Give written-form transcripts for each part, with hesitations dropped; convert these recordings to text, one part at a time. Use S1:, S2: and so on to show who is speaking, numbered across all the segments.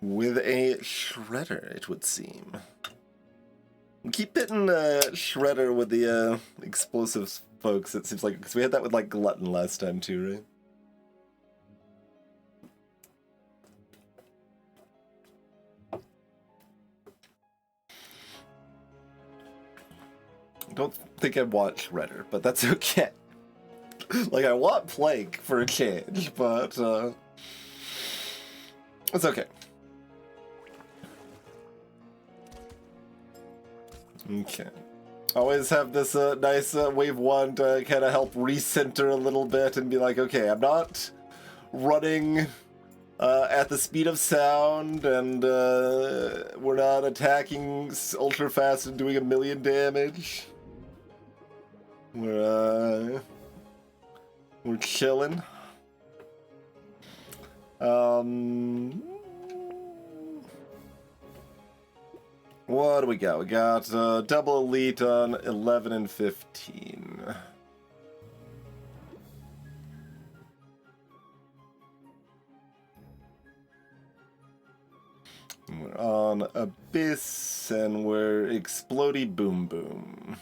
S1: With a shredder, it would seem. Keep hitting shredder with the explosives, folks, it seems like, because we had that with, like, Glutton last time, too, right? I don't think I want shredder, but that's okay. Like, I want Plank for a change, but, it's okay. Okay. Always have this nice wave 1 to kind of help recenter a little bit and be like, okay, I'm not running at the speed of sound, and we're not attacking ultra fast and doing 1,000,000 damage. We're chilling. What do we got? We got double elite on 11 and 15. We're on Abyss, and we're Explodey Boom Boom.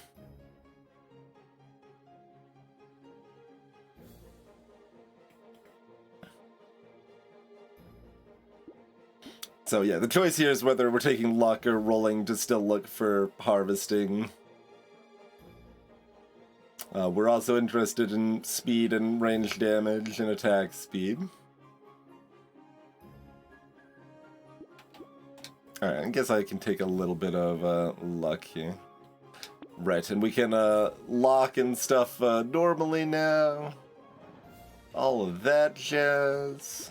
S1: So yeah, the choice here is whether we're taking luck or rolling to still look for harvesting. We're also interested in speed and range damage and attack speed. Alright, I guess I can take a little bit of luck here. Right, and we can lock and stuff normally now. All of that jazz.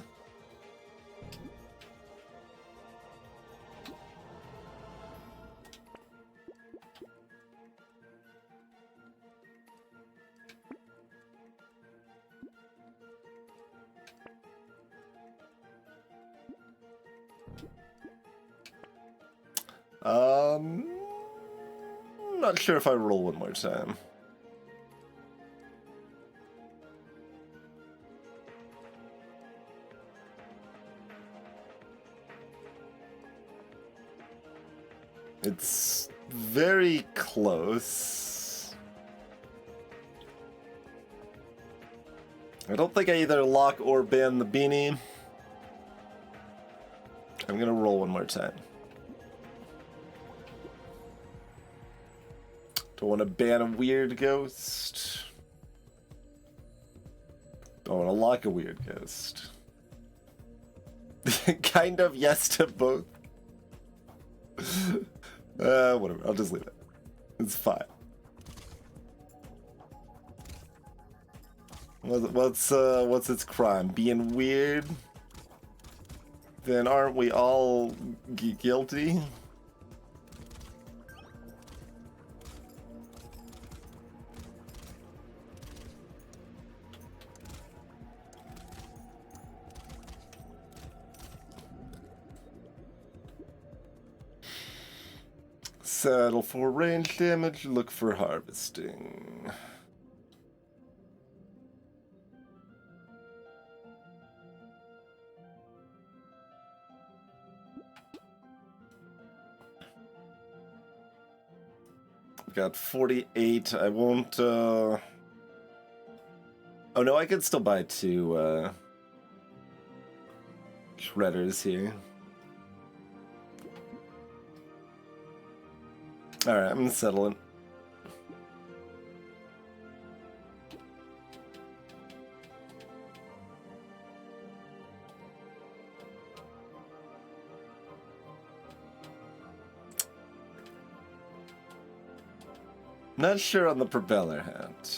S1: Not sure if I roll one more time. It's very close. I don't think I either lock or ban the beanie. I'm gonna roll one more time. Don't want to ban a weird ghost. Don't want to lock a weird ghost. Kind of yes to both. Whatever, I'll just leave it. It's fine. What's its crime? Being weird? Then aren't we all guilty? Saddle for range damage, look for harvesting. Got 48. I won't, Oh no, I could still buy 2, shredders here. Alright, I'm settling. Not sure on the propeller hat.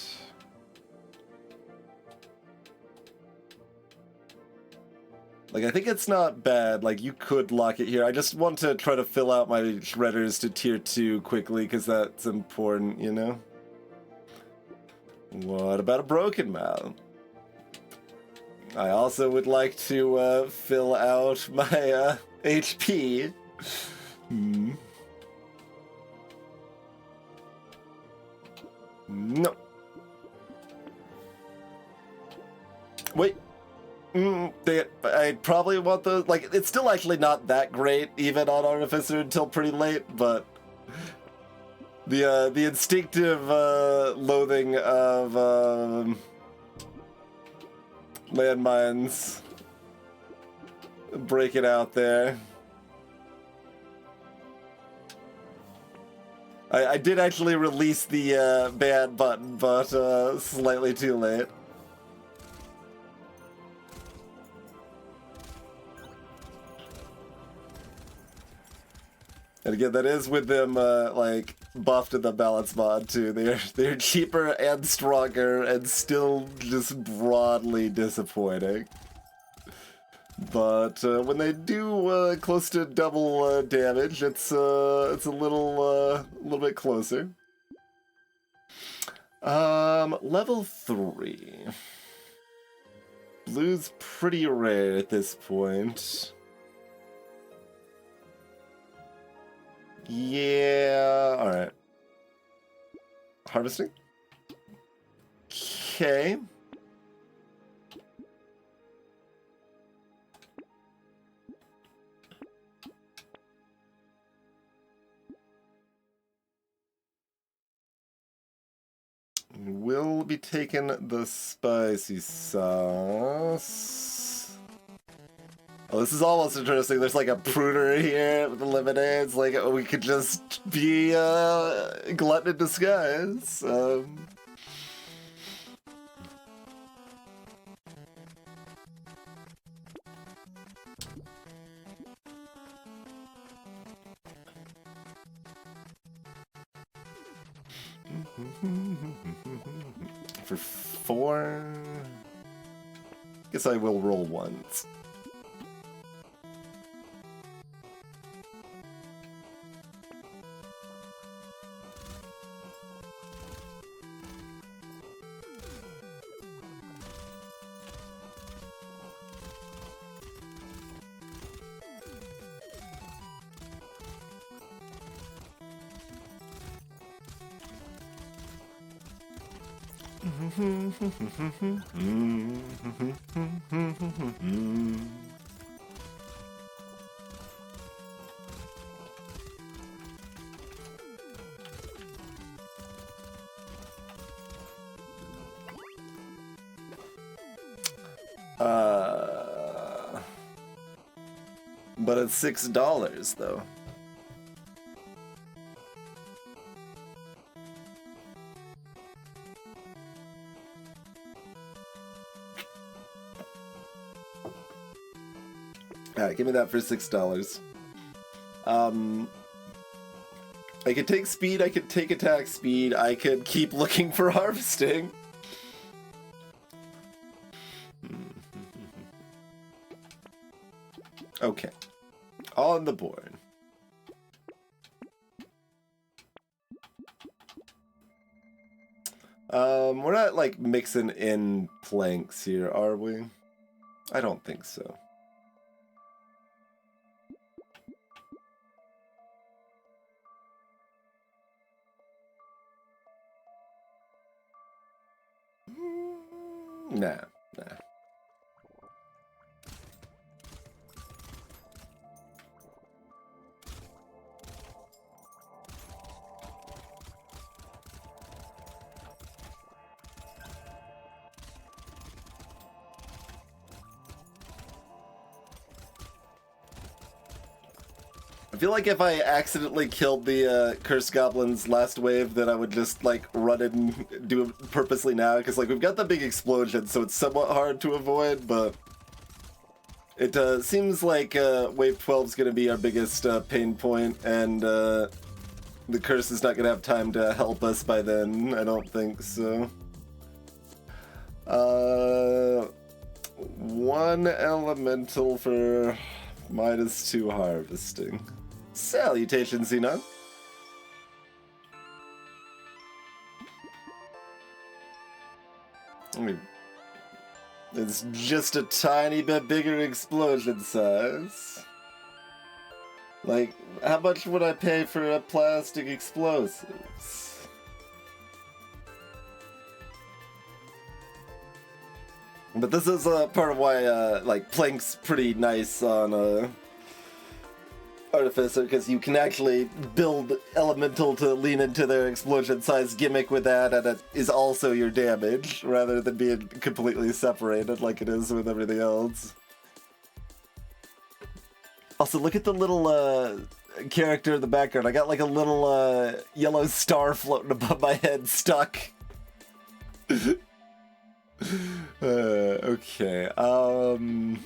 S1: Like, I think it's not bad. Like, you could lock it here. I just want to try to fill out my shredders to tier 2 quickly, because that's important, you know? What about a broken mount? I also would like to fill out my HP. No. Wait. I probably want those. Like, it's still actually not that great, even on Artificer until pretty late, but the instinctive loathing of landmines break it out there. I did actually release the ban button, but slightly too late. And again, that is with them like buffed in the balance mod too. They're cheaper and stronger and still just broadly disappointing. But when they do close to double damage, it's a little bit closer. Level 3. Blue's pretty rare at this point. Yeah, alright. Harvesting? Okay. We'll be taking the spicy sauce. Oh, this is almost interesting. There's like a Pruner here with the lemonades. Like, we could just be glutton in disguise. For 4... Guess I will roll once. But it's $6 though. Alright, give me that for $6. I could take speed, I could take attack speed, I could keep looking for harvesting. Okay. On the board. We're not like mixing in planks here, are we? I don't think so. Nah. I feel like if I accidentally killed the Cursed Goblins last wave, then I would just like run it and do it purposely now, because like we've got the big explosion, so it's somewhat hard to avoid, but it seems like wave 12 is going to be our biggest pain point, and the curse is not going to have time to help us by then, I don't think so. 1 elemental for -2 harvesting. Salutations, Xenon. It's just a tiny bit bigger explosion size. Like, how much would I pay for a plastic explosives? But this is part of why like Plank's pretty nice on Artificer, because you can actually build Elemental to lean into their explosion-sized gimmick with that, and it is also your damage, rather than being completely separated like it is with everything else. Also, look at the little character in the background. I got like a little yellow star floating above my head, stuck. Okay, I'm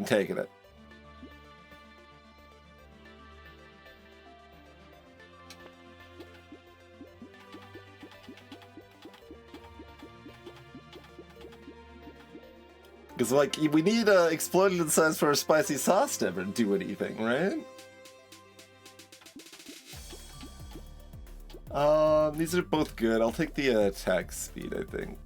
S1: taking it. Because, like, we need explosion size for our spicy sauce to ever do anything, right? These are both good. I'll take the attack speed, I think.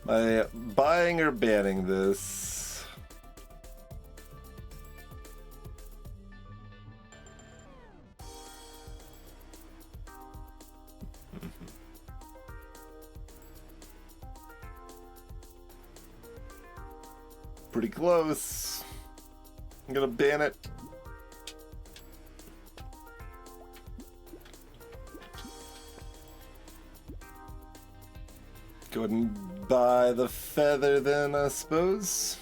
S1: Am I buying or banning this? Pretty close. I'm gonna ban it. Go ahead and buy the feather then, I suppose.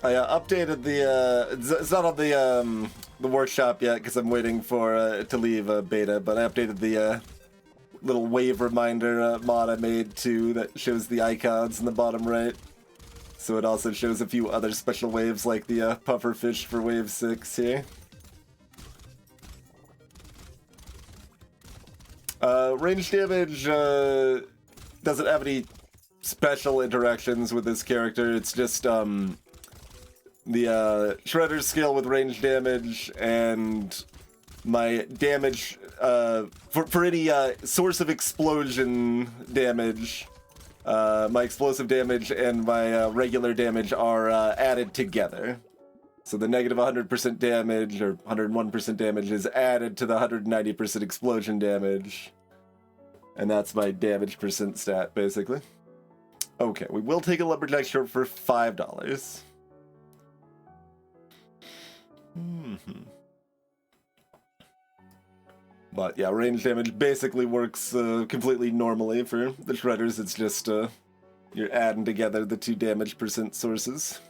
S1: I updated the, it's not on the workshop yet because I'm waiting for it to leave beta, but I updated the little wave reminder mod I made too that shows the icons in the bottom right. So it also shows a few other special waves like the pufferfish for wave 6 here. Range damage doesn't have any special interactions with this character. It's just the Shredder's skill with range damage and my damage for any source of explosion damage. My explosive damage and my regular damage are added together. So the negative 100% damage or 101% damage is added to the 190% explosion damage. And that's my damage percent stat, basically. Okay, we will take a lumberjack shirt for $5. But yeah, range damage basically works completely normally for the shredders. It's just you're adding together the two damage percent sources.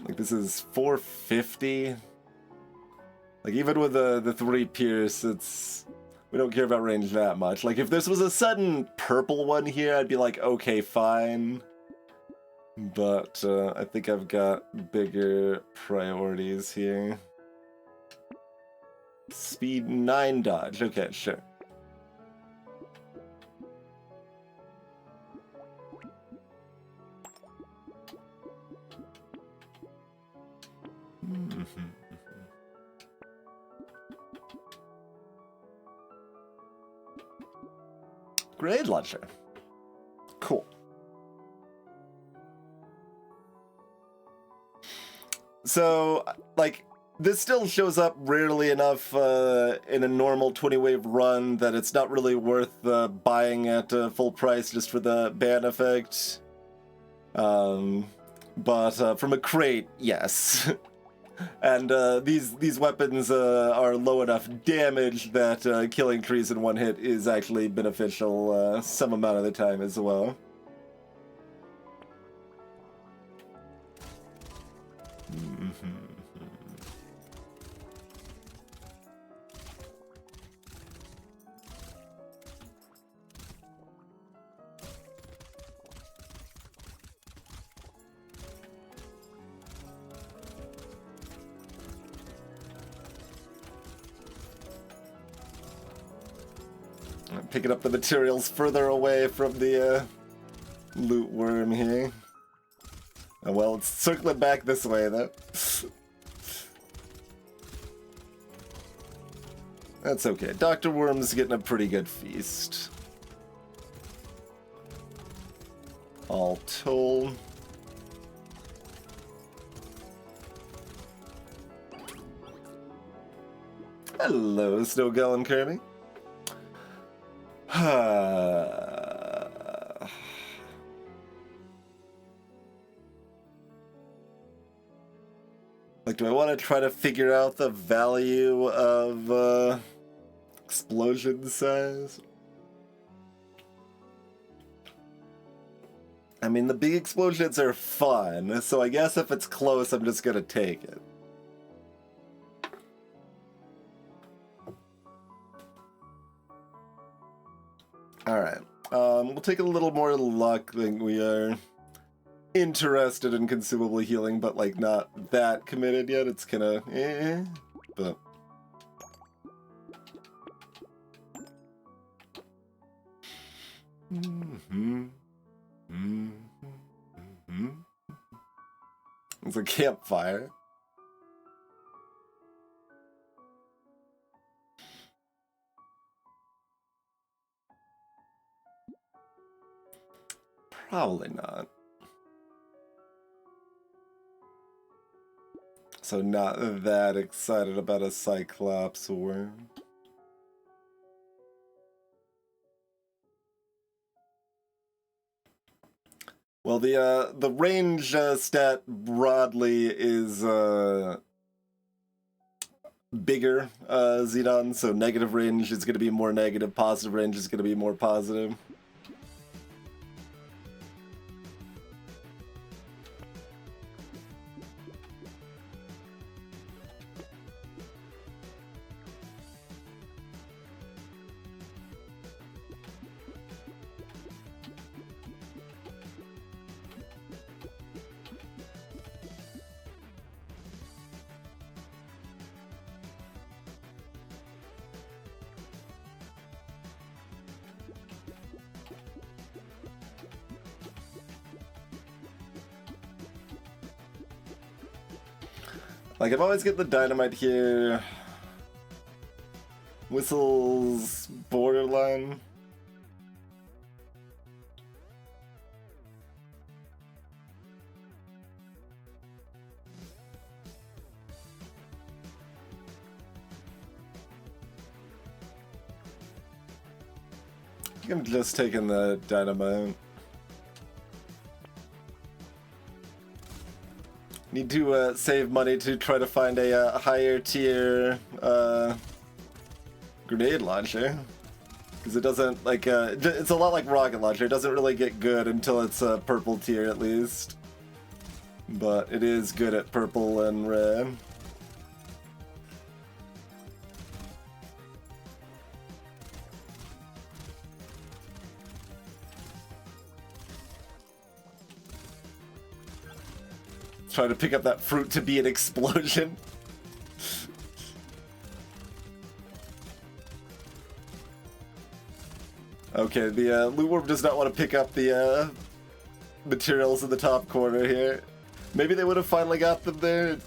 S1: Like this is 450. Like even with the 3 pierce, we don't care about range that much. Like if this was a sudden purple one here, I'd be like, okay, fine. But I think I've got bigger priorities here. Speed 9 dodge. Okay, sure. Grenade launcher. Cool. So, like, this still shows up rarely enough in a normal 20-wave run that it's not really worth buying at full price just for the ban effect. But from a crate, yes. And these weapons are low enough damage that killing trees in one hit is actually beneficial some amount of the time as well. Picking up the materials further away from the loot worm here. Oh, well, it's circling back this way, though. That's okay. Dr. Worm's getting a pretty good feast. All told. Hello, Snow Golem Kirby. Like, do I want to try to figure out the value of explosion size? I mean, the big explosions are fun, so I guess if it's close, I'm just gonna take it. Alright, we'll take a little more luck than we are interested in consumably healing, but like not that committed yet. It's kinda but it's a campfire. Probably not. So not that excited about a Cyclops worm. Well, the range stat broadly is bigger, Zidane, so negative range is going to be more negative, positive range is going to be more positive. Like, I'm always getting the dynamite here. Whistle's borderline. I think I'm just taking the dynamite. Need to save money to try to find a higher tier grenade launcher, because it doesn't like it's a lot like rocket launcher. It doesn't really get good until it's purple tier at least, but it is good at purple and red. Trying to pick up that fruit to be an explosion. Okay, the loot worm does not want to pick up the materials in the top corner here. Maybe they would have finally got them there. It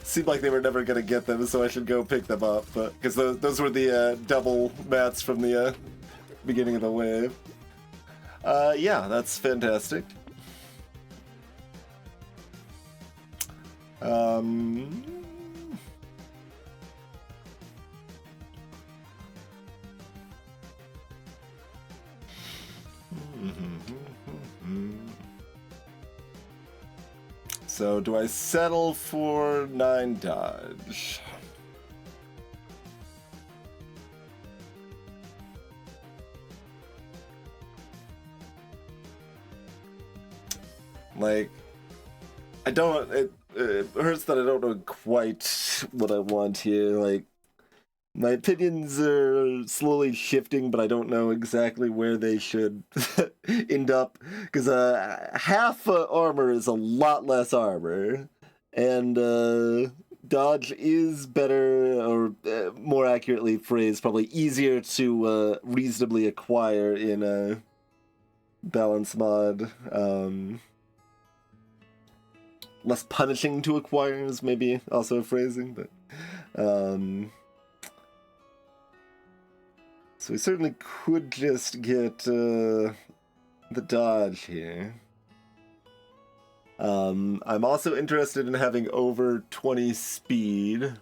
S1: seemed like they were never going to get them, so I should go pick them up. But because those were the double mats from the beginning of the wave. Yeah, that's fantastic. So do I settle for 9 dodge? Like, I don't, it hurts that I don't know quite what I want here. Like, my opinions are slowly shifting, but I don't know exactly where they should end up. Because half armor is a lot less armor. And dodge is better, or more accurately phrased, probably easier to reasonably acquire in a balance mod. Less punishing to acquire is maybe also a phrasing, but so we certainly could just get the dodge here. I'm also interested in having over 20 speed.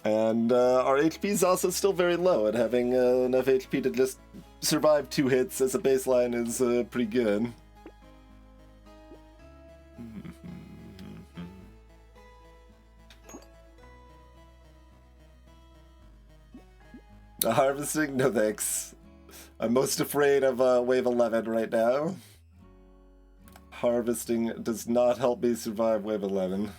S1: And our HP is also still very low, and having enough HP to just survive 2 hits as a baseline is pretty good. Harvesting? No thanks. I'm most afraid of wave 11 right now. Harvesting does not help me survive wave 11.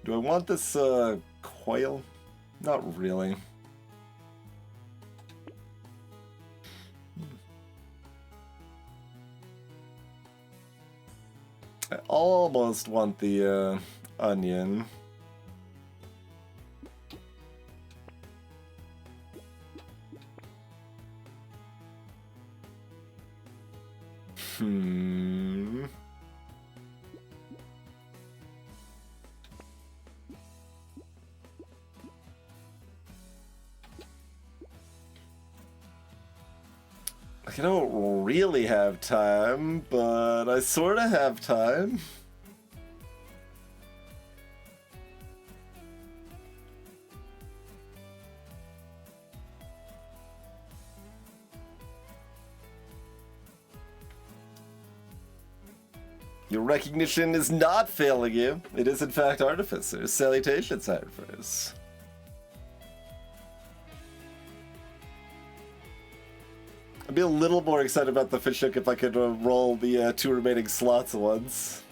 S1: Do I want this coil? Not really. I almost want the onion. I don't really have time, but I sort of have time. Your recognition is not failing you. It is in fact Artificer. Salutations, Artificer. I'd be a little more excited about the fish hook if I could roll the 2 remaining slots once.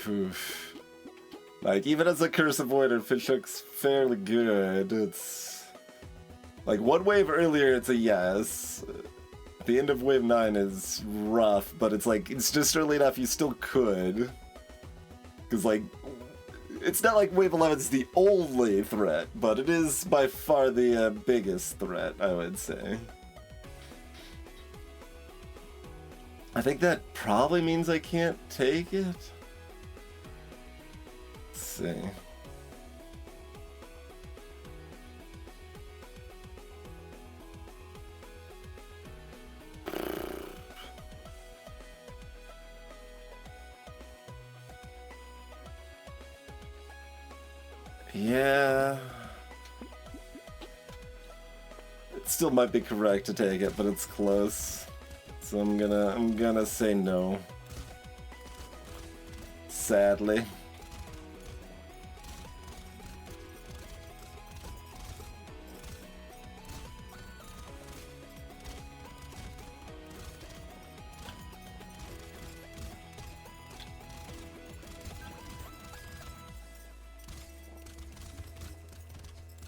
S1: Oof. Like, even as a curse avoider, fish hook's fairly good. It's like 1 wave earlier, it's a yes. The end of wave 9 is rough, but it's like, it's just early enough you still could. Because, like, it's not like wave 11 is the only threat, but it is by far the biggest threat, I would say. I think that probably means I can't take it. Let's see. Yeah. It still might be correct to take it, but it's close. So I'm gonna say no. Sadly.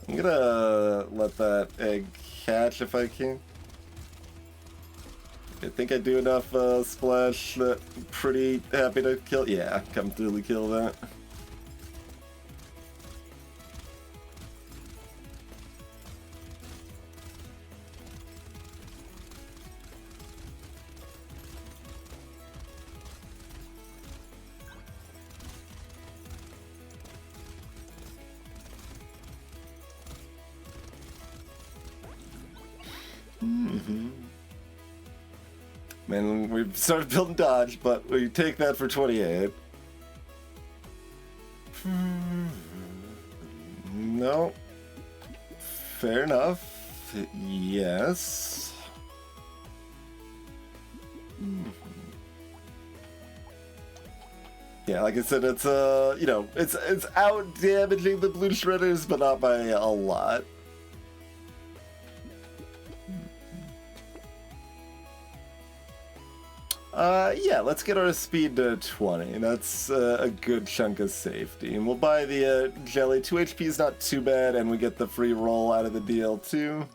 S1: I'm gonna let that egg hatch if I can. I think I do enough splash that I'm pretty happy to kill. Yeah, comfortably kill that. Man, we've started building dodge, but we take that for 28. No. Fair enough. Yes. Yeah, like I said, it's you know, it's out damaging the blue shredders, but not by a lot. Yeah, let's get our speed to 20. That's a good chunk of safety. And we'll buy the jelly. 2 HP is not too bad, and we get the free roll out of the deal, too.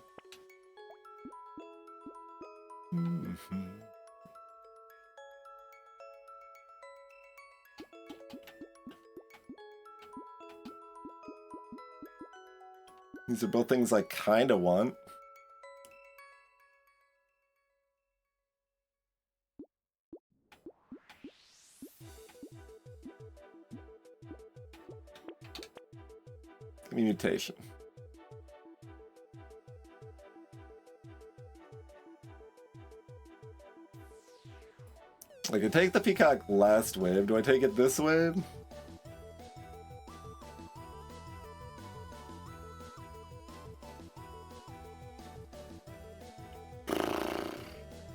S1: These are both things I kind of want. Give me mutation. I could take the peacock last wave. Do I take it this wave?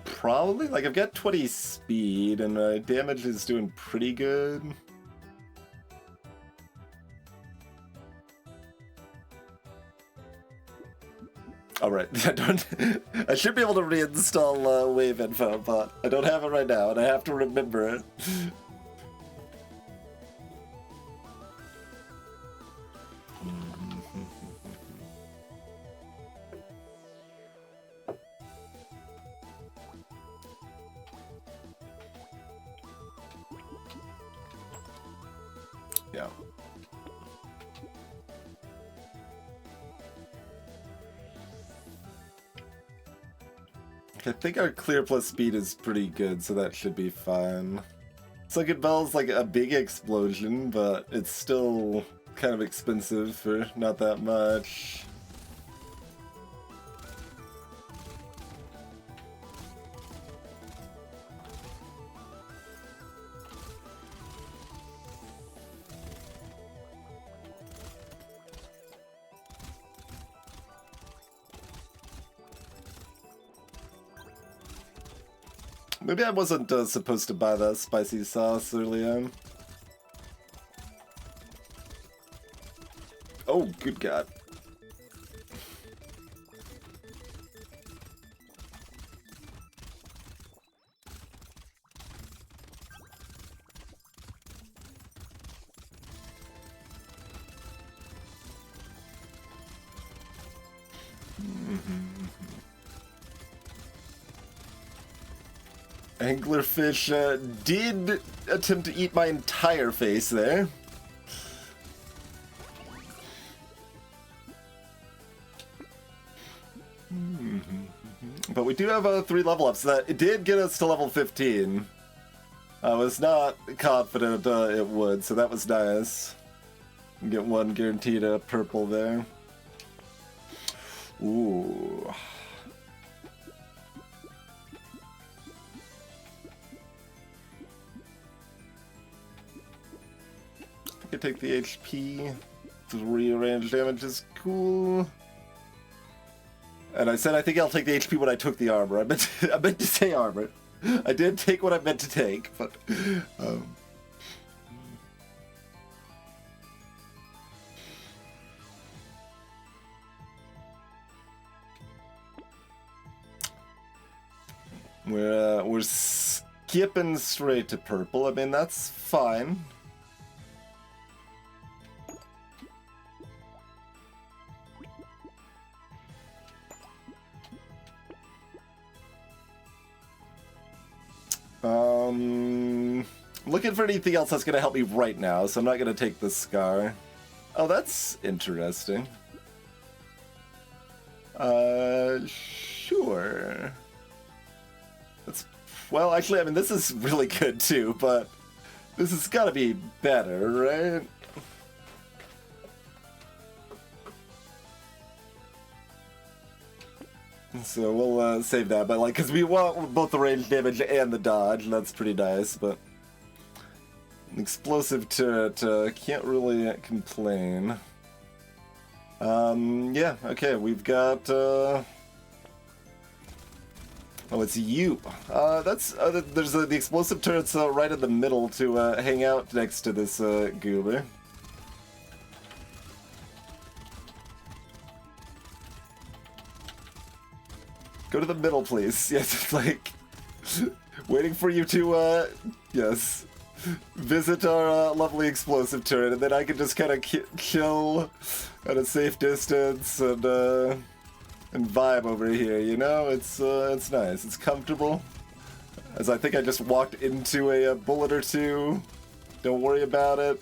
S1: Probably. Like, I've got 20 speed, and my damage is doing pretty good. Alright, I should be able to reinstall wave info, but I don't have it right now, and I have to remember it. Yeah. I think our clear plus speed is pretty good, so that should be fine. Second Bell's like a big explosion, but it's still kind of expensive for not that much. Maybe I wasn't supposed to buy that spicy sauce early on. Oh, good God. Anglerfish did attempt to eat my entire face there. But we do have 3 level ups. That it did get us to level 15. I was not confident it would, so that was nice. Get 1 guaranteed purple there. Ooh. I could take the HP. 3 range damage is cool. And I said I think I'll take the HP when I took the armor. I meant to say armor. I did take what I meant to take, but we're skipping straight to purple. I mean, that's fine. Looking for anything else that's gonna help me right now, so I'm not gonna take the scar. Oh, that's interesting. Sure. That's, well, actually, I mean, this is really good too, but this has gotta be better, right? So we'll save that, but like, because we want both the range damage and the dodge, and that's pretty nice, but an explosive turret, can't really complain. Yeah, okay, we've got, oh, it's you. That's, there's the explosive turrets right in the middle to hang out next to this goober. Go to the middle, please. Yes, it's like... Waiting for you to, yes, visit our lovely explosive turret, and then I can just kind of chill at a safe distance and vibe over here, you know? It's nice. It's comfortable. As I think I just walked into a bullet or two. Don't worry about it.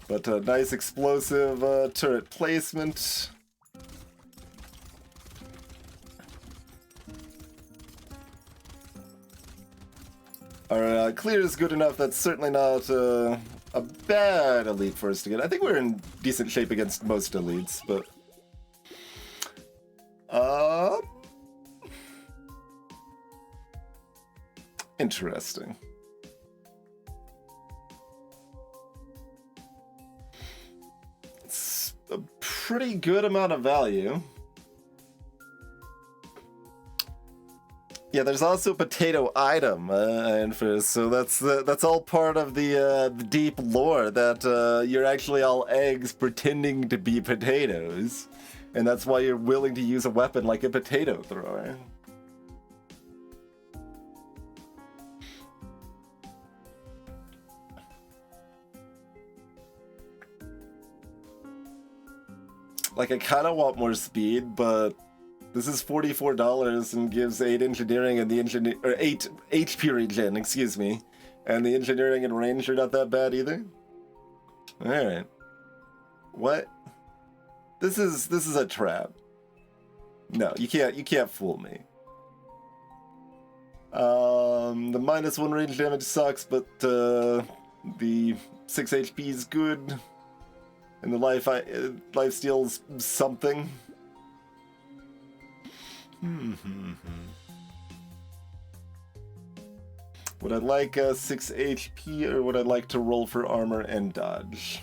S1: But a nice explosive turret placement. Our clear is good enough. That's certainly not a bad elite for us to get. I think we're in decent shape against most elites, but... Interesting. It's a pretty good amount of value. Yeah, there's also a potato item, and so that's all part of the deep lore that you're actually all eggs pretending to be potatoes, and that's why you're willing to use a weapon like a potato thrower. Like, I kind of want more speed, but this is $44 and gives 8 engineering and the 8 HP regen, excuse me. And the engineering and range are not that bad either. Alright. What? This is a trap. No, you can't fool me. The -1 range damage sucks, but the 6 HP is good. And the life steals something. Would I like 6 HP, or would I like to roll for armor and dodge?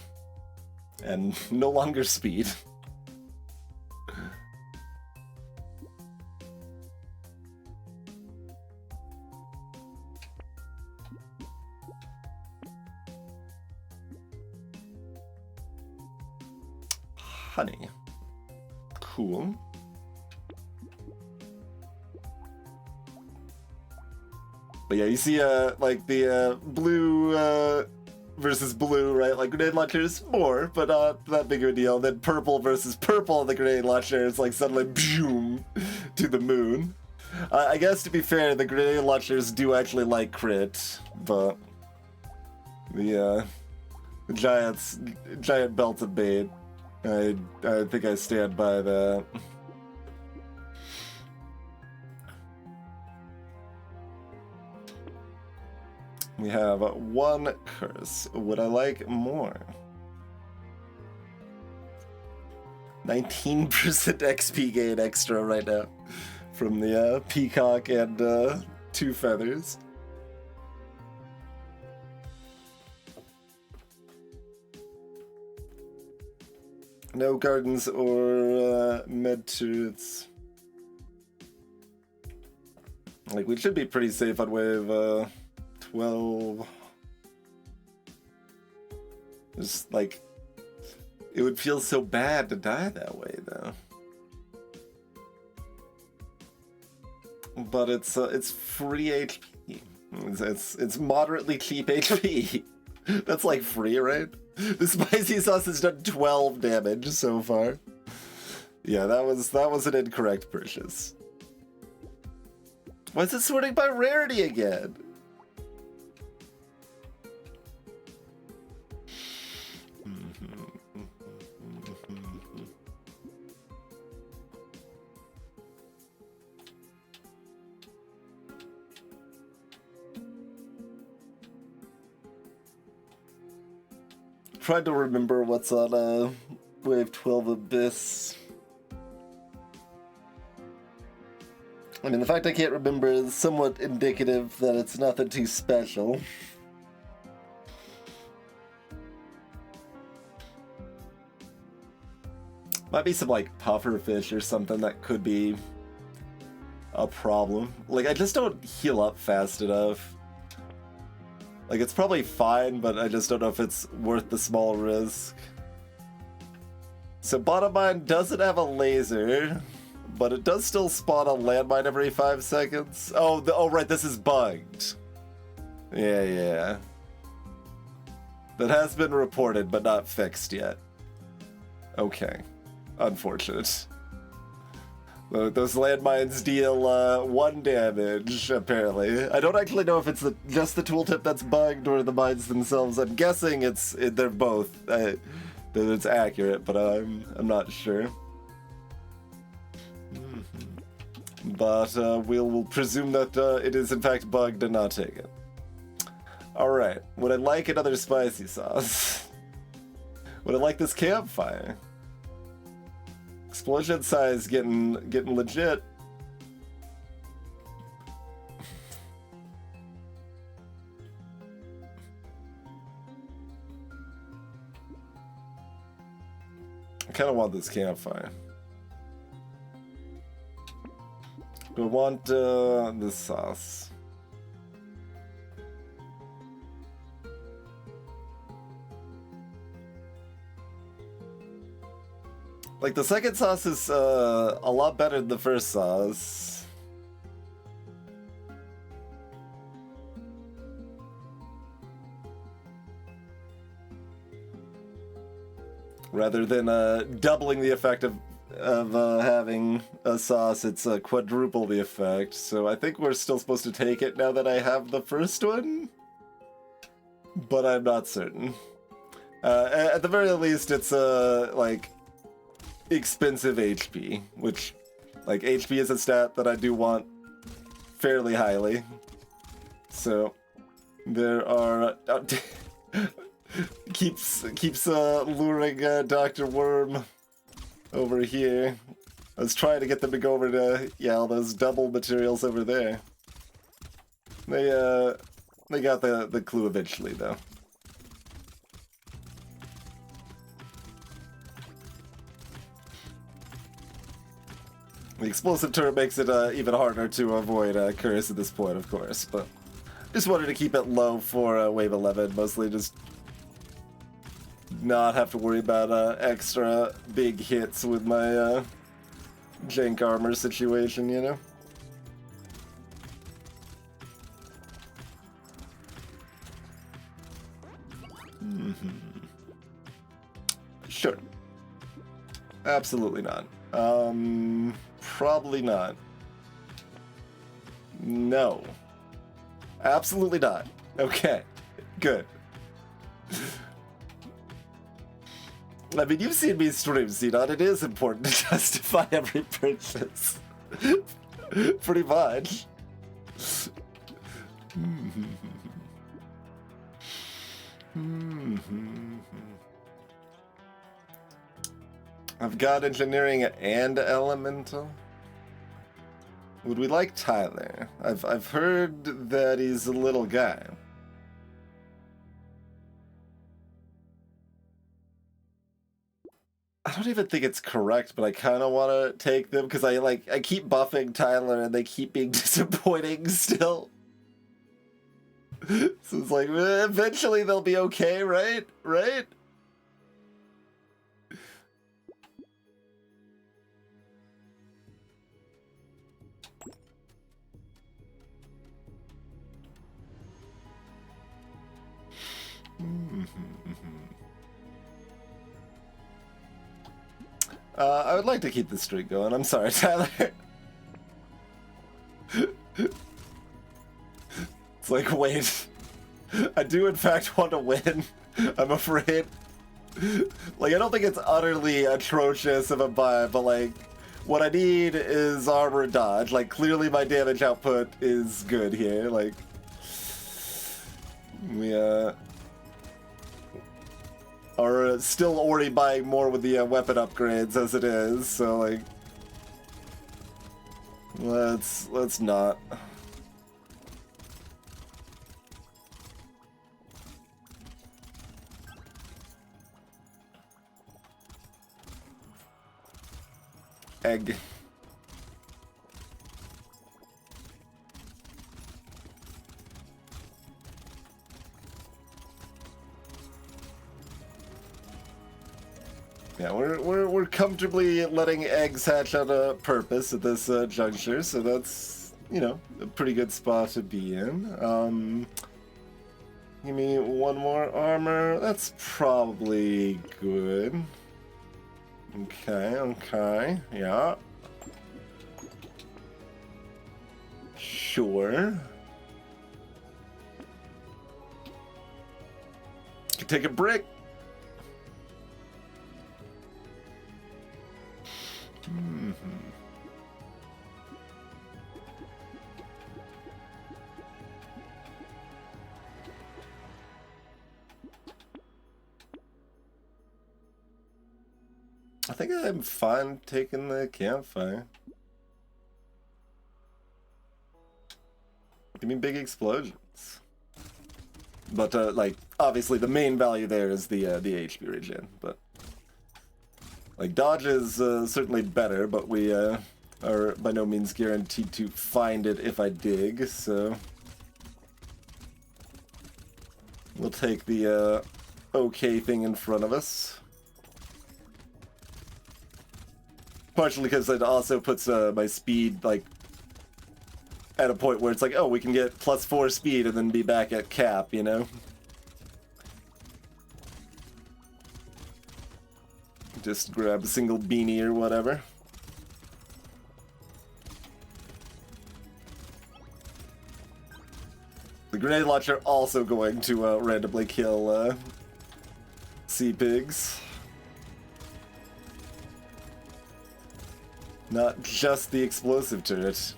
S1: And no longer speed. Honey. Cool. But yeah, you see, like, the blue versus blue, right? Like, grenade launchers, more, but not that big of a deal. Then purple versus purple, the grenade launcher is like suddenly, boom, to the moon. I guess, to be fair, the grenade launchers do actually like crit, but the giant belt of bait. I think I stand by that. We have 1 curse. Would I like more? 19% XP gain extra right now from the peacock and 2 feathers. No gardens or med turrets. Like, we should be pretty safe on wave 12. Just, like, it would feel so bad to die that way, though. But it's free HP. It's moderately cheap HP. That's like free, right? The spicy sauce has done 12 damage so far. Yeah, that was an incorrect purchase. Why is it sorting by rarity again? Tried to remember what's on wave 12 Abyss. I mean, the fact I can't remember is somewhat indicative that it's nothing too special. Might be some, like, puffer fish or something that could be a problem. Like, I just don't heal up fast enough. Like, it's probably fine, but I just don't know if it's worth the small risk. So bottom line doesn't have a laser, but it does still spawn a landmine every 5 seconds. Oh, right, this is bugged. Yeah. That has been reported, but not fixed yet. Okay. Unfortunate. Those landmines deal 1 damage, apparently. I don't actually know if it's just the tooltip that's bugged or the mines themselves. I'm guessing they're both. That it's accurate, but I'm not sure. But we'll presume that it is in fact bugged and not taken. Alright, would I like another spicy sauce? Would I like this campfire? Explosion size getting legit. I kind of want this campfire. Do I want this sauce? Like, the second sauce is a lot better than the first sauce. Rather than doubling the effect of having a sauce, it's quadruple the effect. So I think we're still supposed to take it now that I have the first one. But I'm not certain. At the very least, it's like expensive HP, which, like, HP is a stat that I do want fairly highly. So there are keeps luring Dr. Worm over here. I was trying to get them to go over to all those double materials over there. They got the clue eventually, though. The explosive turret makes it even harder to avoid Curse at this point, of course, but just wanted to keep it low for Wave 11, mostly just not have to worry about extra big hits with my jank armor situation, you know? Sure. Absolutely not. Probably not. No. Absolutely not. Okay. Good. I mean, you've seen me stream, Xenon. It is important to justify every purchase. Pretty much. I've got engineering and elemental. Would we like Tyler? I've heard that he's a little guy. I don't even think it's correct, but I kind of want to take them because I keep buffing Tyler and they keep being disappointing still. So it's like, eventually they'll be okay, right? Right? I would like to keep the streak going. I'm sorry, Tyler. It's like, wait. I do in fact want to win. I'm afraid. Like, I don't think it's utterly atrocious of a buy, but like, what I need is armor and dodge. Like, clearly my damage output is good here. Like, we are still already buying more with the weapon upgrades as it is, so like, let's not. Egg. Yeah, we're comfortably letting eggs hatch on a purpose at this juncture, so that's, you know, a pretty good spot to be in. Give me one more armor. That's probably good. Okay, yeah. Sure. Could take a brick. I think I'm fine taking the campfire. Give me big explosions. But like obviously the main value there is the HP regen. But like dodge is certainly better, but we are by no means guaranteed to find it if I dig. So we'll take the okay thing in front of us. Partially because it also puts my speed like at a point where it's like, oh, we can get +4 speed and then be back at cap, you know? Just grab a single beanie or whatever. The grenade launcher also going to randomly kill sea pigs. Not just the explosive turret.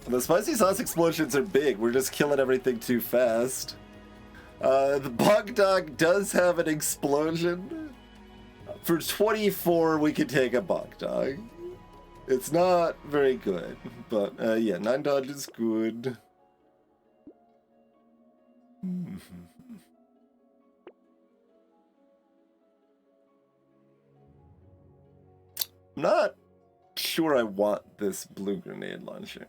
S1: The spicy sauce explosions are big. We're just killing everything too fast. The bug dog does have an explosion. For 24, we could take a bug dog. It's not very good, but yeah, 9 dodge is good. I'm not sure I want this blue grenade launcher.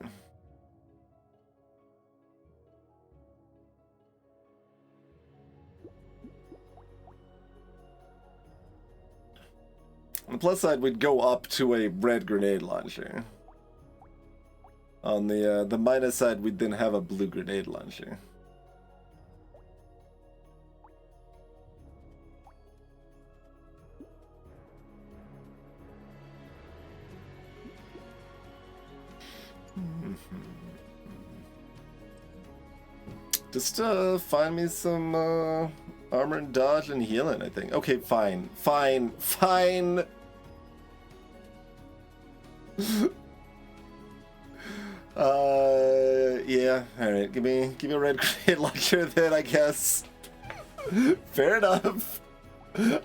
S1: On the plus side, we'd go up to a red grenade launcher. On the minus side, we'd then have a blue grenade launcher. Just find me some armor and dodge and healing, I think. Okay, fine. Yeah, alright. Give me a red grenade launcher then, I guess. Fair enough.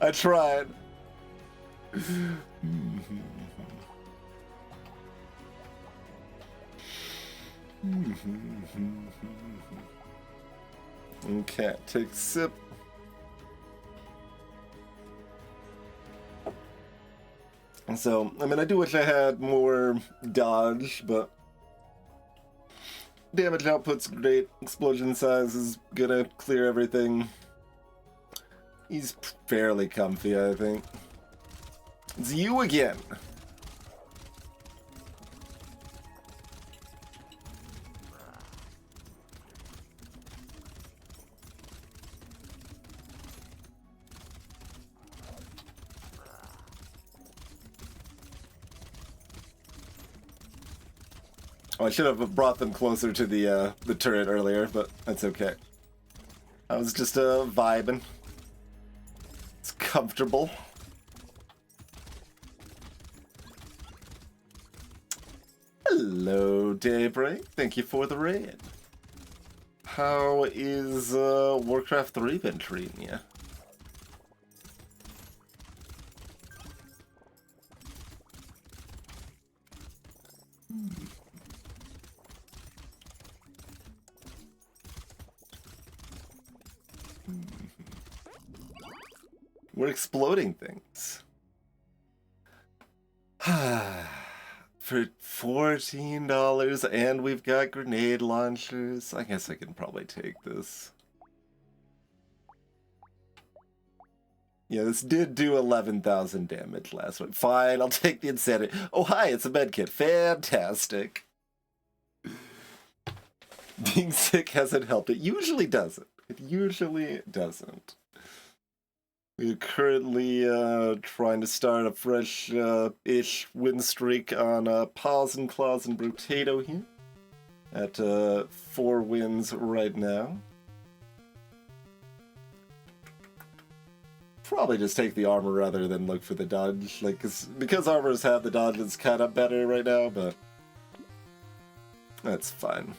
S1: I tried. Okay, take a sip. So, I mean, I do wish I had more dodge, but damage output's great. Explosion size is gonna clear everything. He's fairly comfy, I think. It's you again. Oh, I should have brought them closer to the turret earlier, but that's okay. I was just vibing. It's comfortable. Hello, Daybreak. Thank you for the raid. How is Warcraft 3 been treating you? We're exploding things. For $14, and we've got grenade launchers. I guess I can probably take this. Yeah, this did do 11,000 damage last week. Fine, I'll take the insanity. Oh, hi, it's a medkit. Fantastic. Being sick hasn't helped. It usually doesn't. It usually doesn't. We're currently trying to start a fresh-ish win streak on Paws and Claws and Brotato here. At 4 wins right now. Probably just take the armor rather than look for the dodge. Like, because armors have the dodge, it's kind of better right now, but that's fine.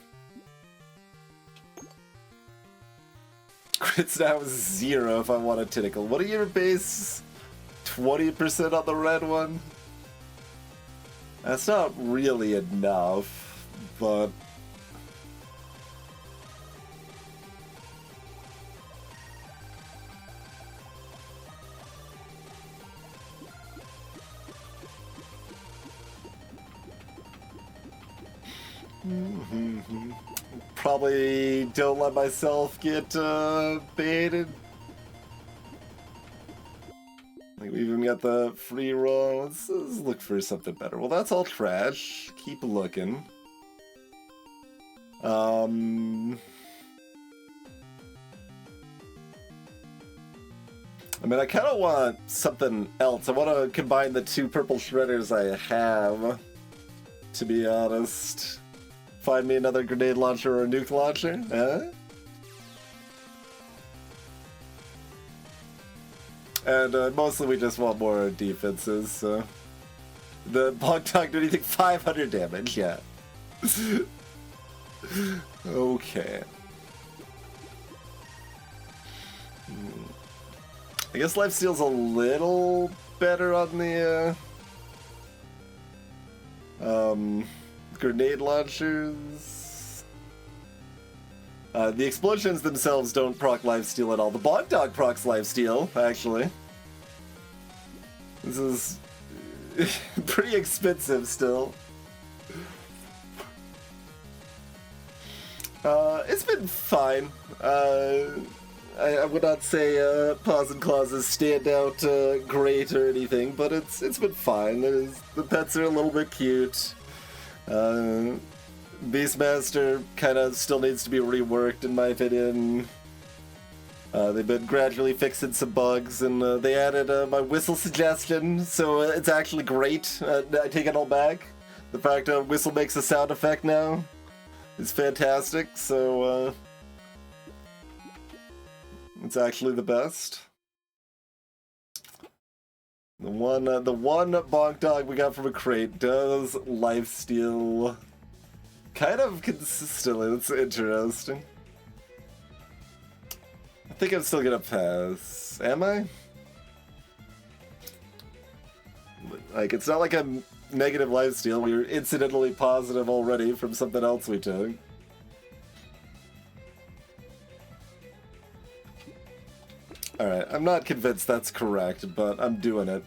S1: Crits now is 0 if I want a tentacle. What are your base? 20% on the red one? That's not really enough, but probably don't let myself get baited. Like, we even got the free roll. Let's look for something better. Well, that's all trash. Keep looking. I mean, I kind of want something else. I want to combine the 2 purple shredders I have, to be honest. Find me another grenade launcher or a nuke launcher, huh? And mostly we just want more defenses, so... The Bog Dog did anything 500 damage, yeah. Okay. I guess lifesteal's a little better on the, grenade launchers. The explosions themselves don't proc lifesteal at all. The Bog Dog procs lifesteal, actually. This is pretty expensive still. It's been fine. I would not say Paws and Claws is standout great or anything, but it's been fine. The pets are a little bit cute. Beastmaster kind of still needs to be reworked, in my opinion. They've been gradually fixing some bugs, and they added my whistle suggestion, so it's actually great. I take it all back. The fact whistle makes a sound effect now is fantastic, so it's actually the best. The one Bog Dog we got from a crate does lifesteal kind of consistently. That's interesting. I think I'm still gonna pass. Am I? Like, it's not like I'm negative lifesteal. We were incidentally positive already from something else we took. Alright, I'm not convinced that's correct, but I'm doing it.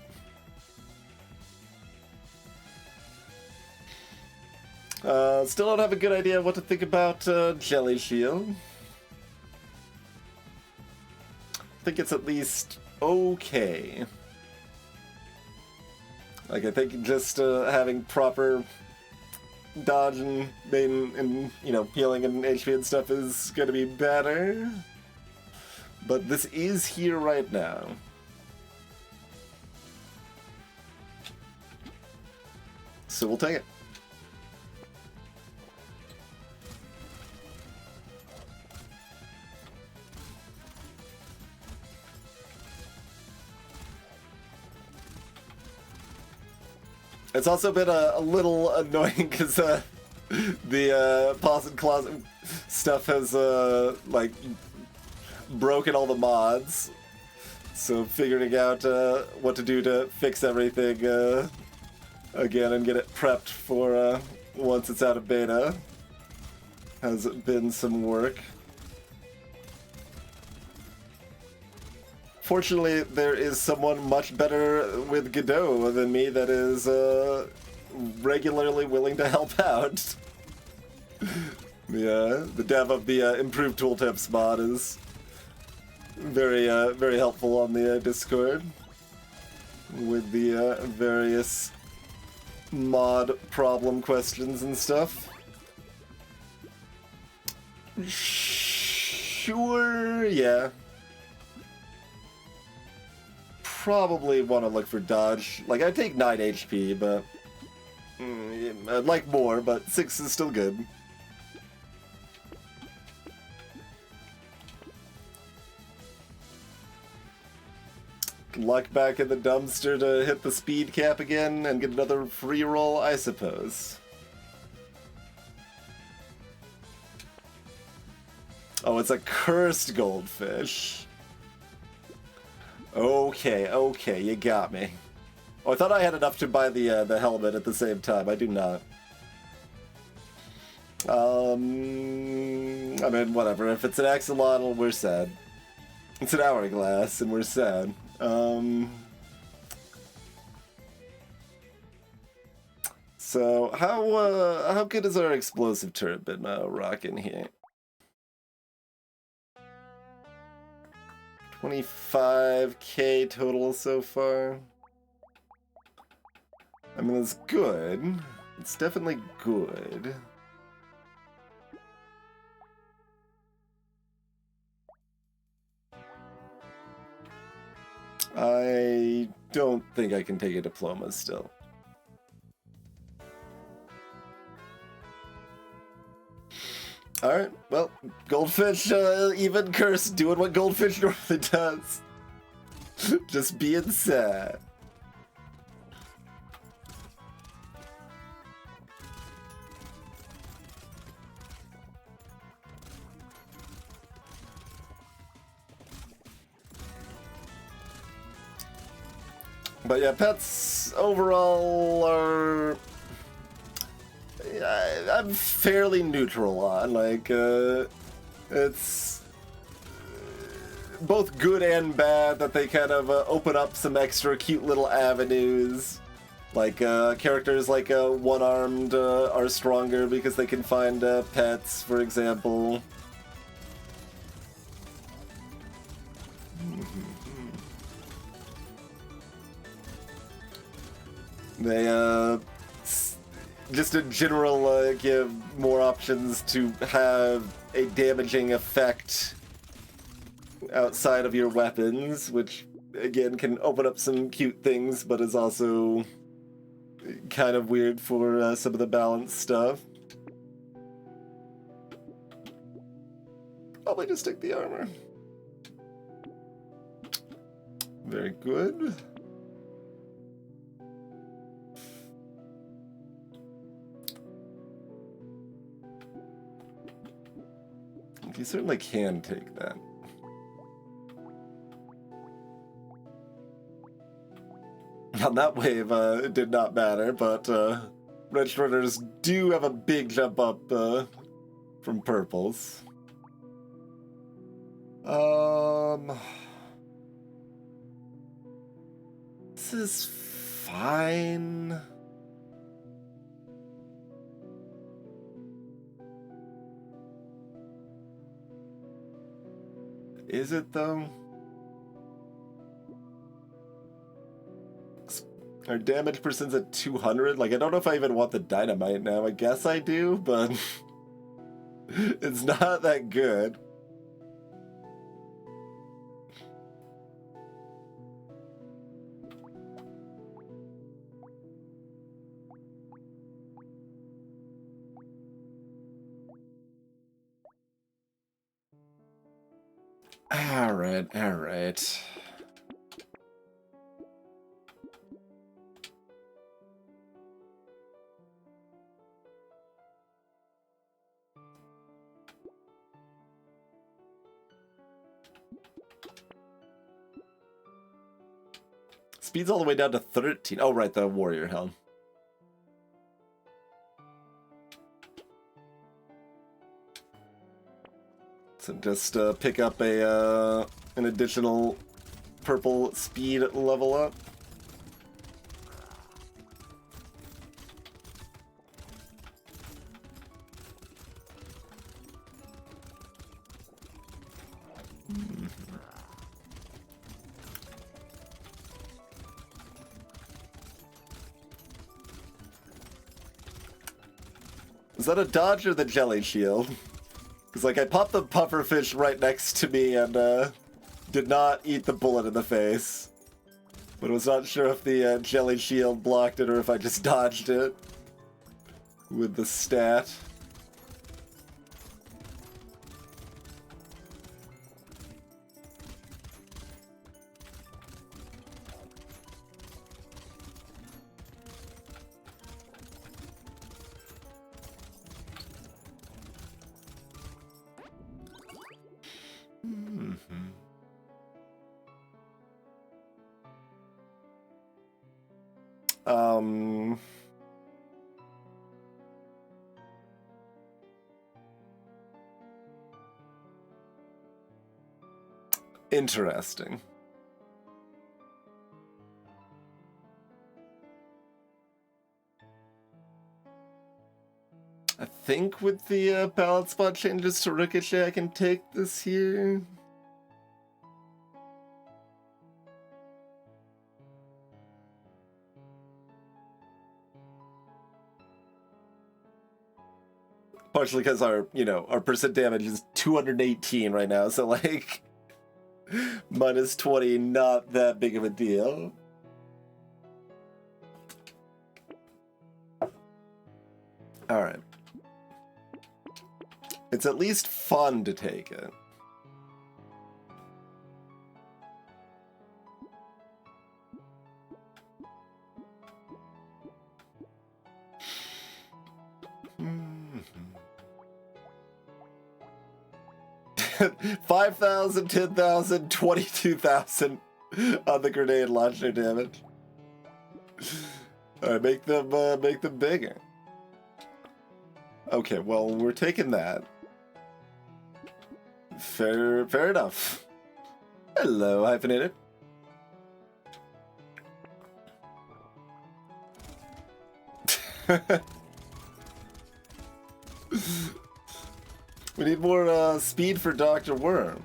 S1: Still don't have a good idea what to think about Jelly Shield. I think it's at least okay. Like, I think just having proper dodge and you know, healing and HP and stuff is gonna be better. But this is here right now. So we'll take it. It's also been a little annoying because the Paws and Claws stuff has like broken all the mods, so figuring out what to do to fix everything again and get it prepped for once it's out of beta has been some work. Fortunately, there is someone much better with Godot than me that is regularly willing to help out. The dev of the improved tooltips mod is very helpful on the Discord with the various mod problem questions and stuff. Sure, yeah. Probably want to look for dodge. Like, I take 9 HP, but I'd like more, but 6 is still good. Luck back in the dumpster to hit the speed cap again and get another free roll, I suppose. Oh, it's a cursed goldfish. Okay, okay, you got me. Oh, I thought I had enough to buy the helmet at the same time. I do not. I mean, whatever. If it's an axolotl, we're sad. It's an hourglass, and we're sad. So how good has our explosive turret been rocking here? 25k total so far. I mean, it's good. It's definitely good. I don't think I can take a diploma still. Alright, well, goldfish, even curse, doing what goldfish normally does. Just being sad. But yeah, pets overall are... I'm fairly neutral on, like, it's both good and bad that they kind of open up some extra cute little avenues. Like, characters like One-Armed are stronger because they can find pets, for example. They, just in general, give more options to have a damaging effect outside of your weapons, which, again, can open up some cute things, but is also kind of weird for some of the balanced stuff. Probably just take the armor. Very good. You certainly can take that. On that wave, it did not matter, but red runners do have a big jump up from purples. This is fine. Is it, though? Our damage percent's at 200. Like, I don't know if I even want the dynamite now. I guess I do, but it's not that good. All right. Speed's all the way down to 13. Oh, right, the warrior helm. So just pick up a an additional purple speed level up. Is that a dodge or the jelly shield? Because, like, I popped the pufferfish right next to me and, did not eat the bullet in the face. But I was not sure if the jelly shield blocked it or if I just dodged it with the stat. Interesting. I think with the palette spot changes to Ricochet, I can take this here. Partially because our, our percent damage is 218 right now, so like, minus 20, not that big of a deal. Alright. It's at least fun to take it. $5,000, $10,000, $22,000 on the grenade launcher damage. All right, make them bigger. Okay, well, we're taking that. Fair enough. Hello, hyphenated. We need more speed for Dr. Worm.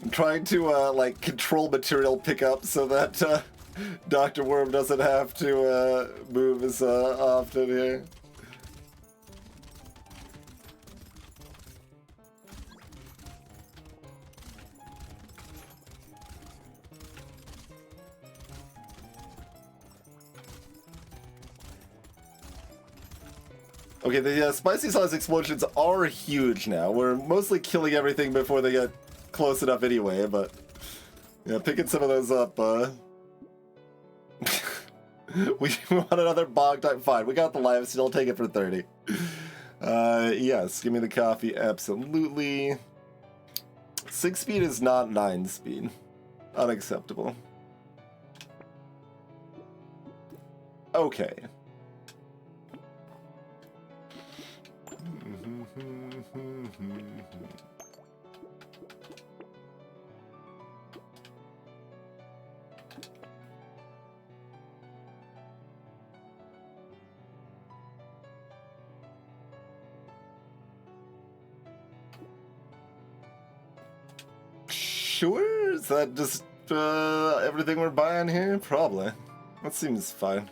S1: I'm trying to like control material pickup so that Dr. Worm doesn't have to move as often here. Okay, the spicy sauce explosions are huge now. We're mostly killing everything before they get close enough anyway, but yeah, picking some of those up, we want another bog type. Fine, we got the live steal, take it for 30. Yes, give me the coffee, absolutely. 6 speed is not 9 speed. Unacceptable. Okay. Sure? Is that just everything we're buying here? Probably. That seems fine.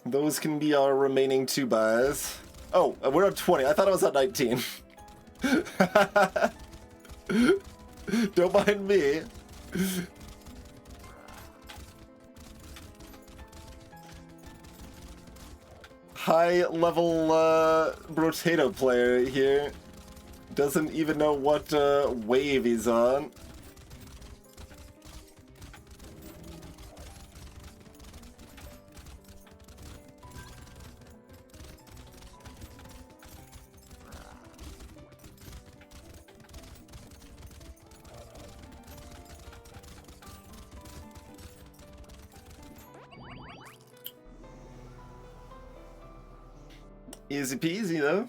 S1: Those can be our remaining 2 buys. Oh, we're at 20. I thought I was at 19. Don't mind me. High-level Brotato player here. Doesn't even know what wave he's on. Easy peasy, though.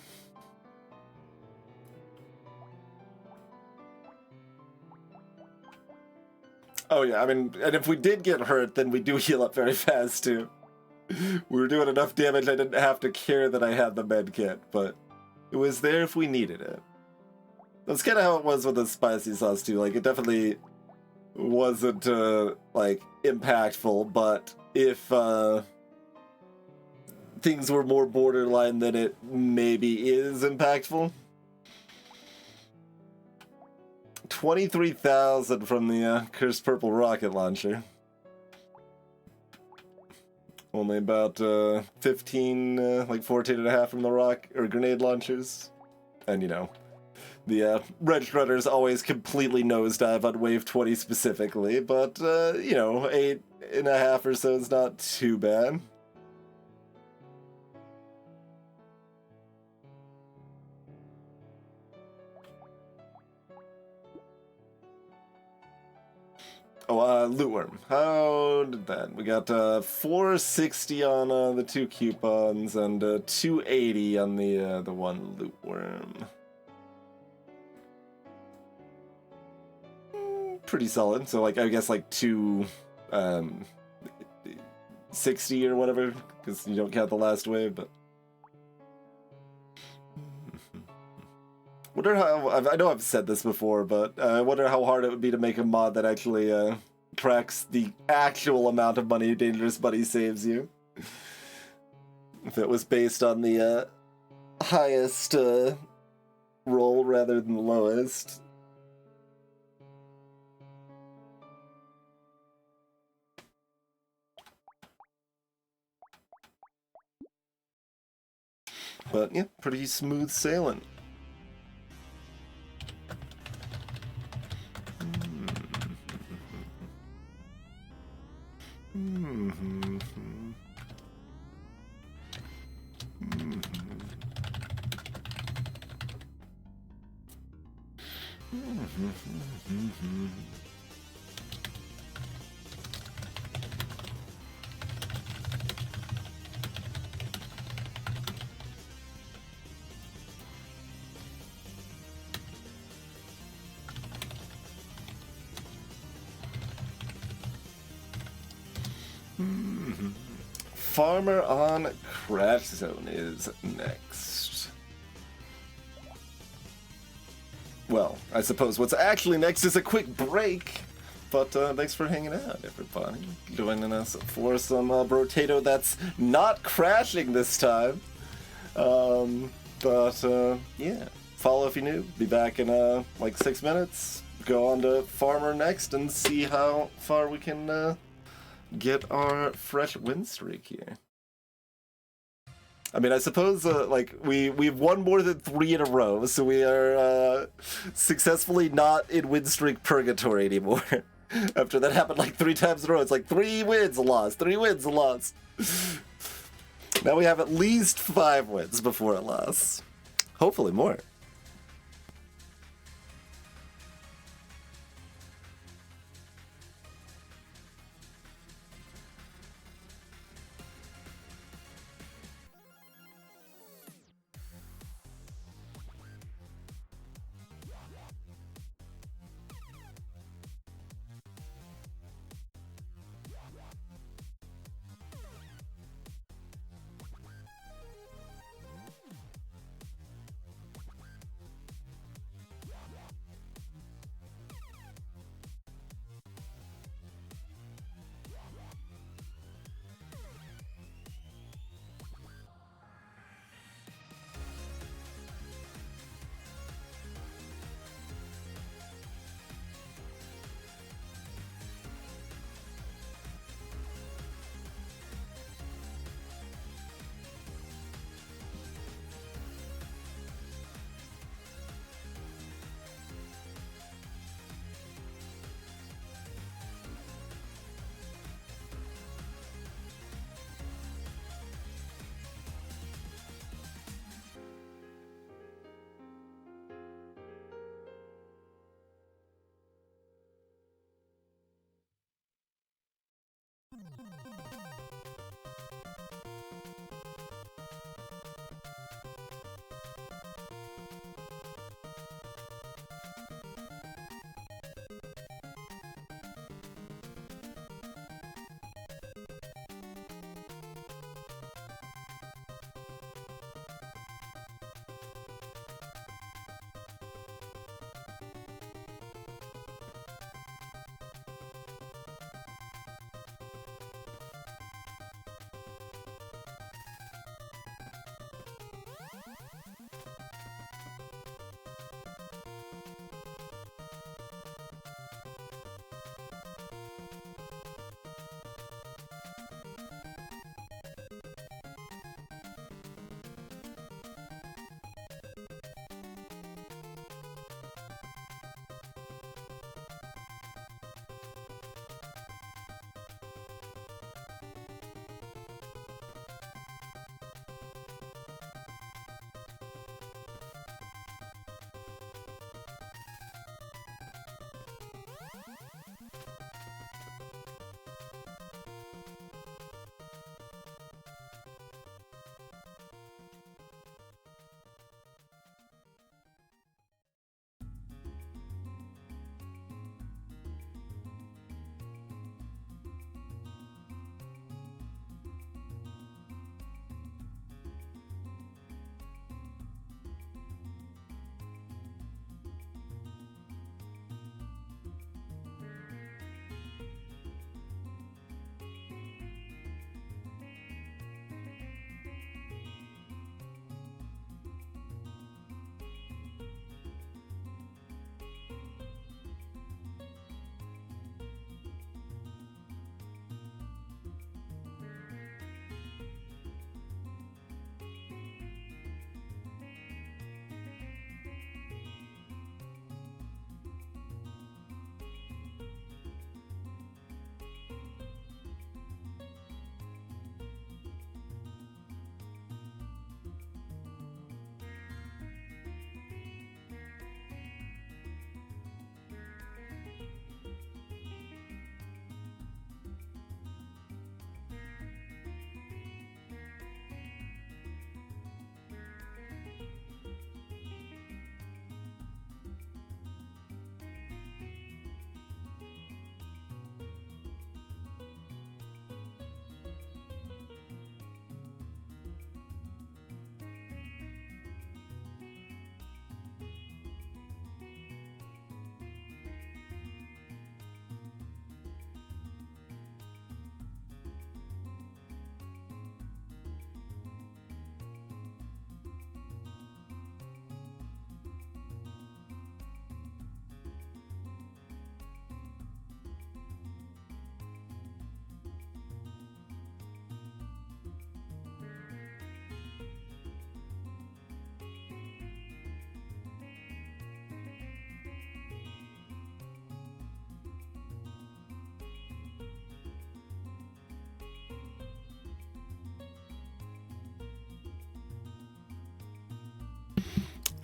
S1: Oh yeah, I mean, and if we did get hurt, then we do heal up very fast too. We were doing enough damage I didn't have to care that I had the med kit, but it was there if we needed it. That's kind of how it was with the spicy sauce too. Like, it definitely wasn't, like, impactful, but if, things were more borderline, then it maybe is impactful. 23,000 from the, Cursed Purple Rocket Launcher. Only about, 15, like 14 and a half from the rock, or grenade launchers. And, you know, the Red Shredder's always completely nosedive on wave 20 specifically, but, you know, 8.5 or so is not too bad. Oh, loot worm. How did that? We got 460 on the 2 coupons and 280 on the one loot worm. Pretty solid. So, like, I guess like 260 or whatever, because you don't count the last wave. But wonder how, I know I've said this before, but I wonder how hard it would be to make a mod that actually tracks the actual amount of money Dangerous Buddy saves you. If it was based on the highest roll rather than the lowest. But yeah, pretty smooth sailing. Farmer on Crash Zone is next. Well, I suppose what's actually next is a quick break. But thanks for hanging out, everybody. Joining us for some Brotato that's not crashing this time. Yeah. Follow if you're new. Be back in like 6 minutes. Go on to Farmer next and see how far we can get our fresh win streak here. I mean, I suppose like we've won more than 3 in a row, so we are successfully not in win streak purgatory anymore. After that happened like 3 times in a row, it's like 3 wins, a loss, 3 wins, a loss. Now we have at least 5 wins before a loss. Hopefully more.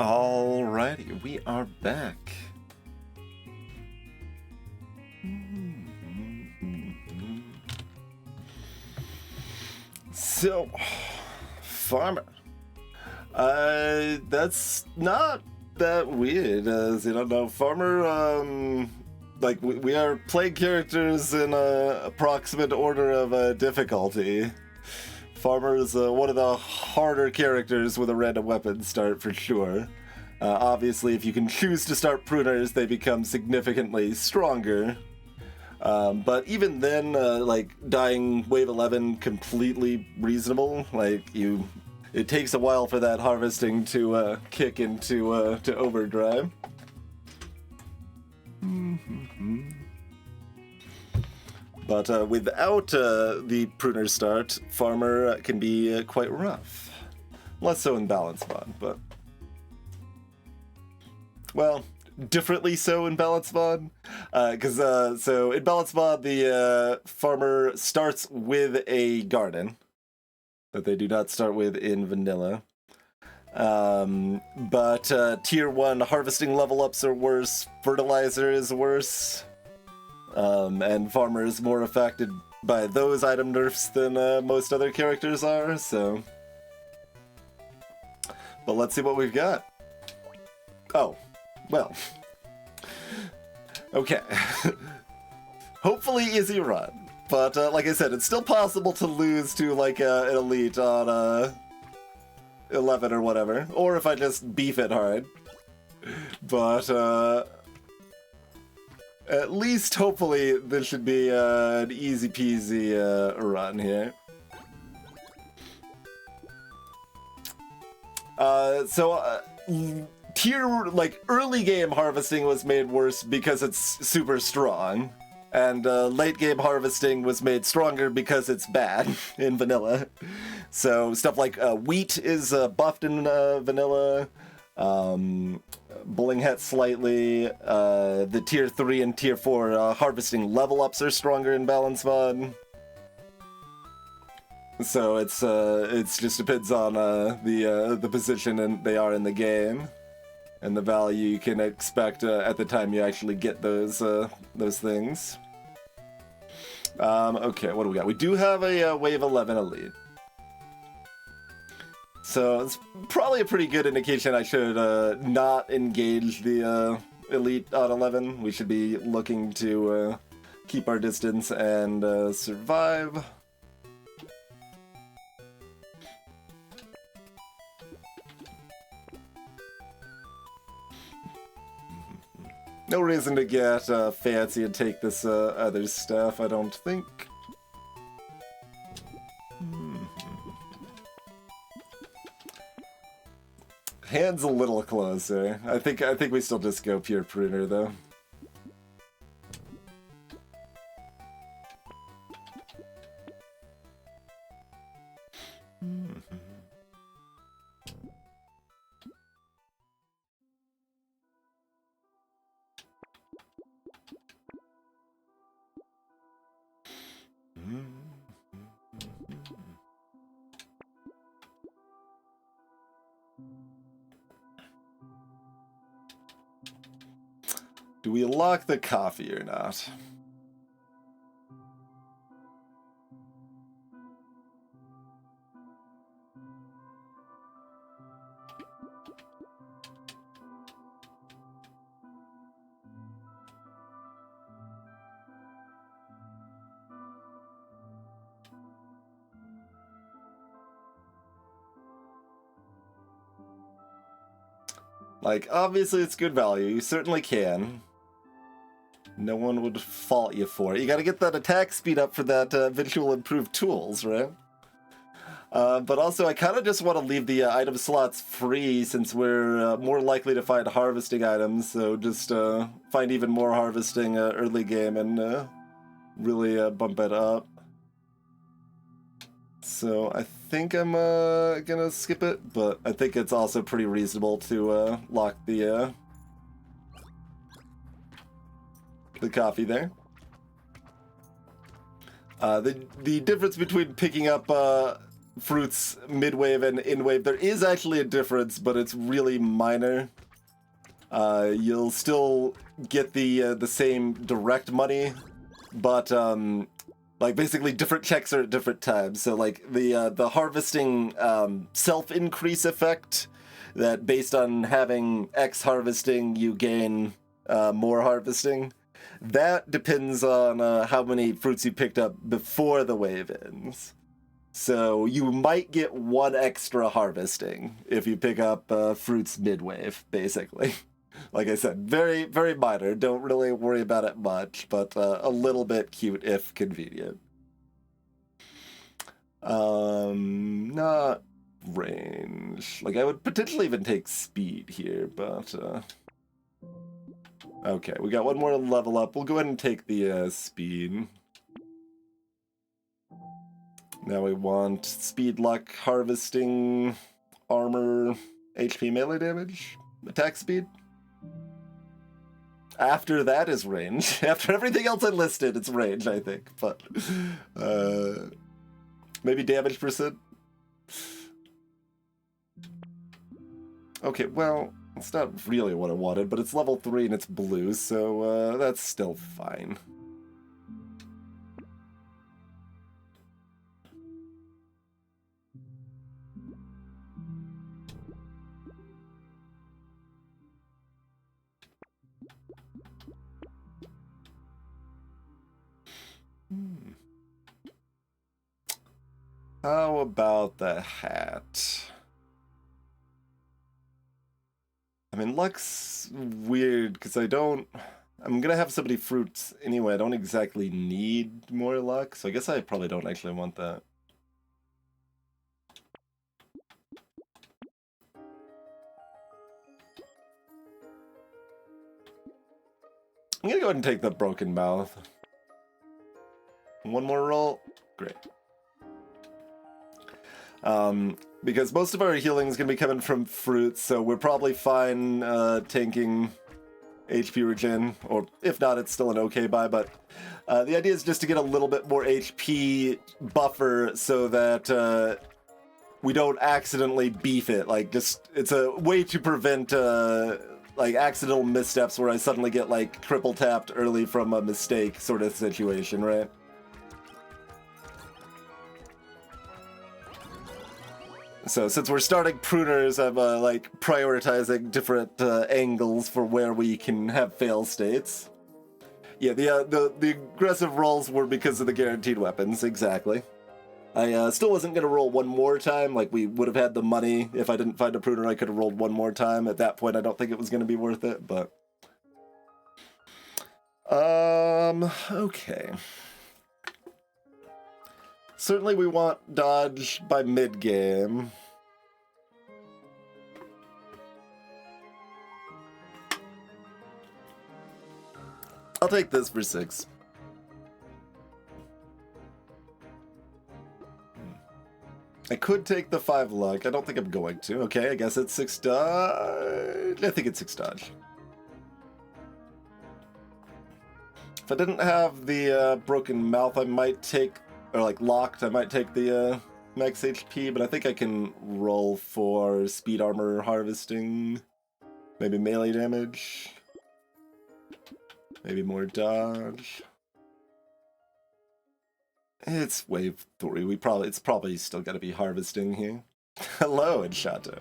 S1: Alrighty, we are back. So, farmer. That's not that weird, as you don't know. Farmer, like, we are playing characters in a approximate order of difficulty. Farmer is one of the harder characters with a random weapon start, for sure. Obviously, if you can choose to start Pruners, they become significantly stronger. But even then, like, dying wave 11, completely reasonable. Like, it takes a while for that harvesting to kick into to overdrive. But without the Pruner start, Farmer can be quite rough. Less so in Balance VOD, but... well, differently so in Balance VOD. So in Balance VOD, the Farmer starts with a garden that they do not start with in Vanilla. But Tier 1 harvesting level ups are worse, Fertilizer is worse. And Farmer is more affected by those item nerfs than most other characters are, so... but let's see what we've got. Oh, well. Okay. Hopefully easy run. But like I said, it's still possible to lose to like an elite on 11 or whatever. Or if I just beef it hard. But at least, hopefully, this should be an easy peasy run here. Tier, like, early game harvesting was made worse because it's super strong. And late game harvesting was made stronger because it's bad in Vanilla. So stuff like wheat is buffed in Vanilla. Bowling hat slightly. The Tier 3 and Tier 4 harvesting level ups are stronger in Balance VOD. So it's just depends on the position and they are in the game, and the value you can expect at the time you actually get those things. Okay, what do we got? We do have a Wave 11 Elite. So it's probably a pretty good indication I should not engage the Elite on 11. We should be looking to keep our distance and survive. No reason to get fancy and take this other stuff, I don't think. Hand's a little closer. I think we still just go pure Pruner though. Do we lock the coffee or not? Like, obviously it's good value. You certainly can. No one would fault you for it. You gotta get that attack speed up for that visual improved tools, right? But also, I kind of just want to leave the item slots free since we're more likely to find harvesting items. So just find even more harvesting early game and really bump it up. So I think I'm gonna skip it, but I think it's also pretty reasonable to lock the coffee there. The difference between picking up fruits mid-wave and in-wave. There is actually a difference, but it's really minor. You'll still get the same direct money, but like basically different checks are at different times. So like the harvesting self-increase effect, that based on having X harvesting you gain more harvesting. That depends on how many fruits you picked up before the wave ends. So you might get 1 extra harvesting if you pick up fruits mid-wave, basically. Like I said, very, very minor. Don't really worry about it much, but a little bit cute if convenient. Not range. Like, I would potentially even take speed here, but... Okay, we got 1 more level up. We'll go ahead and take the speed. Now we want speed, luck, harvesting, armor, HP melee damage, attack speed. After that is range. After everything else I listed, it's range, I think. But maybe damage percent. Okay, well, it's not really what I wanted, but it's level 3 and it's blue, so that's still fine. How about the hat? I mean, luck's weird, because I'm gonna have so many fruits anyway, I don't exactly need more luck, so I guess I probably don't actually want that. I'm gonna go ahead and take the broken mouth. 1 more roll? Great. Because most of our healing is going to be coming from fruits, so we're probably fine tanking HP regen, or if not, it's still an okay buy, but the idea is just to get a little bit more HP buffer so that we don't accidentally beef it. Like, just, it's a way to prevent like accidental missteps where I suddenly get like triple tapped early from a mistake sort of situation, right? So since we're starting pruners, I'm like prioritizing different angles for where we can have fail states. Yeah, the aggressive rolls were because of the guaranteed weapons, exactly. I still wasn't going to roll 1 more time, like we would have had the money. If I didn't find a pruner, I could have rolled 1 more time. At that point, I don't think it was going to be worth it, but... okay. Certainly we want dodge by mid-game. I'll take this for 6. I could take the 5 luck. I don't think I'm going to. Okay, I guess it's 6 dodge. I think it's 6 dodge. If I didn't have the broken mouth, I might take... or like locked, I might take the max HP, but I think I can roll for speed armor harvesting, maybe melee damage, maybe more dodge. It's wave 3. It's probably still got to be harvesting here. Hello, Inshato.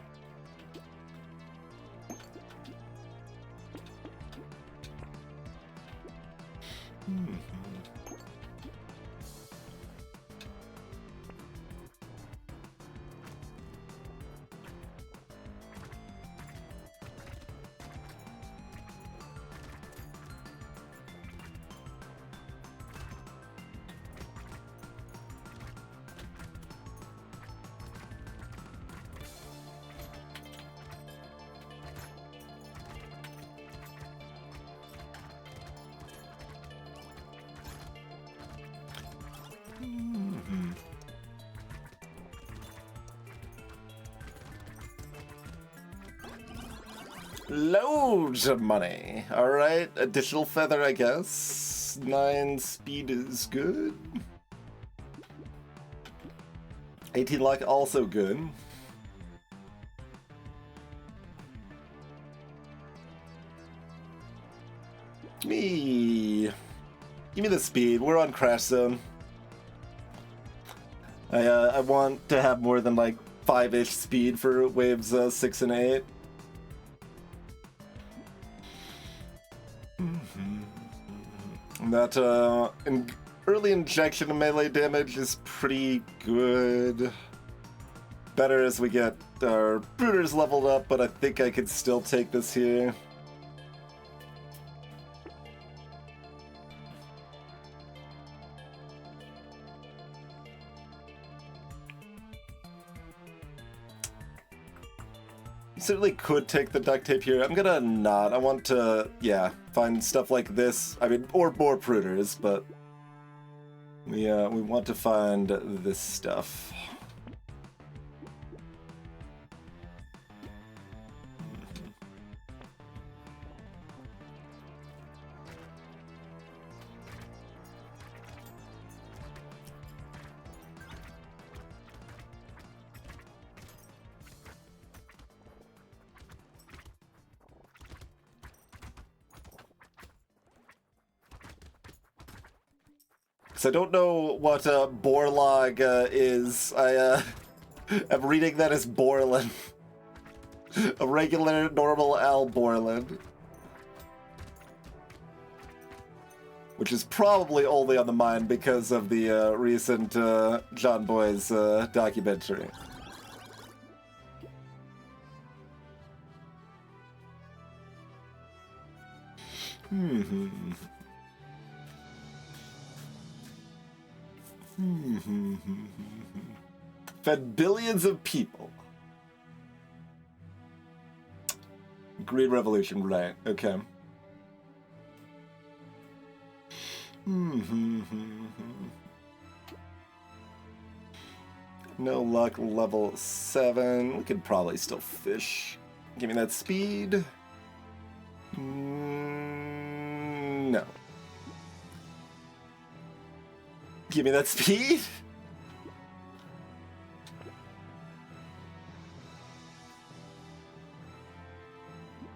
S1: Loads of money. Alright, additional feather, I guess. 9 speed is good. 18 luck, also good. Give me the speed. We're on crash zone. I want to have more than like 5-ish speed for waves 6 and 8. That early injection of melee damage is pretty good. Better as we get our Pruners leveled up, but I think I could still take this here. Certainly could take the duct tape here. I'm gonna not. I want to, yeah, find stuff like this. I mean, or more Pruners, but we want to find this stuff. So I don't know what Borlog is. I'm reading that as Borland. A regular, normal Al Borland. Which is probably only on the mind because of the recent John Boy's documentary. Fed billions of people. Green Revolution, right, okay. No luck, level 7. We could probably still fish. Give me that speed. No. Give me that speed.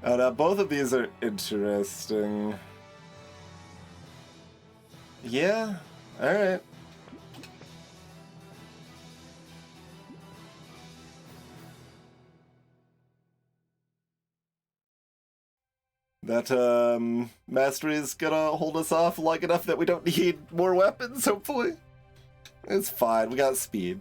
S1: Oh, now both of these are interesting. Yeah, alright. That mastery is gonna hold us off long enough that we don't need more weapons, hopefully. It's fine, we got speed.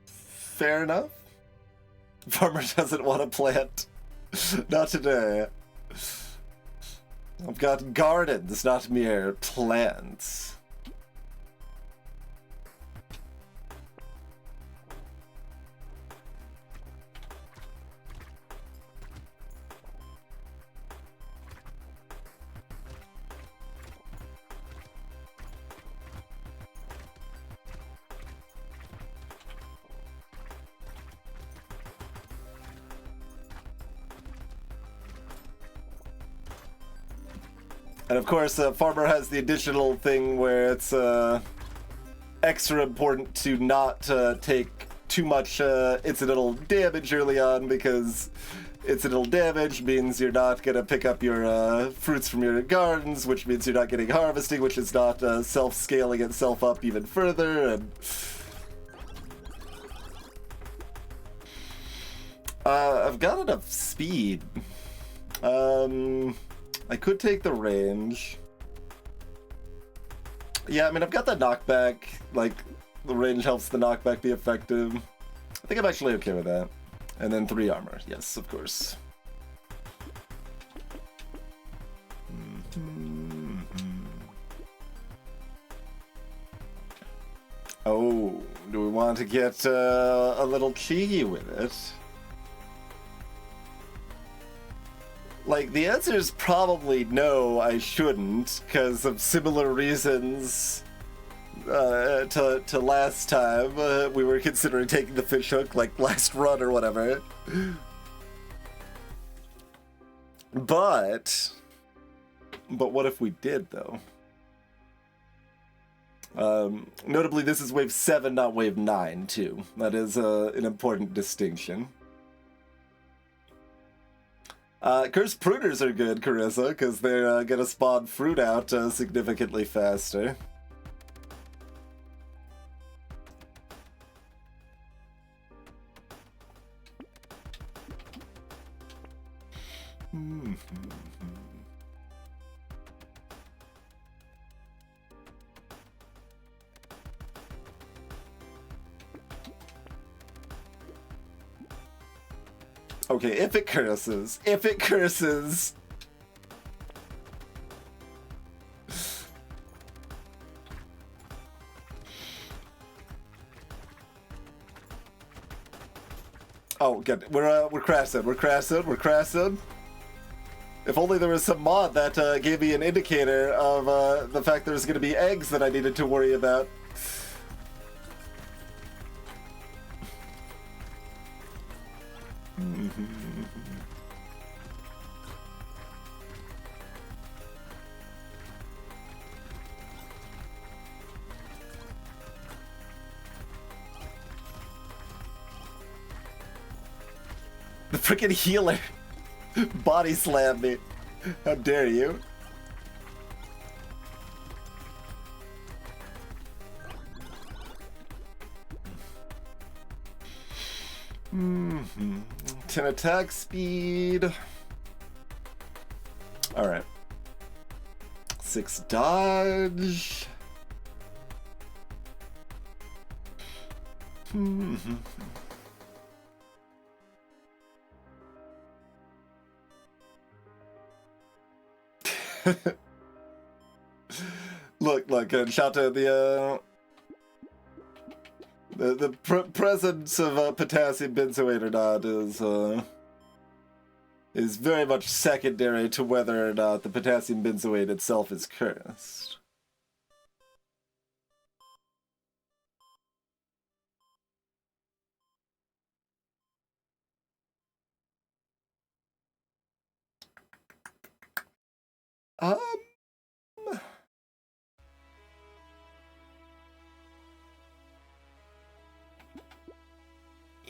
S1: Fair enough. Farmer doesn't want to plant. Not today. I've got gardens, not mere plants. And of course, Farmer has the additional thing where it's extra important to not take too much incidental damage early on, because incidental damage means you're not going to pick up your fruits from your gardens, which means you're not getting harvesting, which is not self-scaling itself up even further. And I've got enough speed. I could take the range. Yeah, I mean, I've got that knockback. Like, the range helps the knockback be effective. I think I'm actually okay with that. And then 3 armor. Yes, of course. Oh, do we want to get a little cheeky with it? Like, the answer is probably no, I shouldn't, because of similar reasons to last time. We were considering taking the fish hook, like, last run or whatever. But what if we did, though? Notably, this is wave 7, not wave 9, too. That is an important distinction. Cursed Pruners are good, Carissa, because they're gonna spawn fruit out significantly faster. Okay, if it curses. If it curses. Oh, good. We're crashing. We're crashing. We're crashing. If only there was some mod that gave me an indicator of the fact there's going to be eggs that I needed to worry about. The freaking healer body slammed me. How dare you? Mm-hmm. 10 attack speed. Alright. 6 dodge. Mm-hmm. Look, and shout out the presence of potassium benzoate or not is very much secondary to whether or not the potassium benzoate itself is cursed.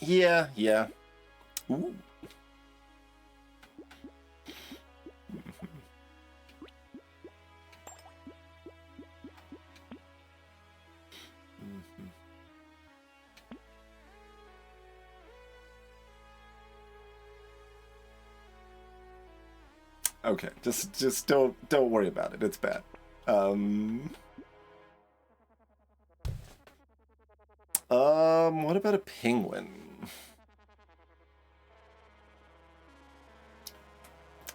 S1: Yeah. Ooh. Okay, just don't worry about it. It's bad. What about a penguin?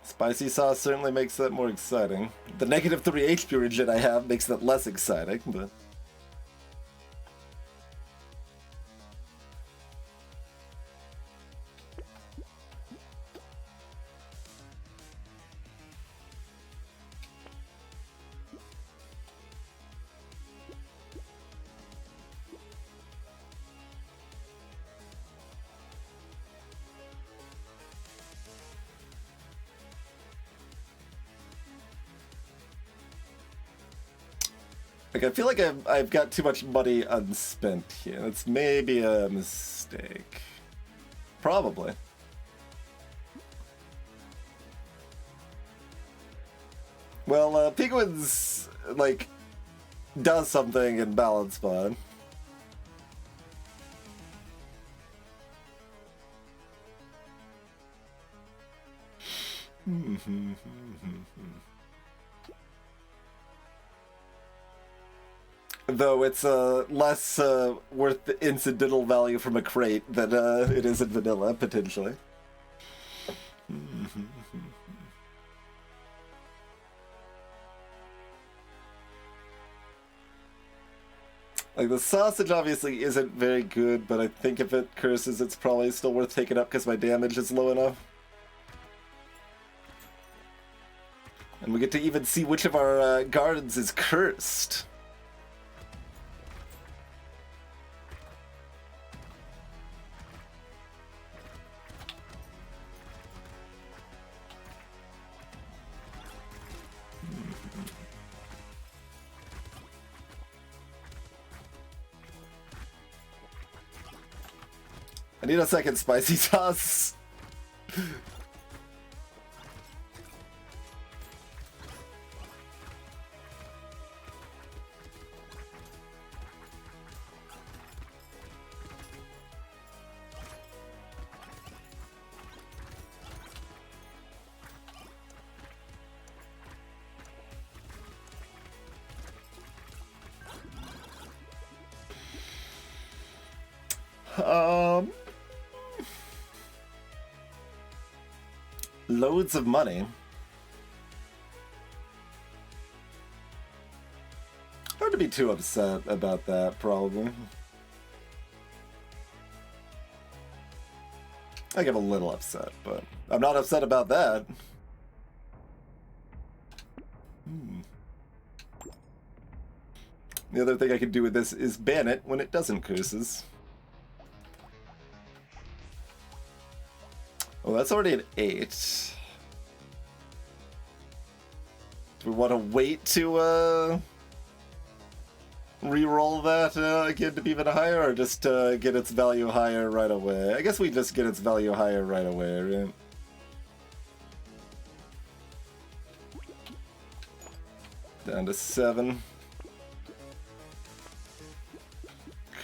S1: Spicy sauce certainly makes that more exciting. The -3 HP regen I have makes that less exciting, but... Like, I feel like I've got too much money unspent here. That's maybe a mistake. Probably. Well, Penguins, like, does something in balance spawn. Though it's less worth the incidental value from a crate than it is in vanilla, potentially. Like, the sausage obviously isn't very good, but I think if it curses, it's probably still worth taking up because my damage is low enough. And we get to even see which of our gardens is cursed. I need a second spicy sauce. Loads of money. Hard to be too upset about that, probably. I get a little upset, but I'm not upset about that. The other thing I can do with this is ban it when it doesn't curses. Well, that's already an 8. Do we want to wait to re-roll that again to be even higher, or just get its value higher right away? I guess we just get its value higher right away, right? Down to 7.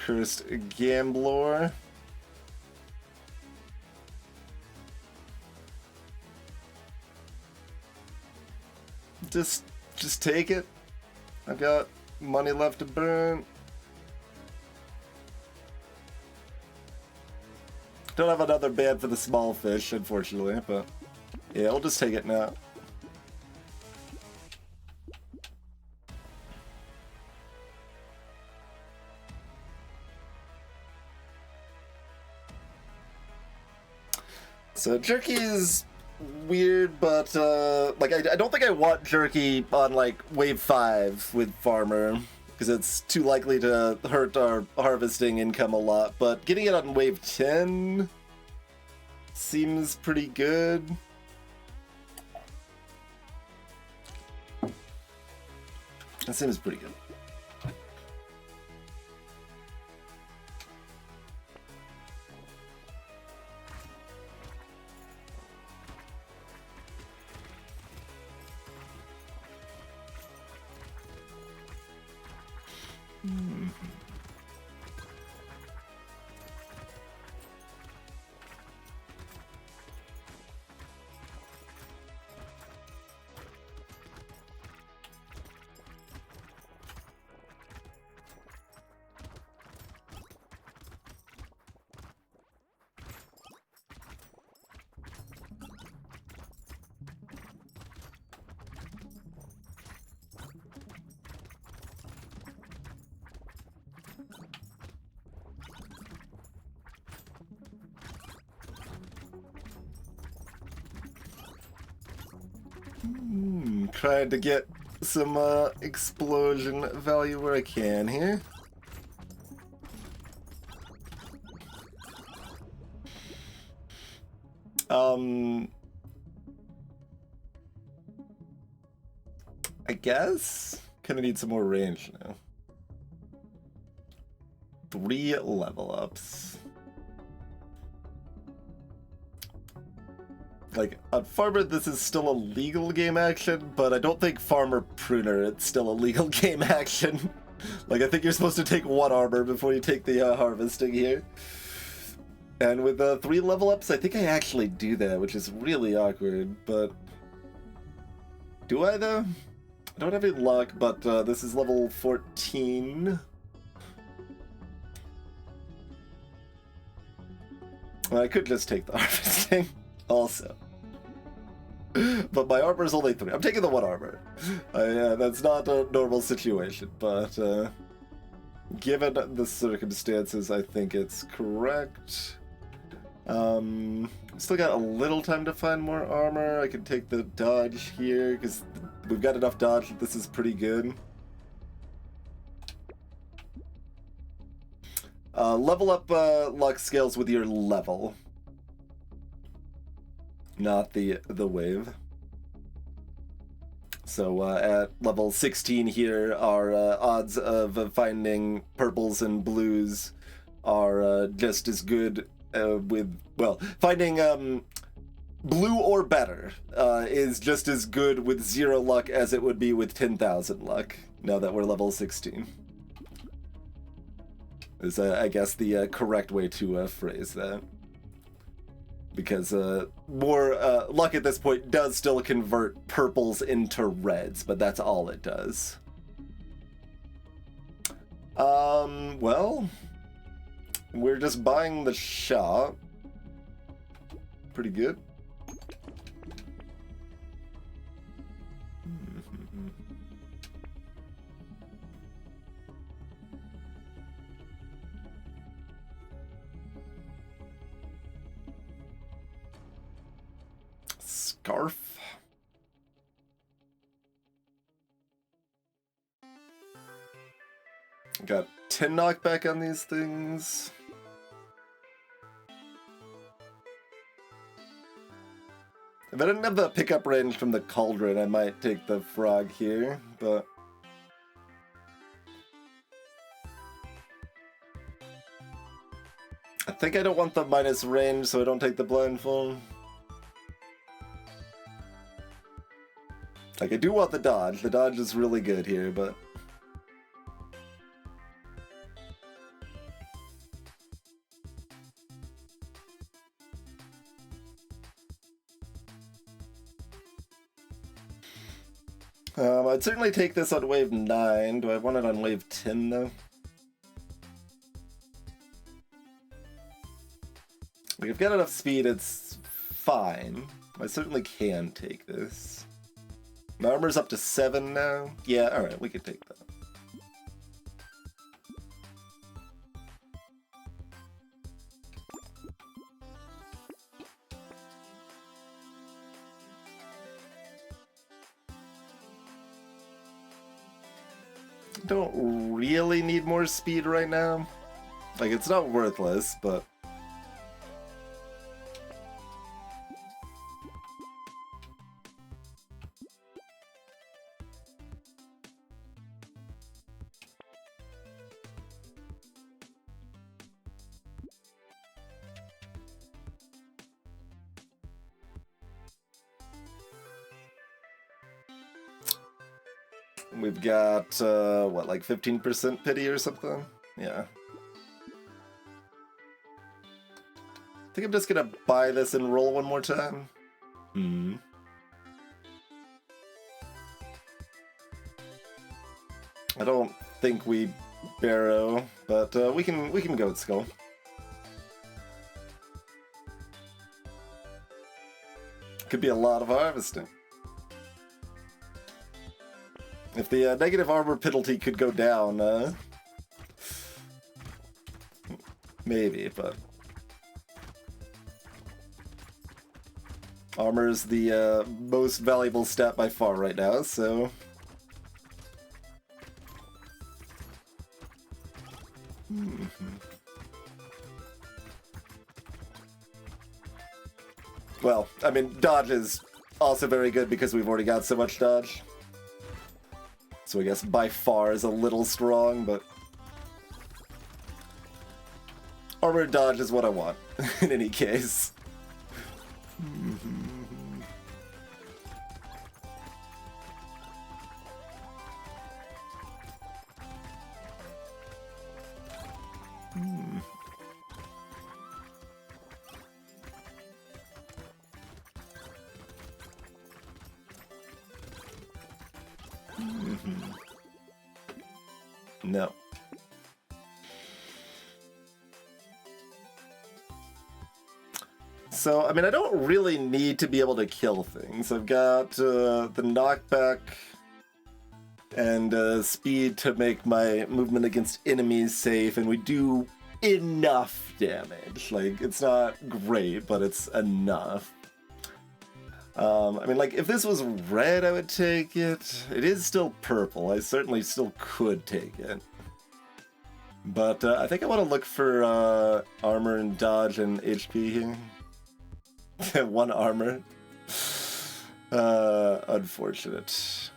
S1: Cursed Gambler. Just take it. I've got money left to burn. Don't have another ban for the small fish, unfortunately, but yeah, I'll just take it now. So jerky is weird, but like I don't think I want jerky on like wave 5 with farmer, because it's too likely to hurt our harvesting income a lot, but getting it on wave 10 seems pretty good. That seems pretty good. Trying to get some explosion value where I can here. I guess kind of need some more range now. 3 level ups. Like, on Farmer, this is still a legal game action, but I don't think Farmer Pruner, it's still a legal game action. Like, I think you're supposed to take 1 armor before you take the harvesting here. And with 3 level ups, I think I actually do that, which is really awkward, but... Do I, though? I don't have any luck, but this is level 14. Well, I could just take the harvesting, also. But my armor is only 3. I'm taking the 1 armor. Yeah, that's not a normal situation, but given the circumstances, I think it's correct. Still got a little time to find more armor. I can take the dodge here, because we've got enough dodge that this is pretty good. Level up luck scales with your level, not the wave. So at level 16 here, our odds of finding purples and blues are just as good with, well, finding blue or better is just as good with 0 luck as it would be with 10,000 luck, now that we're level 16. Is, I guess, the correct way to phrase that. Because more luck at this point does still convert purples into reds, but that's all it does. Well, we're just buying the shop. Pretty good. Scarf. Got 10 knockback on these things. If I didn't have the pickup range from the cauldron, I might take the frog here, but I think I don't want the minus range, so I don't take the blindfold. Like, I do want the dodge. The dodge is really good here, but I'd certainly take this on wave 9. Do I want it on wave 10, though? Like, I've got enough speed, it's fine. I certainly can take this. My armor's up to 7 now. Yeah, alright, we could take that. Don't really need more speed right now. Like, it's not worthless, but we've got, what, like 15% pity or something? Yeah. I think I'm just gonna buy this and roll one more time. I don't think we barrow, but we can goat skull. Could be a lot of harvesting. If the negative armor penalty could go down, maybe, but armor's the most valuable stat by far right now, so well, I mean, dodge is also very good because we've already got so much dodge. So I guess by far is a little strong, but armored dodge is what I want in any case. No. So, I mean, I don't really need to be able to kill things. I've got the knockback and speed to make my movement against enemies safe, and we do enough damage. Like, it's not great, but it's enough. I mean, like, if this was red, I would take it. It is still purple. I certainly still could take it. But I think I want to look for armor and dodge and HP here. 1 armor. Unfortunate.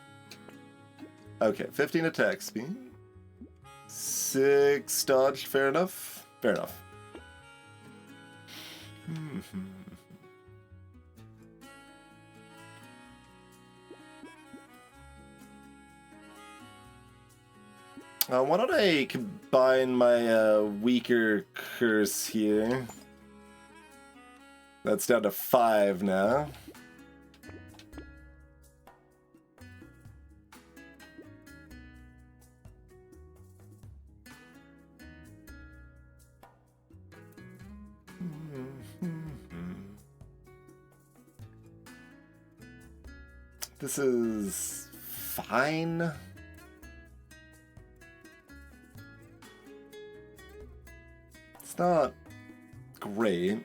S1: Okay, 15 attack speed. 6 dodge, fair enough. Fair enough. Why don't I combine my weaker curse here? That's down to 5 now. This is fine. It's not great.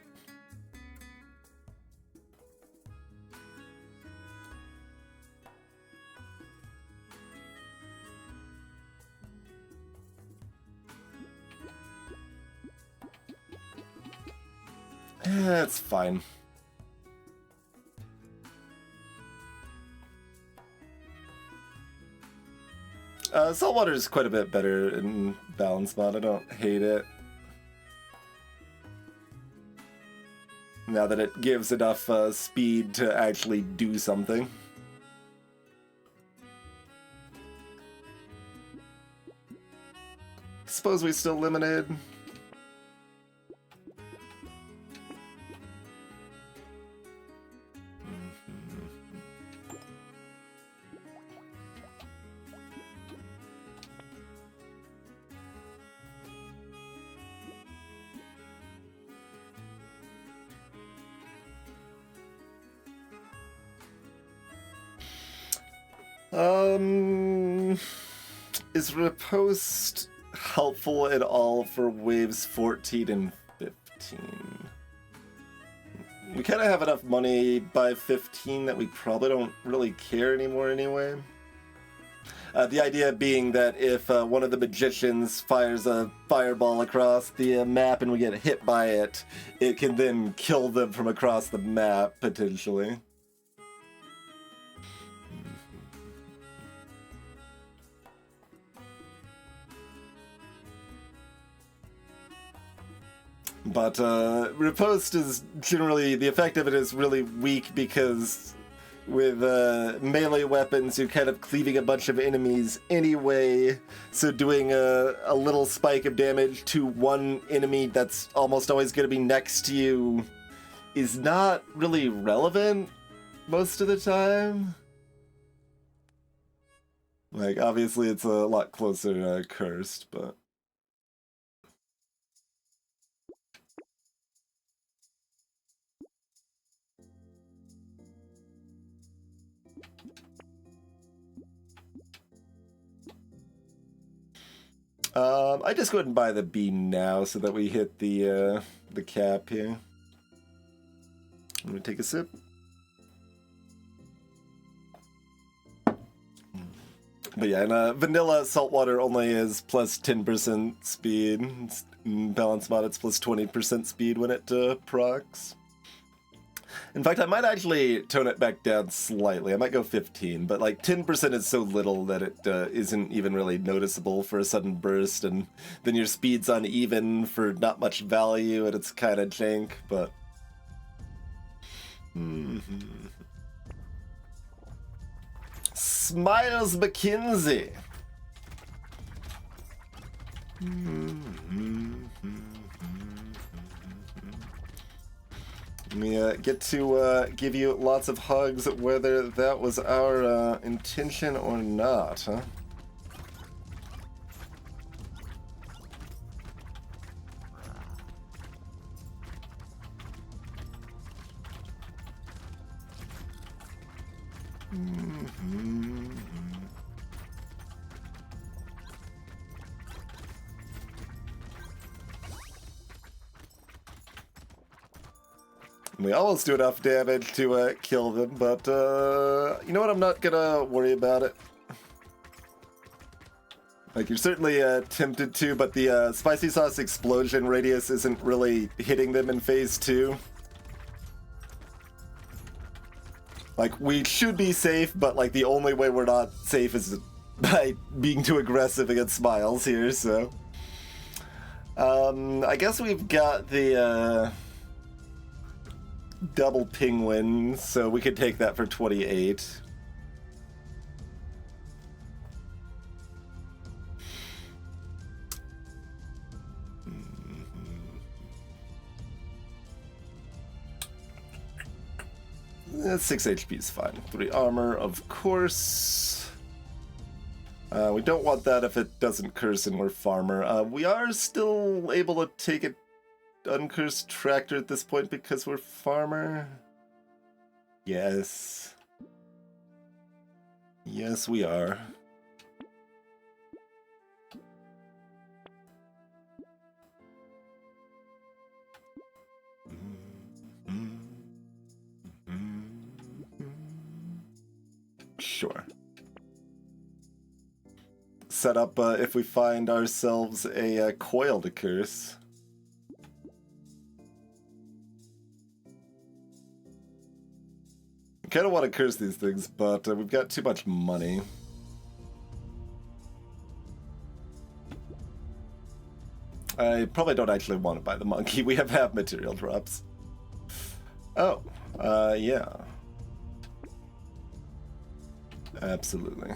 S1: It's fine. Saltwater is quite a bit better in balance mod. I don't hate it. Now that it gives enough speed to actually do something. Suppose we still limited. Is riposte helpful at all for waves 14 and 15? We kind of have enough money by 15 that we probably don't really care anymore anyway. The idea being that if one of the magicians fires a fireball across the map and we get hit by it, it can then kill them from across the map, potentially. But riposte is generally, the effect of it is really weak because with melee weapons you're kind of cleaving a bunch of enemies anyway, so doing a little spike of damage to one enemy that's almost always going to be next to you is not really relevant most of the time. Like, obviously it's a lot closer to cursed, but... I just go ahead and buy the bean now so that we hit the cap here. I'm gonna take a sip. But yeah, and vanilla saltwater only is plus 10% speed. In balance mod, it's plus 20% speed when it procs. In fact, I might actually tone it back down slightly. I might go 15, but like 10% is so little that it isn't even really noticeable for a sudden burst, and then your speed's uneven for not much value, and it's kind of jank, but... Smiles McKinsey! Let me get to give you lots of hugs, whether that was our intention or not, huh? We almost do enough damage to kill them, but you know what? I'm not gonna worry about it. Like, you're certainly tempted to, but the spicy sauce explosion radius isn't really hitting them in phase 2. Like, we should be safe, but like the only way we're not safe is by being too aggressive against Smiles here, so. I guess we've got the double penguin, so we could take that for 28. Mm-hmm. 6 HP is fine. 3 armor, of course. We don't want that if it doesn't curse and we're farmer. We are still able to take an uncursed tractor at this point because we're farmer. Yes. Yes, we are. Sure. Set up if we find ourselves a coil to curse. I kind of want to curse these things, but we've got too much money. I probably don't actually want to buy the monkey. We have half material drops. Oh, yeah. Absolutely.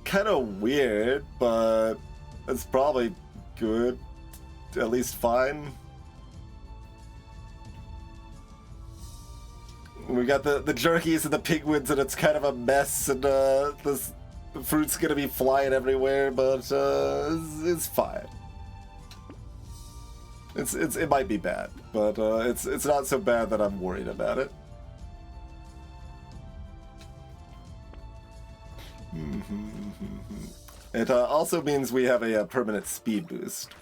S1: Kind of weird, but it's probably good, at least fine. We got the jerkies and the penguins, and it's kind of a mess, and the fruit's gonna be flying everywhere, but it's fine. It might be bad, but it's not so bad that I'm worried about it. It also means we have a permanent speed boost.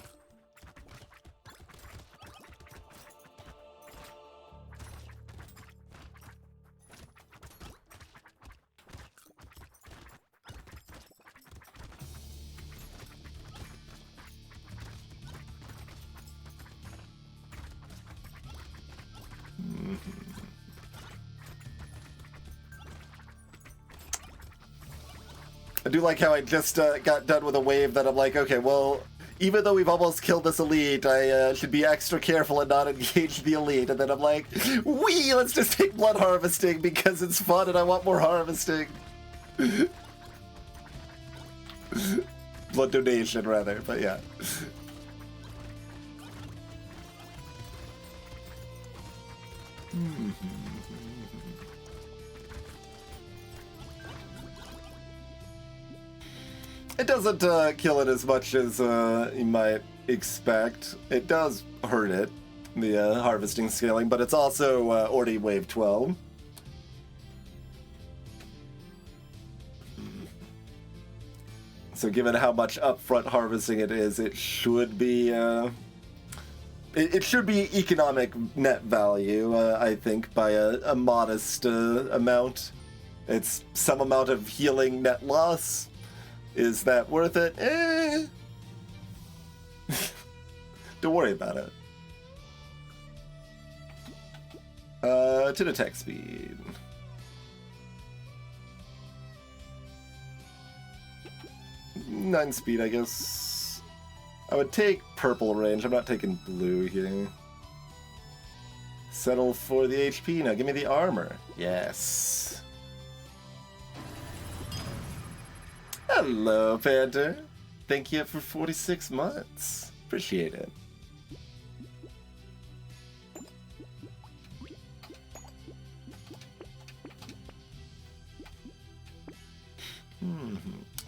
S1: I do like how I just got done with a wave that I'm like, okay, well, even though we've almost killed this elite, I should be extra careful and not engage the elite. And then I'm like, wee, let's just take blood harvesting because it's fun and I want more harvesting. Blood donation, rather, but yeah. It doesn't kill it as much as you might expect. It does hurt it, the harvesting scaling, but it's also already wave 12. So given how much upfront harvesting it is, it should be it should be economic net value, I think, by a modest amount. It's some amount of healing net loss. Is that worth it? Don't worry about it. To the attack speed. Nine speed, I guess. I would take purple range. I'm not taking blue here. Settle for the HP. Now give me the armor. Yes. Hello, Panther. Thank you for 46 months. Appreciate it.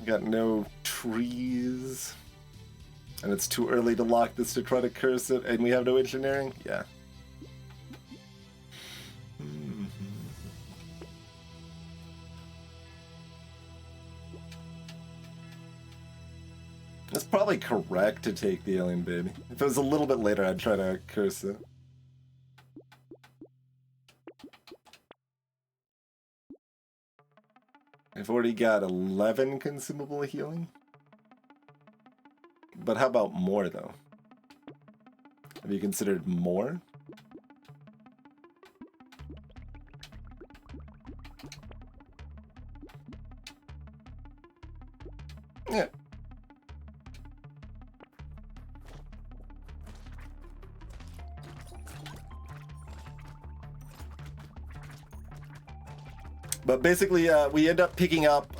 S1: Got no trees. And it's too early to lock this to try to curse it, and we have no engineering? Yeah. It's probably correct to take the alien baby. If it was a little bit later, I'd try to curse it. I've already got 11 consumable healing. But how about more, though? Have you considered more? Yeah. But basically, we end up picking up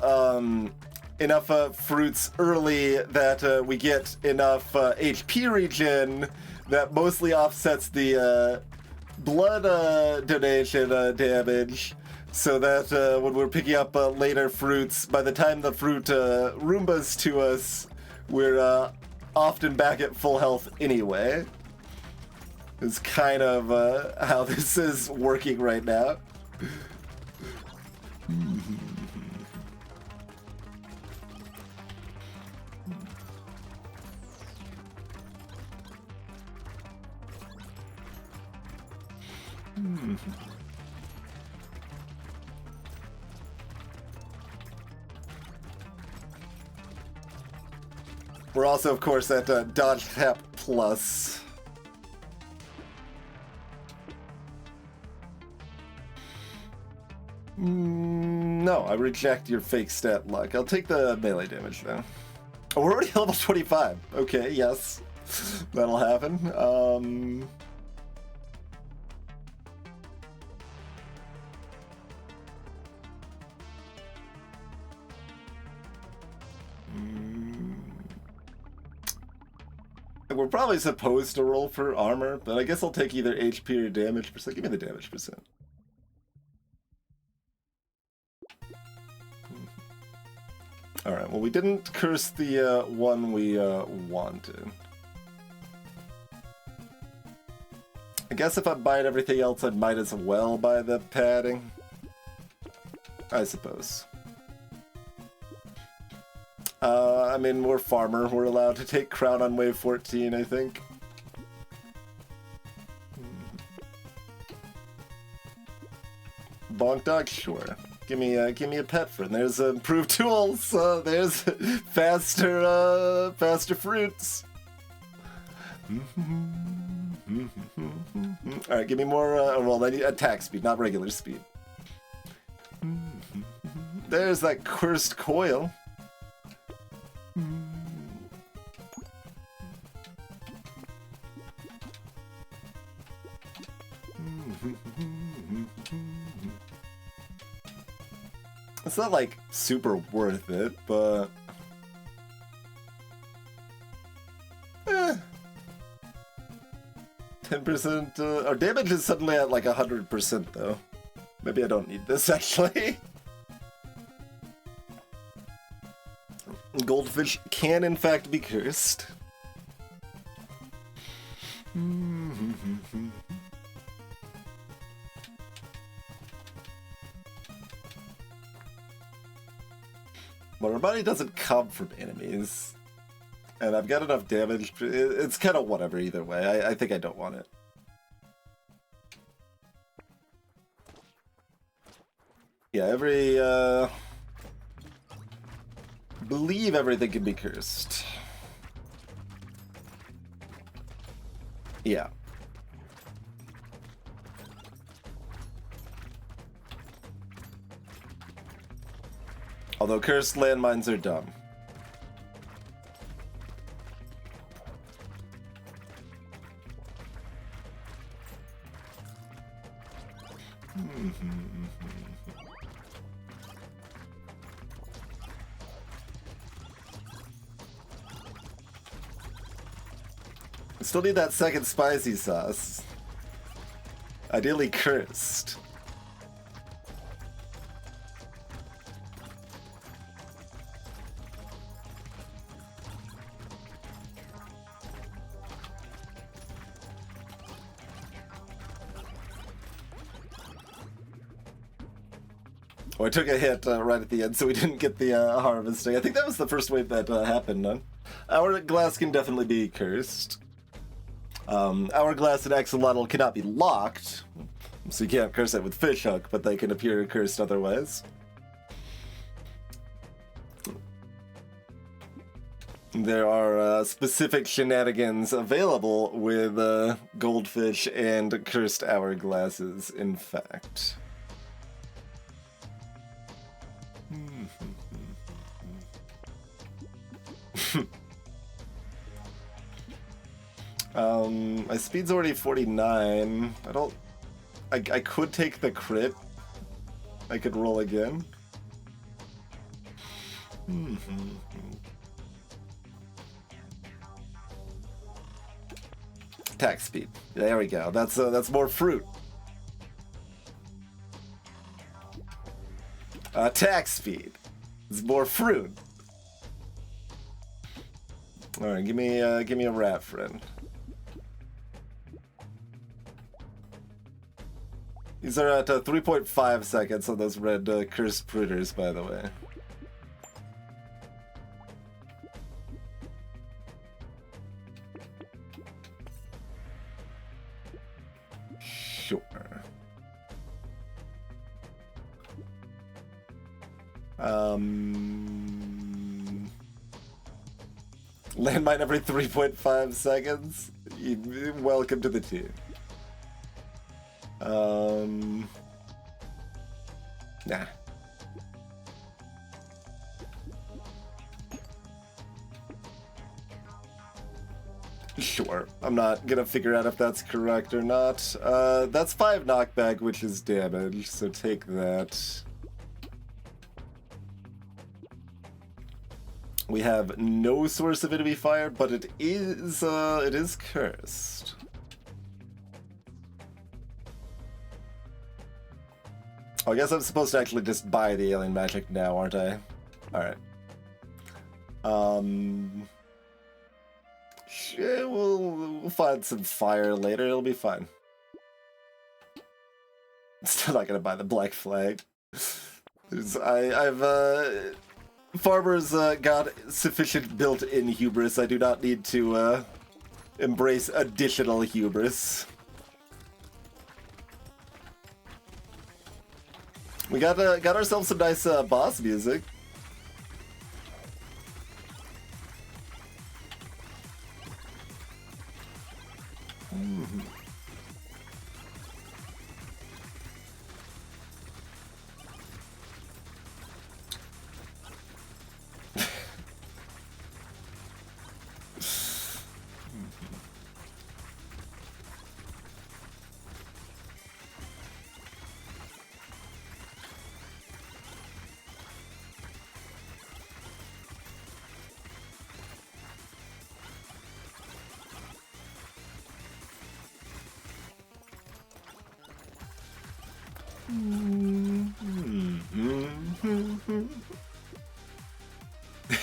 S1: enough fruits early that we get enough HP regen that mostly offsets the blood donation damage, so that when we're picking up later fruits, by the time the fruit Roombas to us, we're often back at full health anyway. Is kind of how this is working right now. We're also, of course, at Dodge Tap Plus. No, I reject your fake stat luck. I'll take the melee damage, though. Oh, we're already level 25. Okay, yes. That'll happen. We're probably supposed to roll for armor, but I guess I'll take either HP or damage percent. Give me the damage percent. Alright, well, we didn't curse the one we wanted. I guess if I bite everything else, I might as well buy the padding. I suppose. I mean, we're farmer. We're allowed to take crown on wave 14, I think. Bonk dog, sure. Give me a pet friend. There's improved tools. There's faster fruits. All right, give me more. Well, I need attack speed, not regular speed. There's that cursed coil. It's not like super worth it, but 10%. Our damage is suddenly at like 100% though. Maybe I don't need this actually. Goldfish can in fact be cursed. But our money doesn't come from enemies. And I've got enough damage. It's kind of whatever either way. I think I don't want it. Yeah, believe everything can be cursed. Yeah. Although cursed landmines are dumb. I still need that second spicy sauce. Ideally cursed. Oh, I took a hit right at the end, so we didn't get the harvesting. I think that was the first wave that happened, huh? Hourglass can definitely be cursed. Hourglass and Axolotl cannot be locked, so you can't curse it with Fishhook, but they can appear cursed otherwise. There are specific shenanigans available with Goldfish and cursed Hourglasses, in fact. My speed's already 49. I could take the crit. I could roll again. Attack speed. There we go. That's more fruit. Attack speed. It's more fruit. All right, give me a rat friend. These are at 3.5 seconds on those red cursed Pruners, by the way. Sure. Landmine every 3.5 seconds? Welcome to the team. Nah. Sure. I'm not gonna figure out if that's correct or not. That's 5 knockback, which is damage, so take that. We have no source of enemy fire, but it is cursed. Oh, I guess I'm supposed to actually just buy the alien magic now, aren't I? Alright. Sure, we'll find some fire later, it'll be fine. Still not gonna buy the black flag. Farmers got sufficient built-in hubris. I do not need to embrace additional hubris. We got ourselves some nice boss music.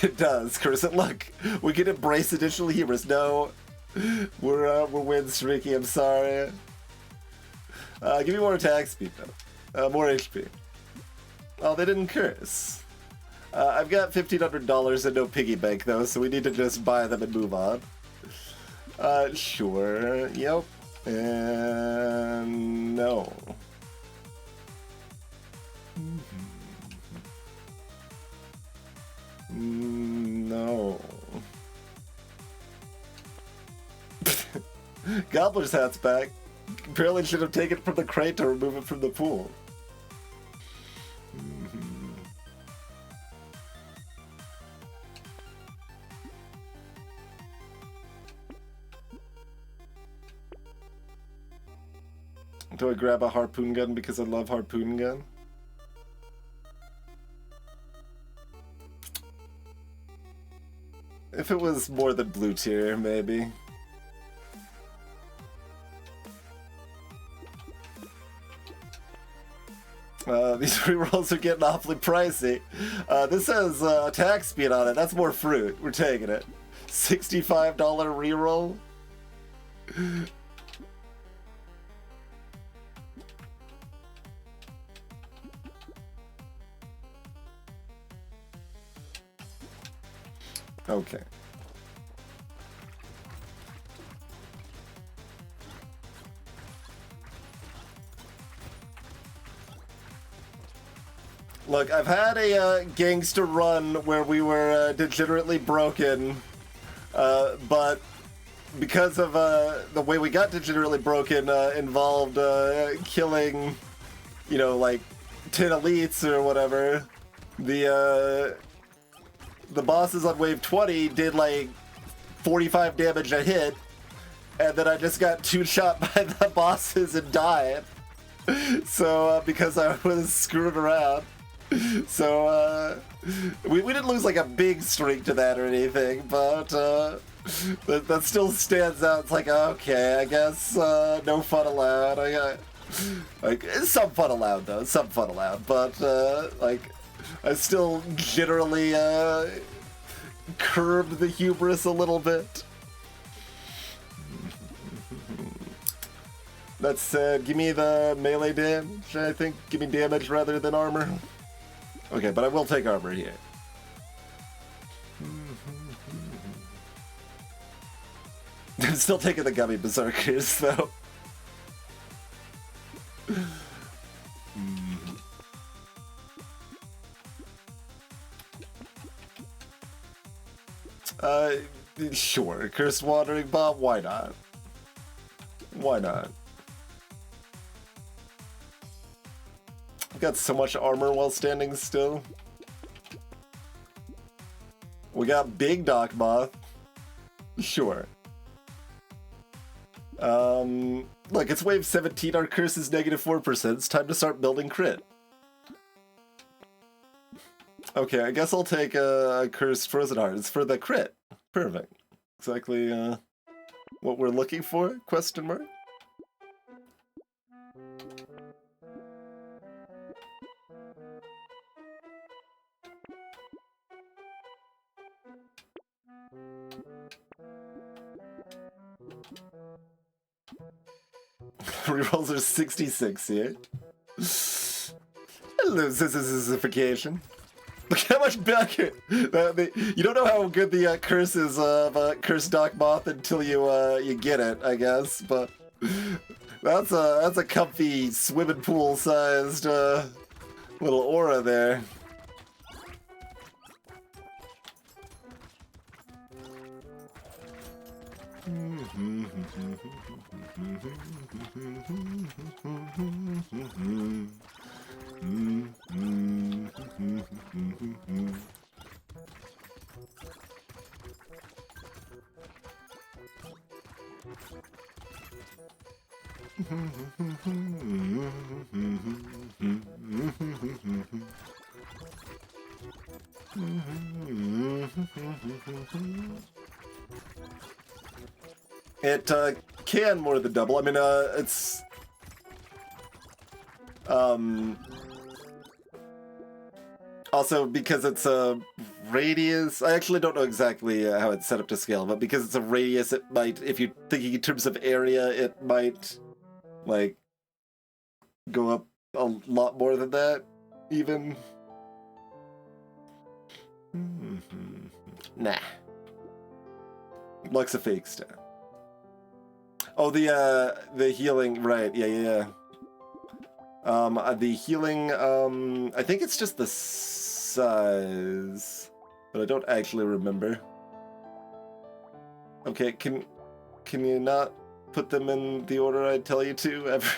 S1: It does, Curse. Look, we can embrace additional hubris. No, we're Winstreaky. I'm sorry. Give me more attack speed though. More HP. Oh, they didn't curse. I've got $1,500 and no piggy bank though, so we need to just buy them and move on. Sure. Yep. And no. No. Gobbler's hat's back. Apparently should have taken it from the crate to remove it from the pool. Do I grab a harpoon gun because I love harpoon gun? If it was more than blue tier, maybe. These rerolls are getting awfully pricey. This has attack speed on it. That's more fruit. We're taking it. $65 reroll. Okay. Look, I've had a gangster run where we were degenerately broken, but because of the way we got degenerately broken involved killing, you know, like 10 elites or whatever. The bosses on wave 20 did like 45 damage a hit, and then I just got two-shot by the bosses and died. So because I was screwed around. So we didn't lose like a big streak to that or anything, but that still stands out. It's like, okay, I guess no fun allowed. I got like some fun allowed though, some fun allowed, but like I still generally curbed the hubris a little bit. That said, give me the melee damage, I think. Give me damage rather than armor. Okay, but I will take armor here. I'm still taking the gummy berserkers, though. Sure. Cursed Wandering Bomb, why not? Why not? I've got so much armor while standing still. We got Big Doc Moth. Sure. Look, it's wave 17, our curse is -4%. It's time to start building crit. Okay, I guess I'll take a Cursed Frozen Hearts for the crit. Perfect. Exactly what we're looking for, question mark. Rerolls are 66 here. Hello, sissification. Look how much better. You don't know how good the curse is of Cursed Doc Moth until you get it, I guess. But that's a comfy swimming pool sized little aura there. It can more than double. I mean, it's also because it's a radius. I actually don't know exactly how it's set up to scale, but because it's a radius, it might, if you're thinking in terms of area, it might like go up a lot more than that, even. Nah. Luck's a fake stat. Oh, the healing, right? Yeah. The healing, I think it's just the size, but I don't actually remember. Okay, can you not put them in the order I tell you to ever?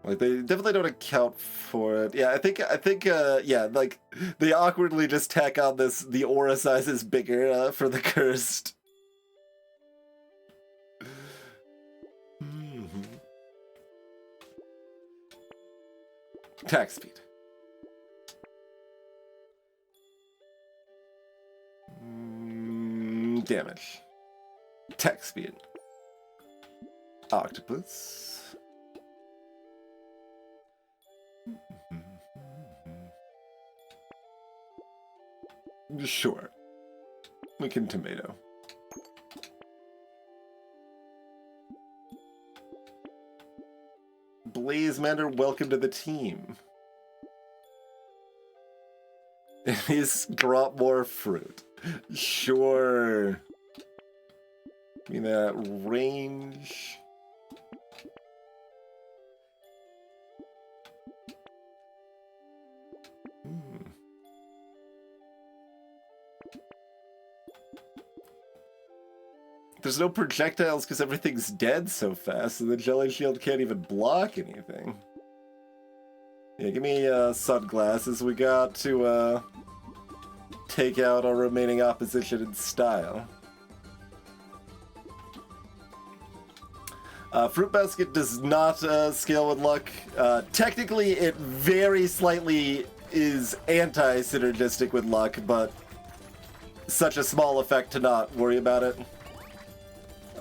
S1: Like, they definitely don't account for it. Yeah, I think, yeah, like, they awkwardly just tack on this, the aura size is bigger for the cursed. Attack speed. Damage. Attack speed. Octopus. Sure. We can tomato. Blazemander, welcome to the team. Enemies drop more fruit. Sure. Give me that range. There's no projectiles because everything's dead so fast, and the jelly shield can't even block anything. Yeah, give me sunglasses. We got to take out our remaining opposition in style. Fruit Basket does not scale with luck. Technically, it very slightly is anti-synergistic with luck, but such a small effect to not worry about it.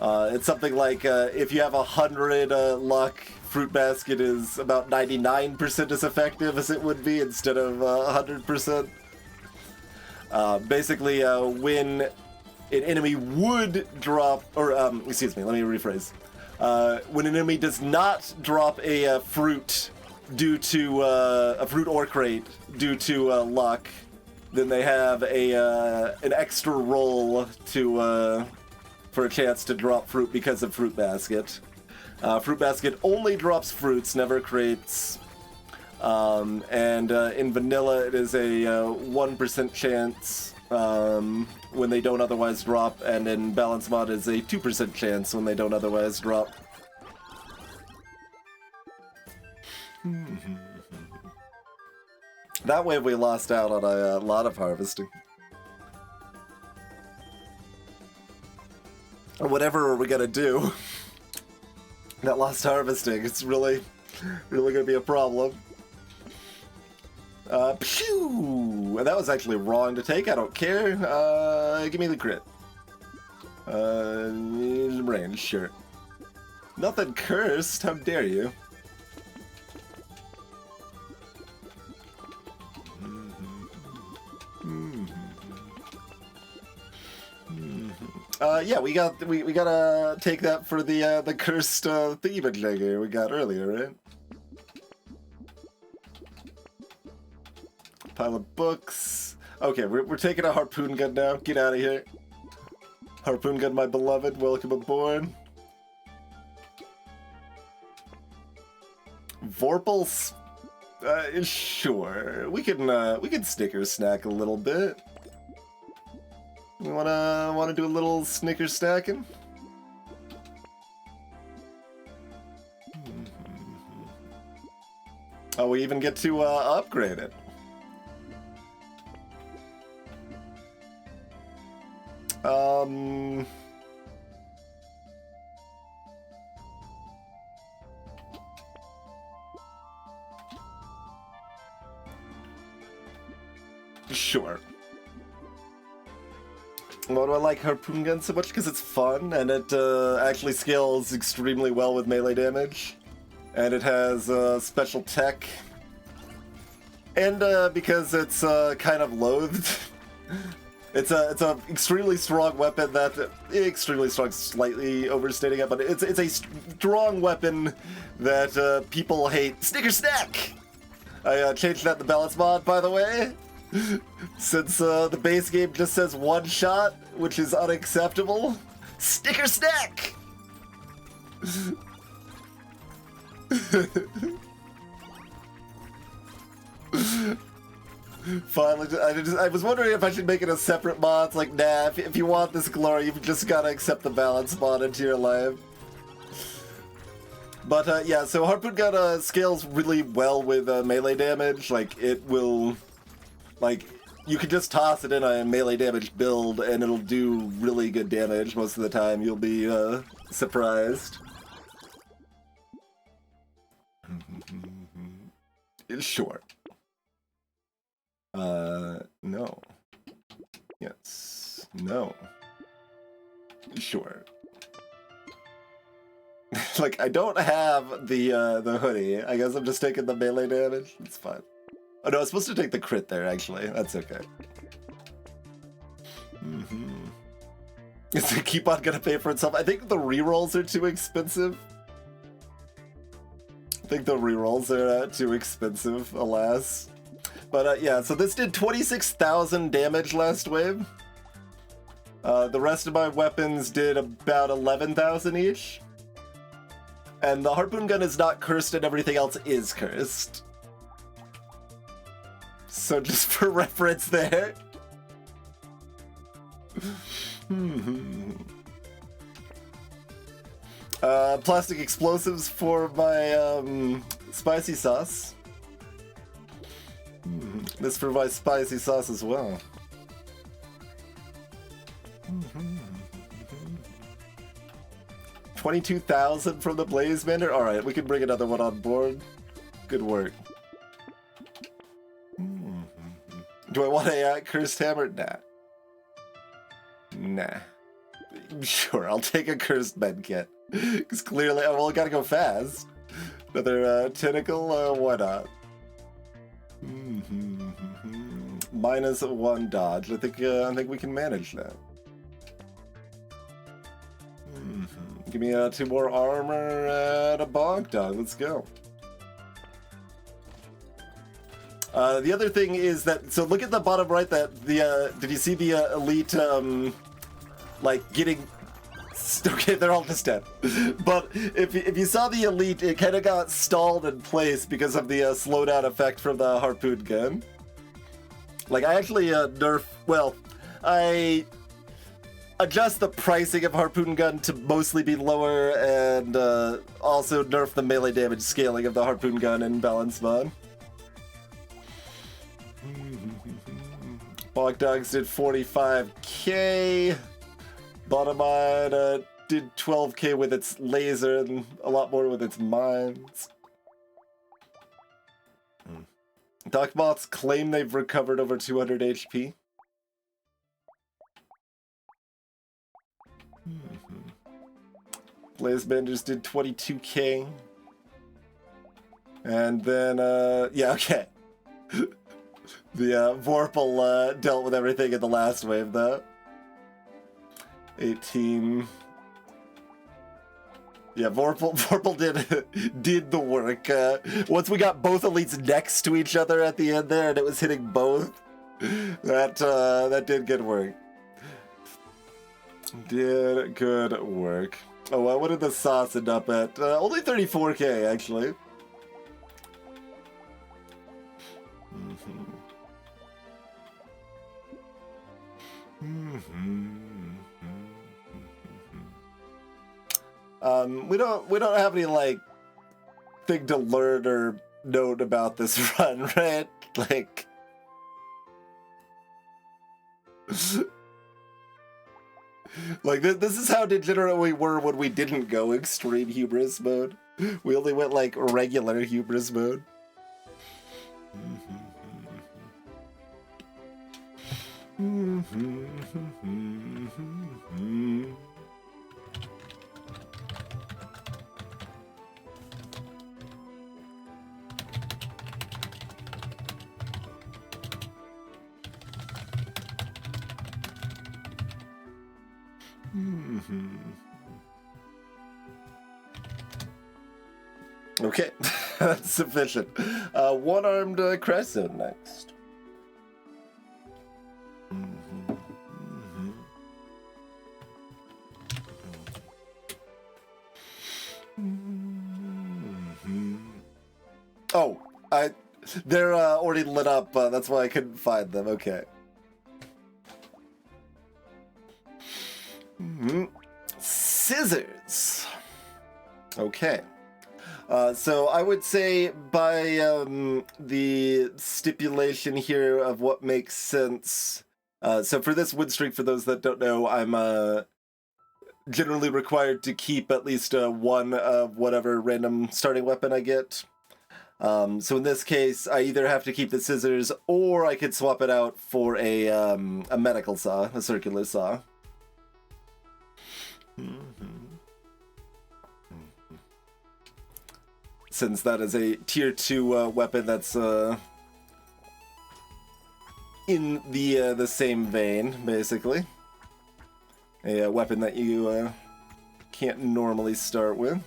S1: It's something like if you have 100 luck, Fruit Basket is about 99% as effective as it would be instead of 100%. Basically, when an enemy would drop, or excuse me, let me rephrase. When an enemy does not drop a fruit due to a fruit or crate due to luck, then they have an extra roll to for a chance to drop fruit because of Fruit Basket. Fruit Basket only drops fruits, never crates. And in vanilla, it is a 1% chance when they don't otherwise drop, and in Balance Mod is a 2% chance when they don't otherwise drop. That way we lost out on a lot of harvesting. Whatever we're gonna do, that lost harvesting, it's really gonna be a problem. Pew! And that was actually wrong to take, I don't care. Give me the crit. Range, sure. Nothing cursed, how dare you? Yeah, we gotta take that for the cursed thingamajigger we got earlier, right? Pile of books. Okay, we're taking a harpoon gun now. Get out of here. Harpoon gun, my beloved. Welcome aboard. Vorpals. Sure. We can Snicker snack a little bit. We wanna do a little Snicker stacking? Oh, we even get to upgrade it. Sure. Why do I like Harpoon Gun so much? Because it's fun, and it actually scales extremely well with melee damage. And it has special tech. And because it's kind of loathed. It's a extremely strong weapon that... extremely strong, slightly overstating it, but it's a strong weapon that people hate. Snicker Snack! I changed that in the balance mod, by the way. Since the base game just says one shot, which is unacceptable. Snicker Snack! Finally, I was wondering if I should make it a separate mod. It's like, nah, if you want this glory, you've just gotta accept the balance mod into your life. But yeah, so Harpoon Gun scales really well with melee damage. Like, it will... Like, you could just toss it in a melee damage build and it'll do really good damage most of the time. You'll be surprised. Sure. No. Yes. No. Sure. Like, I don't have the hoodie. I guess I'm just taking the melee damage. It's fine. Oh no, I was supposed to take the crit there, actually. That's okay. Is the coupon gonna pay for itself? I think the rerolls are too expensive. think the rerolls are too expensive, alas. But yeah, so this did 26,000 damage last wave. The rest of my weapons did about 11,000 each. And the harpoon gun is not cursed and everything else is cursed. So just for reference there. Plastic explosives for my spicy sauce. This for my spicy sauce as well. 22,000 from the Blaze Bender? Alright, we can bring another one on board. Good work. Do I want a cursed hammer? Nah. Nah. Sure, I'll take a cursed medkit. Because clearly, well, I gotta go fast. Another tentacle? Why not? -1 dodge. I think we can manage that. Give me 2 more armor and a bog dog. Let's go. The other thing is that, so look at the bottom right, that the, did you see the elite, like, getting, okay, they're all just dead. But if you saw the elite, it kind of got stalled in place because of the slowdown effect from the harpoon gun. Like, I actually I adjust the pricing of harpoon gun to mostly be lower, and also nerf the melee damage scaling of the harpoon gun in balance mod. Bog Dogs did 45k. Bottomide did 12k with its laser and a lot more with its mines. Doc Moths claim they've recovered over 200 HP. Blaze Benders did 22k. And then, yeah, okay. The Vorpal dealt with everything in the last wave, though. 18. Yeah, Vorpal did the work. Once we got both elites next to each other at the end there, and it was hitting both, that did good work. Did good work. Oh, what did the sauce end up at? Only 34k, actually. We don't have any, like, thing to learn or note about this run, right? Like, like this is how degenerate we were when we didn't go extreme hubris mode. We only went like regular hubris mode. Okay, that's sufficient. One-armed crescent next. Oh, they're already lit up. That's why I couldn't find them. Okay. Scissors. Okay. So I would say by the stipulation here of what makes sense. So for this Winstreak, for those that don't know, I'm generally required to keep at least one of whatever random starting weapon I get. So in this case, I either have to keep the scissors, or I could swap it out for a medical saw, a circular saw. Since that is a tier 2 weapon that's in the same vein, basically. A weapon that you can't normally start with.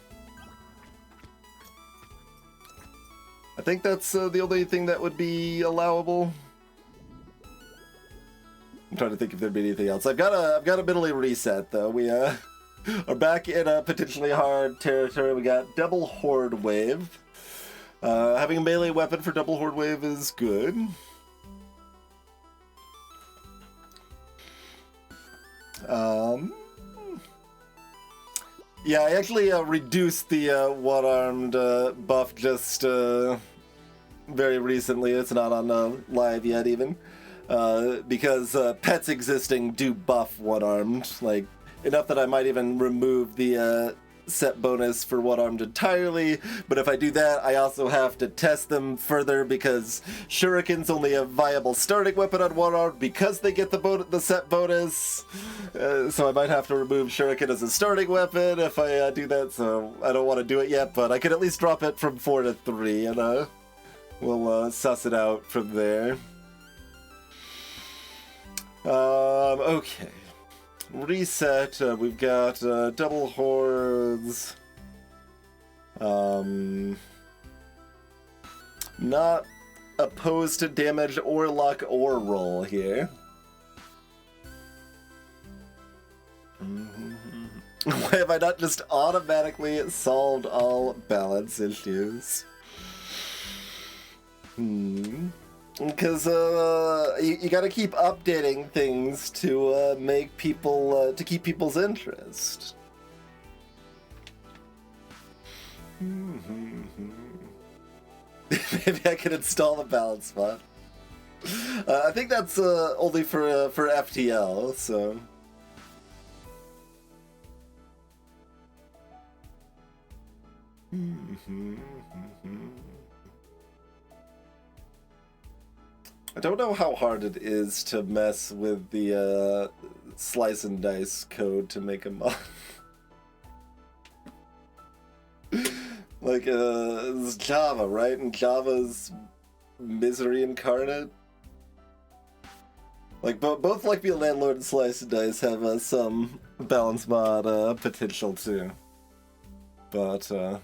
S1: think that's the only thing that would be allowable. I'm trying to think if there'd be anything else. I've got a mentally reset though. We are back in a potentially hard territory. We got double horde wave. Having a melee weapon for double horde wave is good. Yeah, I actually reduced the one-armed buff just very recently. It's not on live yet even. Because pets existing do buff one-armed, like, enough that I might even remove the set bonus for one-armed entirely, but if I do that, I also have to test them further because shuriken's only a viable starting weapon on one-armed because they get the set bonus, so I might have to remove shuriken as a starting weapon if I do that, so I don't want to do it yet, but I can at least drop it from 4 to 3, and we'll suss it out from there. Okay. Reset, we've got double hordes. Not opposed to damage or luck or roll here. Why have I not just automatically solved all balance issues? Because you gotta keep updating things to make people to keep people's interest. Maybe I can install the balance mod. I think that's only for FTL, so. I don't know how hard it is to mess with the slice and dice code to make a mod. Like, it's Java, right? And Java's misery incarnate. Like, both Like Be a Landlord and Slice and Dice have some balance mod potential too. But, I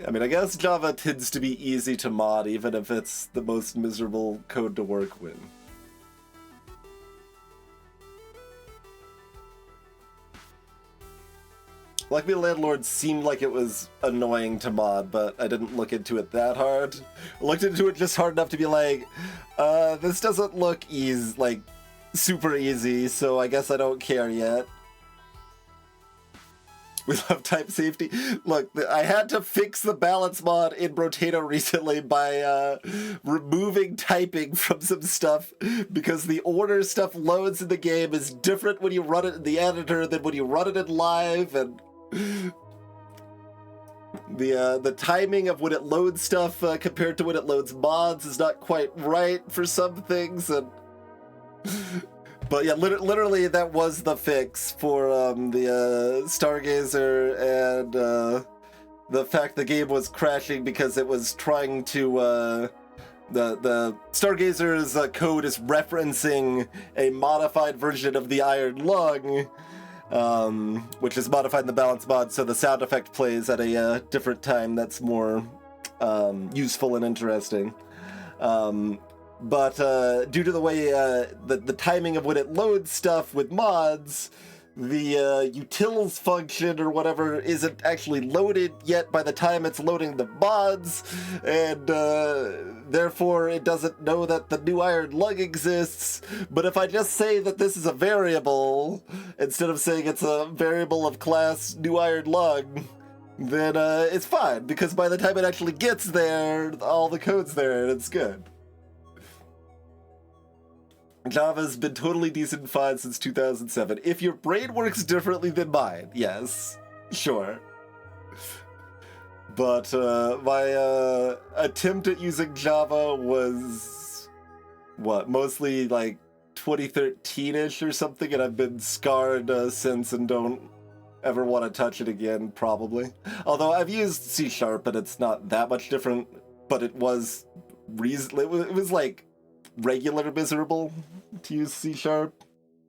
S1: mean, I guess Java tends to be easy to mod, even if it's the most miserable code to work with. Like Me Landlord seemed like it was annoying to mod, but I didn't look into it that hard. I looked into it just hard enough to be like, this doesn't look like super easy, so I guess I don't care yet. We love type safety. Look, I had to fix the balance mod in Brotato recently by removing typing from some stuff because the order stuff loads in the game is different when you run it in the editor than when you run it in live, and the timing of when it loads stuff compared to when it loads mods is not quite right for some things, and but yeah, literally that was the fix for the Stargazer and the fact the game was crashing because it was trying to the Stargazer's code is referencing a modified version of the Iron Lung, which is modified in the balance mod, so the sound effect plays at a different time that's more useful and interesting. But due to the way the timing of when it loads stuff with mods, the utils function or whatever isn't actually loaded yet by the time it's loading the mods, and therefore it doesn't know that the new Iron Lung exists. But if I just say that this is a variable, instead of saying it's a variable of class new Iron Lung, then it's fine, because by the time it actually gets there, all the code's there and it's good. Java's been totally decent and fine since 2007. If your brain works differently than mine, yes, sure. But my attempt at using Java was, what, mostly like 2013-ish or something, and I've been scarred since and don't ever want to touch it again, probably. Although I've used C# and it's not that much different, but it was it was like regular miserable to use C#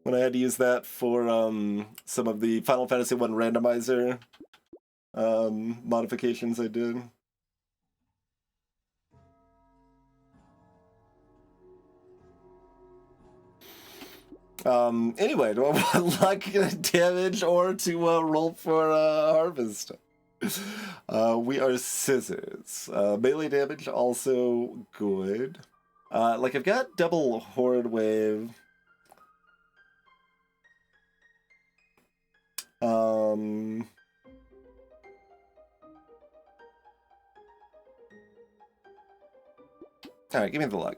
S1: when I had to use that for some of the Final Fantasy 1 randomizer modifications I did. Anyway, do I want luck damage or to roll for harvest? We are scissors. Melee damage also good. Like I've got double horde wave. Alright, give me the luck.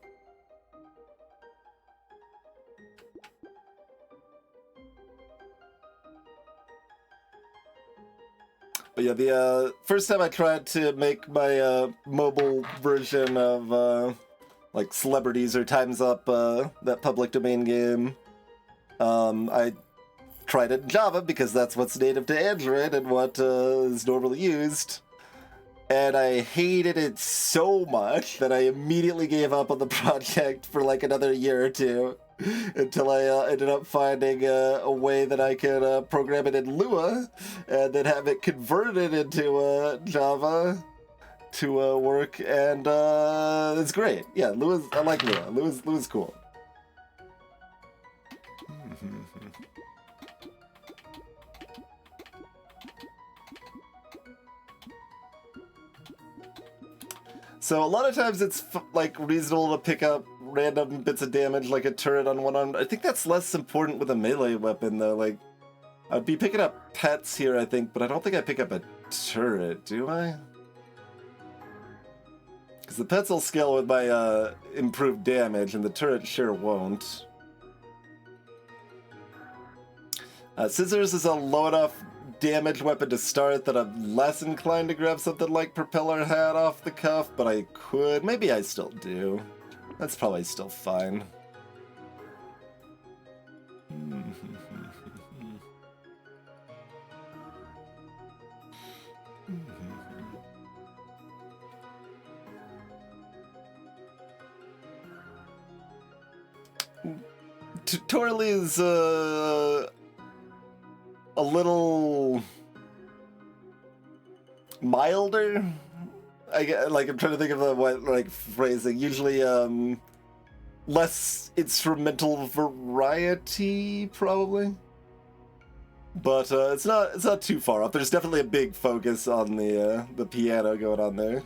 S1: But yeah, the first time I tried to make my mobile version of like Celebrities or Time's Up, that public domain game, I tried it in Java because that's what's native to Android and what is normally used. And I hated it so much that I immediately gave up on the project for like another year or two until I ended up finding a way that I could program it in Lua and then have it converted into Java to work, and it's great. Yeah, Lua's, I like Lua. Lua's cool. So a lot of times it's like reasonable to pick up random bits of damage like a turret on one arm. I think that's less important with a melee weapon though. Like I'd be picking up pets here, I think, but I don't think I pick up a turret, do I? Because the pets will scale with my improved damage and the turret sure won't. Scissors is a low enough damage weapon to start that I'm less inclined to grab something like Propeller Hat off the cuff, but I could. Maybe I still do. That's probably still fine. Tutorial is a little milder. I'm trying to think of the what phrasing. Usually less instrumental variety probably. But it's not too far off. There's definitely a big focus on the piano going on there.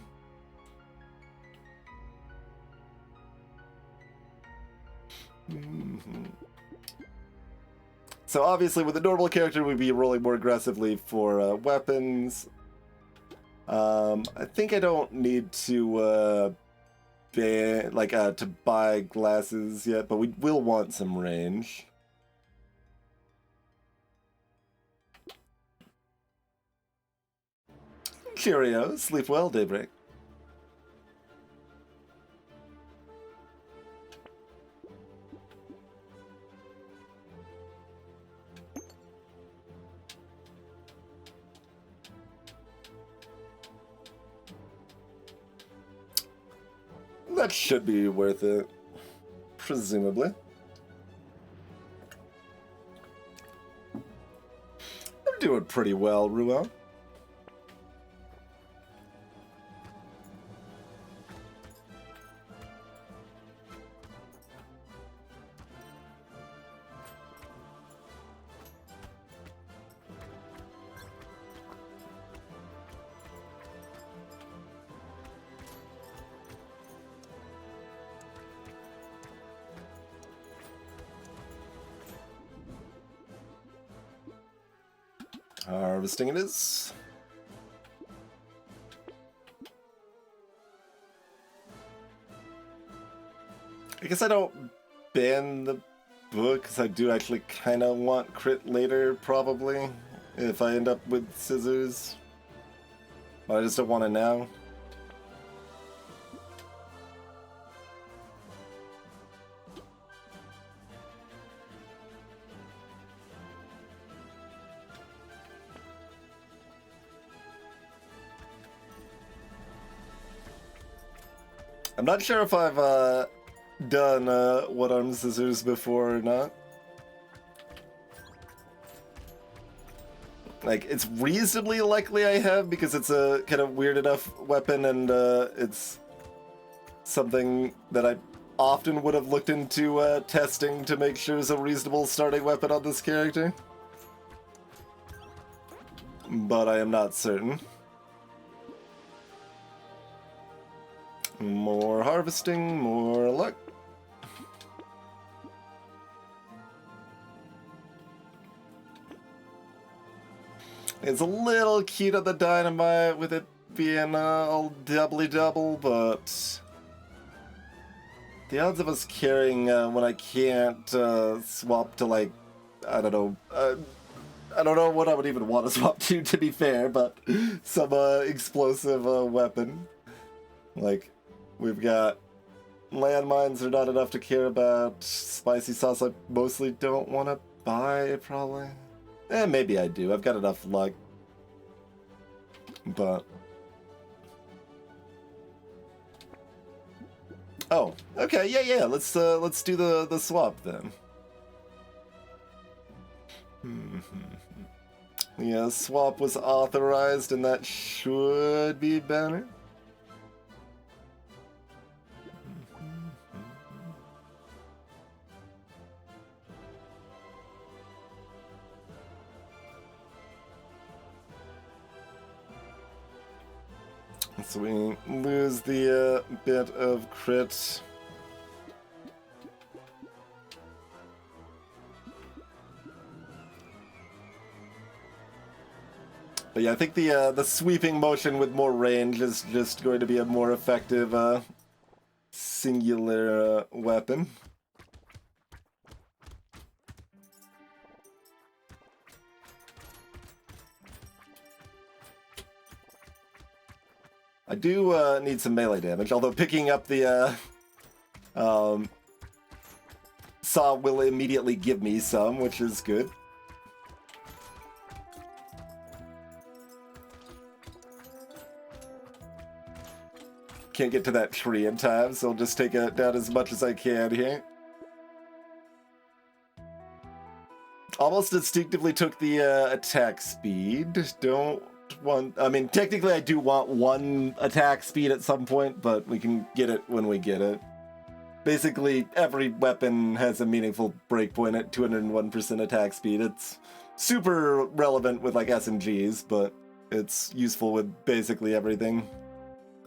S1: So obviously with a normal character we'd be rolling more aggressively for weapons. I think I don't need to to buy glasses yet, but we will want some range. Cheerio, sleep well, Daybreak. That should be worth it, presumably. I'm doing pretty well, Ruel. Harvesting it is. I guess I don't ban the book because I do actually kind of want crit later, probably, if I end up with scissors. But I just don't want it now. I'm not sure if I've done One Arm Scissors before or not. Like, it's reasonably likely I have because it's a kind of weird enough weapon and it's something that I often would have looked into testing to make sure it's a reasonable starting weapon on this character. But I am not certain. More harvesting, more luck. It's a little cute on the dynamite with it being all doubly double, but the odds of us carrying when I can't swap to, like, I don't know what I would even want to swap to be fair, but some explosive weapon. Like, we've got landmines are not enough to care about. Spicy sauce I mostly don't want to buy, probably. Maybe I do. I've got enough luck. But... oh, okay, yeah. Let's do the swap then. Yeah, swap was authorized, and that should be better. So we lose the bit of crit. But yeah, I think the sweeping motion with more range is just going to be a more effective singular weapon. I do need some melee damage, although picking up the saw will immediately give me some, which is good. Can't get to that tree in time, so I'll just take it down as much as I can here. Almost instinctively took the attack speed. Don't want... I mean, technically I do want 1 attack speed at some point, but we can get it when we get it. Basically, every weapon has a meaningful breakpoint at 201% attack speed. It's super relevant with, like, SMGs, but it's useful with basically everything.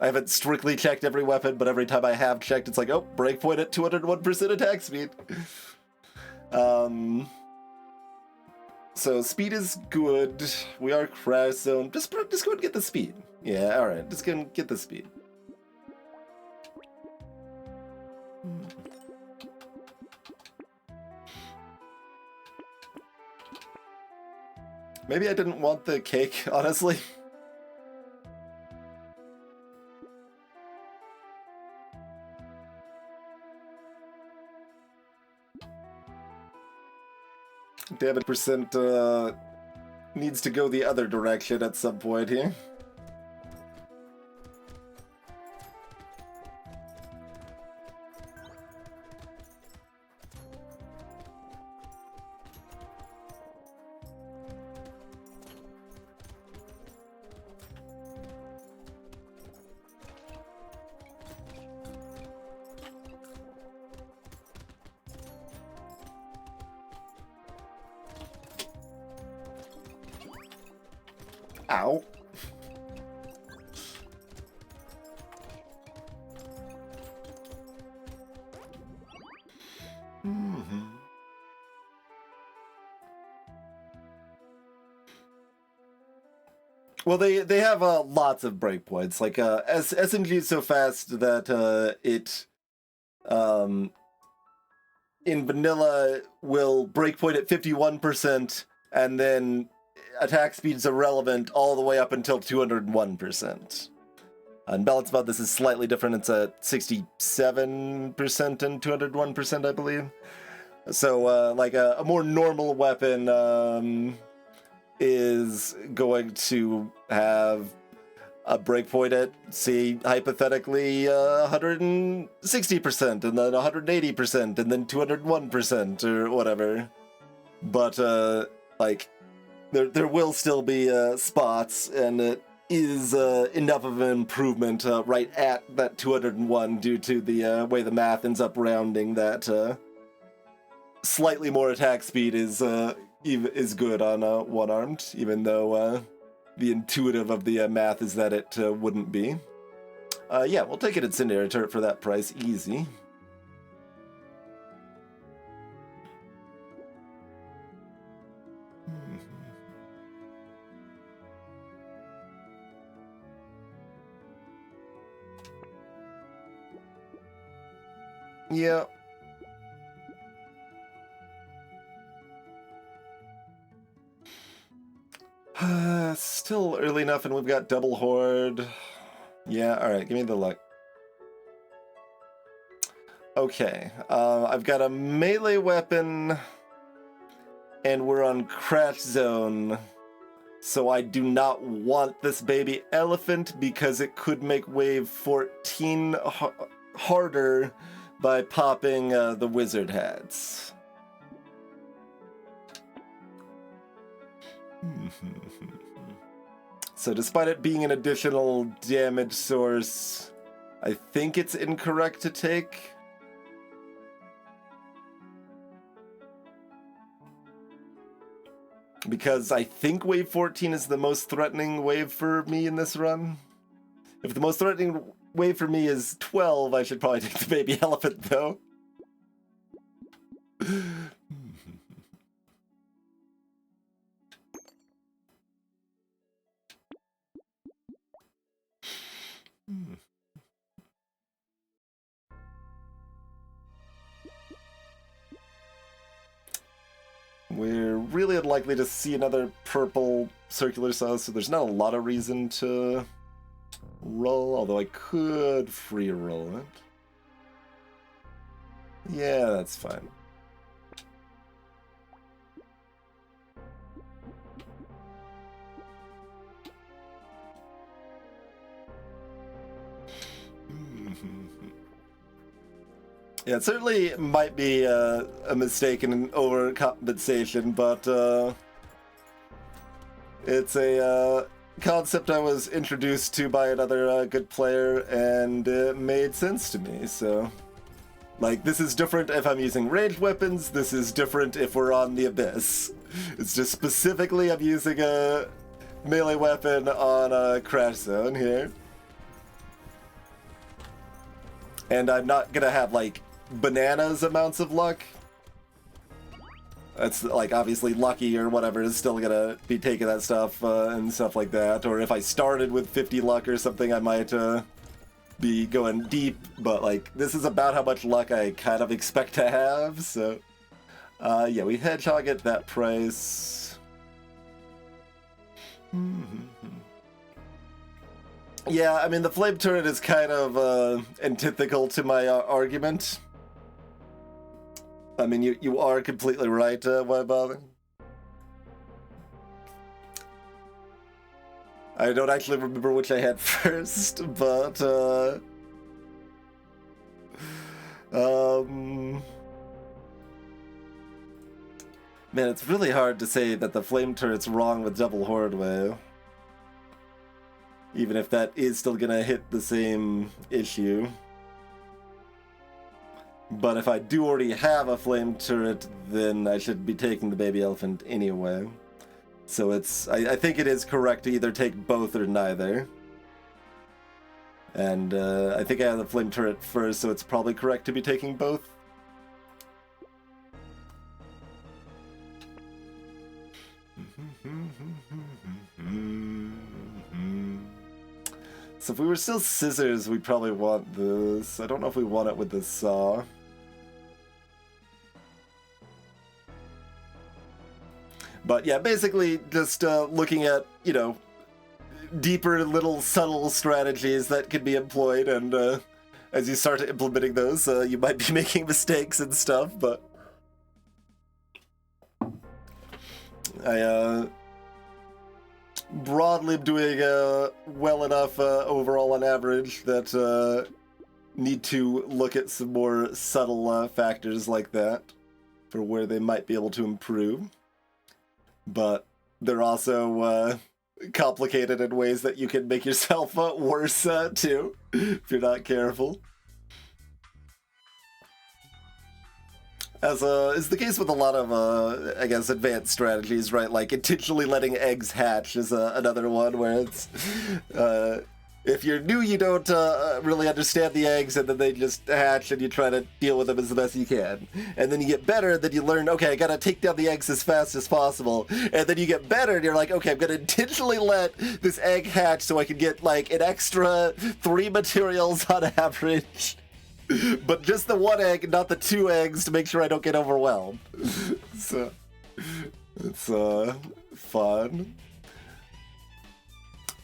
S1: I haven't strictly checked every weapon, but every time I have checked, it's like, oh, breakpoint at 201% attack speed. So speed is good. We are crash zone. Just go and get the speed. Yeah, all right. Just go and get the speed. Maybe I didn't want the cake, honestly. Damage percent needs to go the other direction at some point here. Ow. Well, they have lots of breakpoints. Like SMG is so fast that it in vanilla will breakpoint at 51%, and then attack speed is irrelevant all the way up until 201%. On Balance Mod, this is slightly different. It's at 67% and 201%, I believe. So, like, a more normal weapon is going to have a breakpoint at, say, hypothetically, 160%, and then 180%, and then 201%, or whatever. But, like... There will still be spots, and is enough of an improvement right at that 201 due to the way the math ends up rounding that slightly more attack speed is good on one-armed, even though the intuitive of the math is that it wouldn't be. Yeah, we'll take it Incendiary Turret for that price, easy. Yeah. Still early enough, and we've got double horde. Yeah, alright, give me the luck. Okay, I've got a melee weapon, and we're on crash zone, so I do not want this baby elephant because it could make wave 14 harder by popping the wizard hats. So despite it being an additional damage source, I think it's incorrect to take. Because I think wave 14 is the most threatening wave for me in this run. If the most threatening wave for me is 12, I should probably take the baby elephant, though. We're really unlikely to see another purple circular saw, so there's not a lot of reason to roll, although I could free roll it. Yeah, that's fine. Yeah, it certainly might be a mistake and an overcompensation, but it's a concept I was introduced to by another good player, and it made sense to me, so... Like, this is different if I'm using ranged weapons, this is different if we're on the Abyss. It's just specifically I'm using a melee weapon on a crash zone here. And I'm not gonna have, like, bananas amounts of luck. That's, like, obviously lucky or whatever is still gonna be taking that stuff and stuff like that. Or if I started with 50 luck or something, I might be going deep. But, like, this is about how much luck I kind of expect to have, so... yeah, we hedgehog at that price. Yeah, I mean, the flame turret is kind of antithetical to my argument. I mean, you are completely right, why bother? I don't actually remember which I had first, but, man, it's really hard to say that the flame turret's wrong with double horde wave. Even if that is still gonna hit the same issue. But if I do already have a flame turret, then I should be taking the baby elephant anyway. So it's, I think it is correct to either take both or neither. And I think I have the flame turret first, so it's probably correct to be taking both. So if we were still scissors, we'd probably want this. I don't know if we want it with the saw. But yeah, basically just looking at, you know, deeper little subtle strategies that could be employed, and as you start implementing those, you might be making mistakes and stuff, but I broadly doing well enough overall on average that need to look at some more subtle factors like that for where they might be able to improve. But they're also complicated in ways that you can make yourself worse too, if you're not careful. As is the case with a lot of, I guess, advanced strategies, right? Like, intentionally letting eggs hatch is another one where it's, if you're new, you don't really understand the eggs, and then they just hatch, and you try to deal with them as the best you can. And then you get better, then you learn, okay, I gotta take down the eggs as fast as possible. And then you get better, and you're like, okay, I'm gonna intentionally let this egg hatch so I can get, like, an extra 3 materials on average. But just the 1 egg, not the 2 eggs, to make sure I don't get overwhelmed. So, it's fun.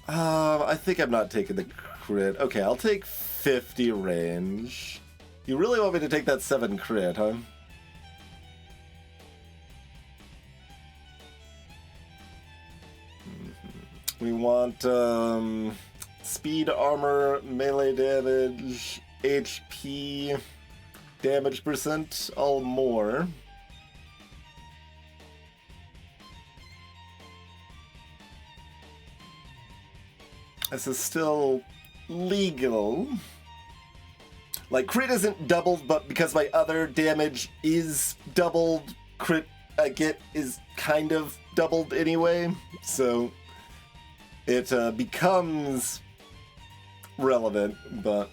S1: I think I'm not taking the crit. Okay, I'll take 50 range. You really want me to take that 7 crit, huh? We want speed, armor, melee damage, HP, damage percent, all more. This is still legal. Like, crit isn't doubled, but because my other damage is doubled, crit I get is kind of doubled anyway, so it becomes relevant, but...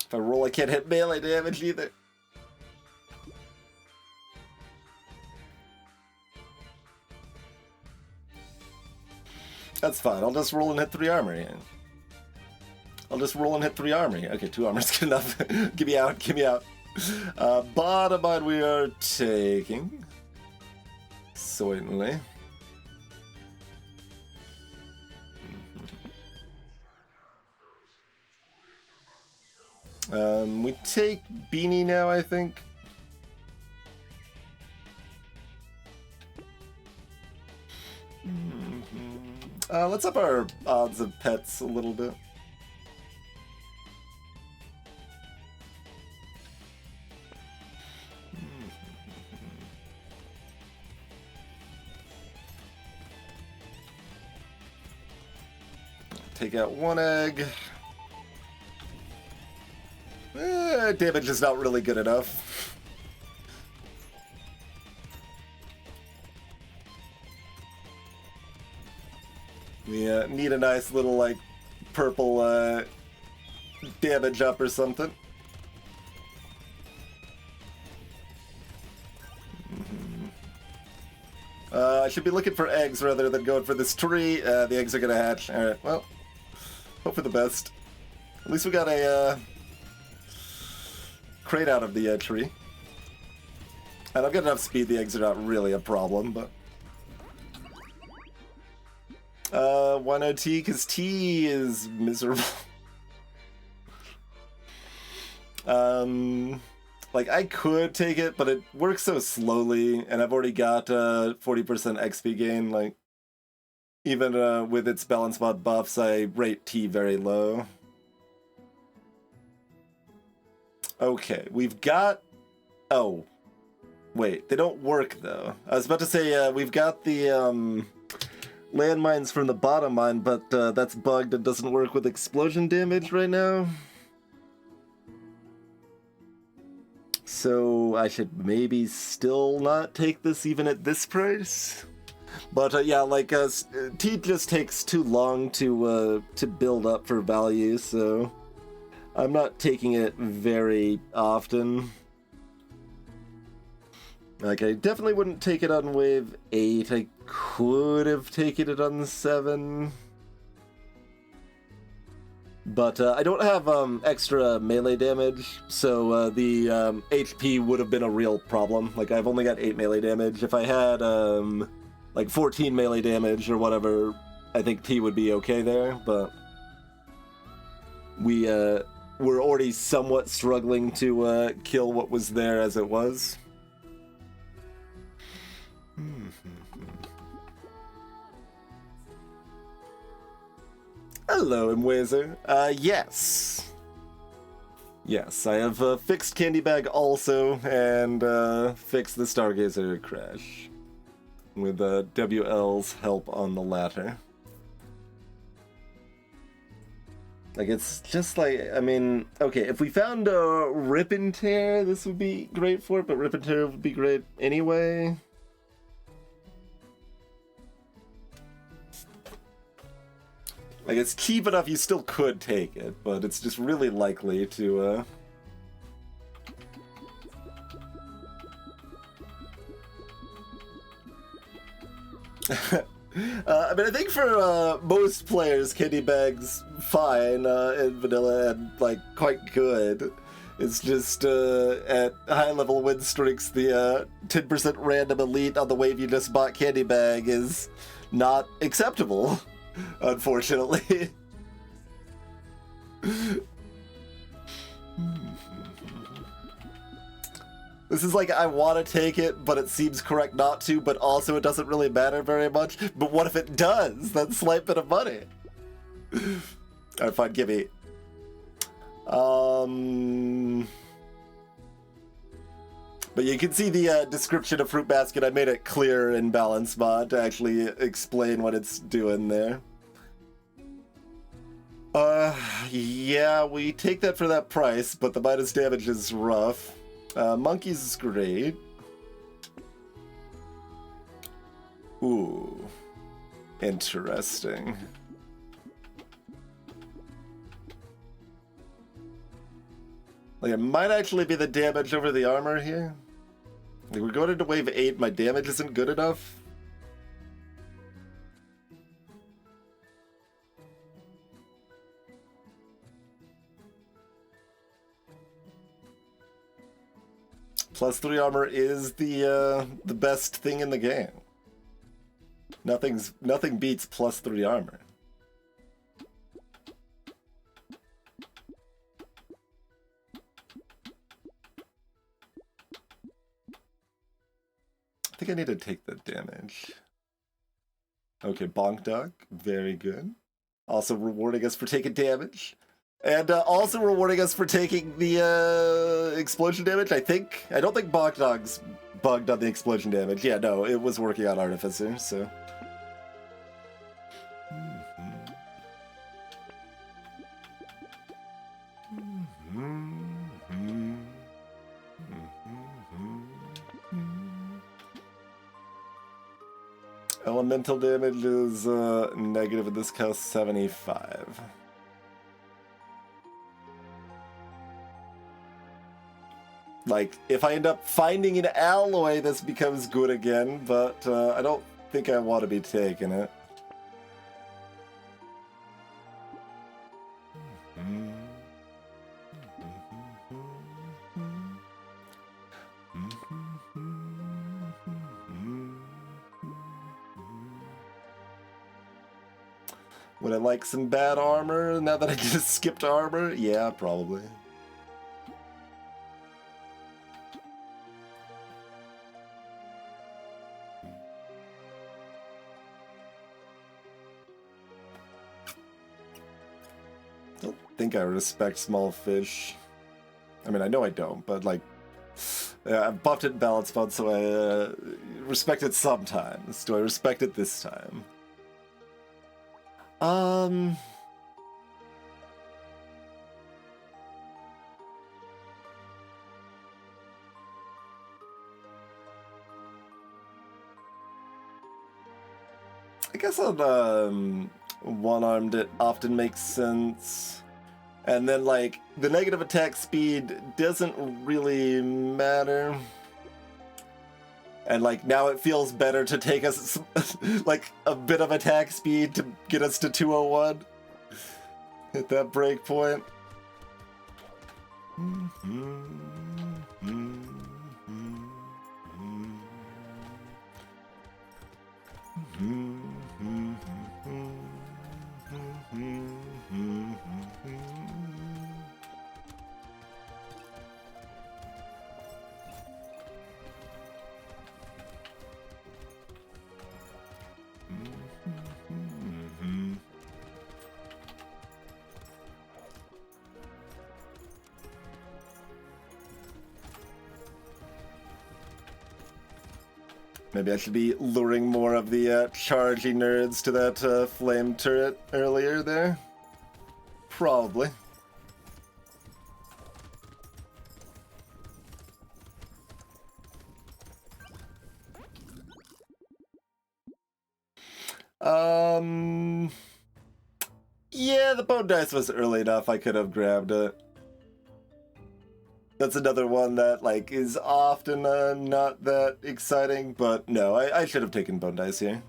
S1: If I roll, I can't hit melee damage either. That's fine. I'll just roll and hit 3 armor. I'll just roll and hit 3 armor. Okay, 2 armor's good enough. Get me out. Get me out. Bottom line we are taking. Certainly. We take Beanie now, I think. Let's up our odds of pets a little bit. Take out 1 egg. Damage is not really good enough. We need a nice little, like, purple damage up or something. I should be looking for eggs rather than going for this tree. The eggs are gonna hatch. Alright, well, hope for the best. At least we got a crate out of the tree. And I've got enough speed, the eggs are not really a problem, but... why no tea? Because tea is miserable. Like, I could take it, but it works so slowly, and I've already got 40% XP gain. Like, even with its balance mod buffs, I rate tea very low. Okay, we've got... Oh. Wait, they don't work, though. I was about to say, we've got the landmines from the bottom mine, but that's bugged and doesn't work with explosion damage right now. So I should maybe still not take this even at this price. But yeah, like tea just takes too long to build up for value, so I'm not taking it very often. Like, I definitely wouldn't take it on wave 8. I could have taken it on 7. But I don't have extra melee damage, so the HP would have been a real problem. Like, I've only got 8 melee damage. If I had like 14 melee damage or whatever, I think T would be okay there, but we're already somewhat struggling to kill what was there as it was. Hello, Mwezer. Yes. Yes, I have fixed Candy Bag also, and fixed the Stargazer crash. With WL's help on the latter. Like, it's just like, I mean, okay, if we found a Rip and Tear, this would be great for it, but Rip and Tear would be great anyway. Like, it's cheap enough you still could take it, but it's just really likely to, I mean, I think for most players, Candy Bag's fine in vanilla and, like, quite good. It's just, at high-level win streaks, the 10% random elite on the wave you just bought Candy Bag is not acceptable, unfortunately. This is like, I want to take it, but it seems correct not to, but also it doesn't really matter very much. But what if it does? That's a slight bit of money. Alright, fine, give me. But you can see the description of Fruit Basket. I made it clear in Balance Mod to actually explain what it's doing there. Yeah, we take that for that price, but the minus damage is rough. Monkeys is great. Ooh. Interesting. Like, it might actually be the damage over the armor here. Like, we're going into wave 8, my damage isn't good enough. +3 armor is the best thing in the game. Nothing beats +3 armor. I think I need to take the damage. Okay, Bonk Dog, very good. Also rewarding us for taking damage. And also rewarding us for taking the explosion damage, I think. I don't think Bonk Dog's bugged on the explosion damage. Yeah, no, it was working on Artificer, so. Elemental damage is negative, and this costs 75. Like, if I end up finding an alloy, this becomes good again, but I don't think I want to be taking it. Would I like some bad armor now that I just skipped armor? Yeah, probably. Don't think I respect small fish. I mean, I know I don't, but like, I've buffed it in balance mode, so I respect it sometimes. Do I respect it this time? I guess on one-armed it often makes sense. And then, like, the negative attack speed doesn't really matter. And, like, now it feels better to take us, like, a bit of attack speed to get us to 201. Hit that break point. Maybe I should be luring more of the chargey nerds to that flame turret earlier there. Probably. Yeah, the bone dice was early enough. I could have grabbed it. That's another one that, like, is often not that exciting, but no, I should have taken bone dice here.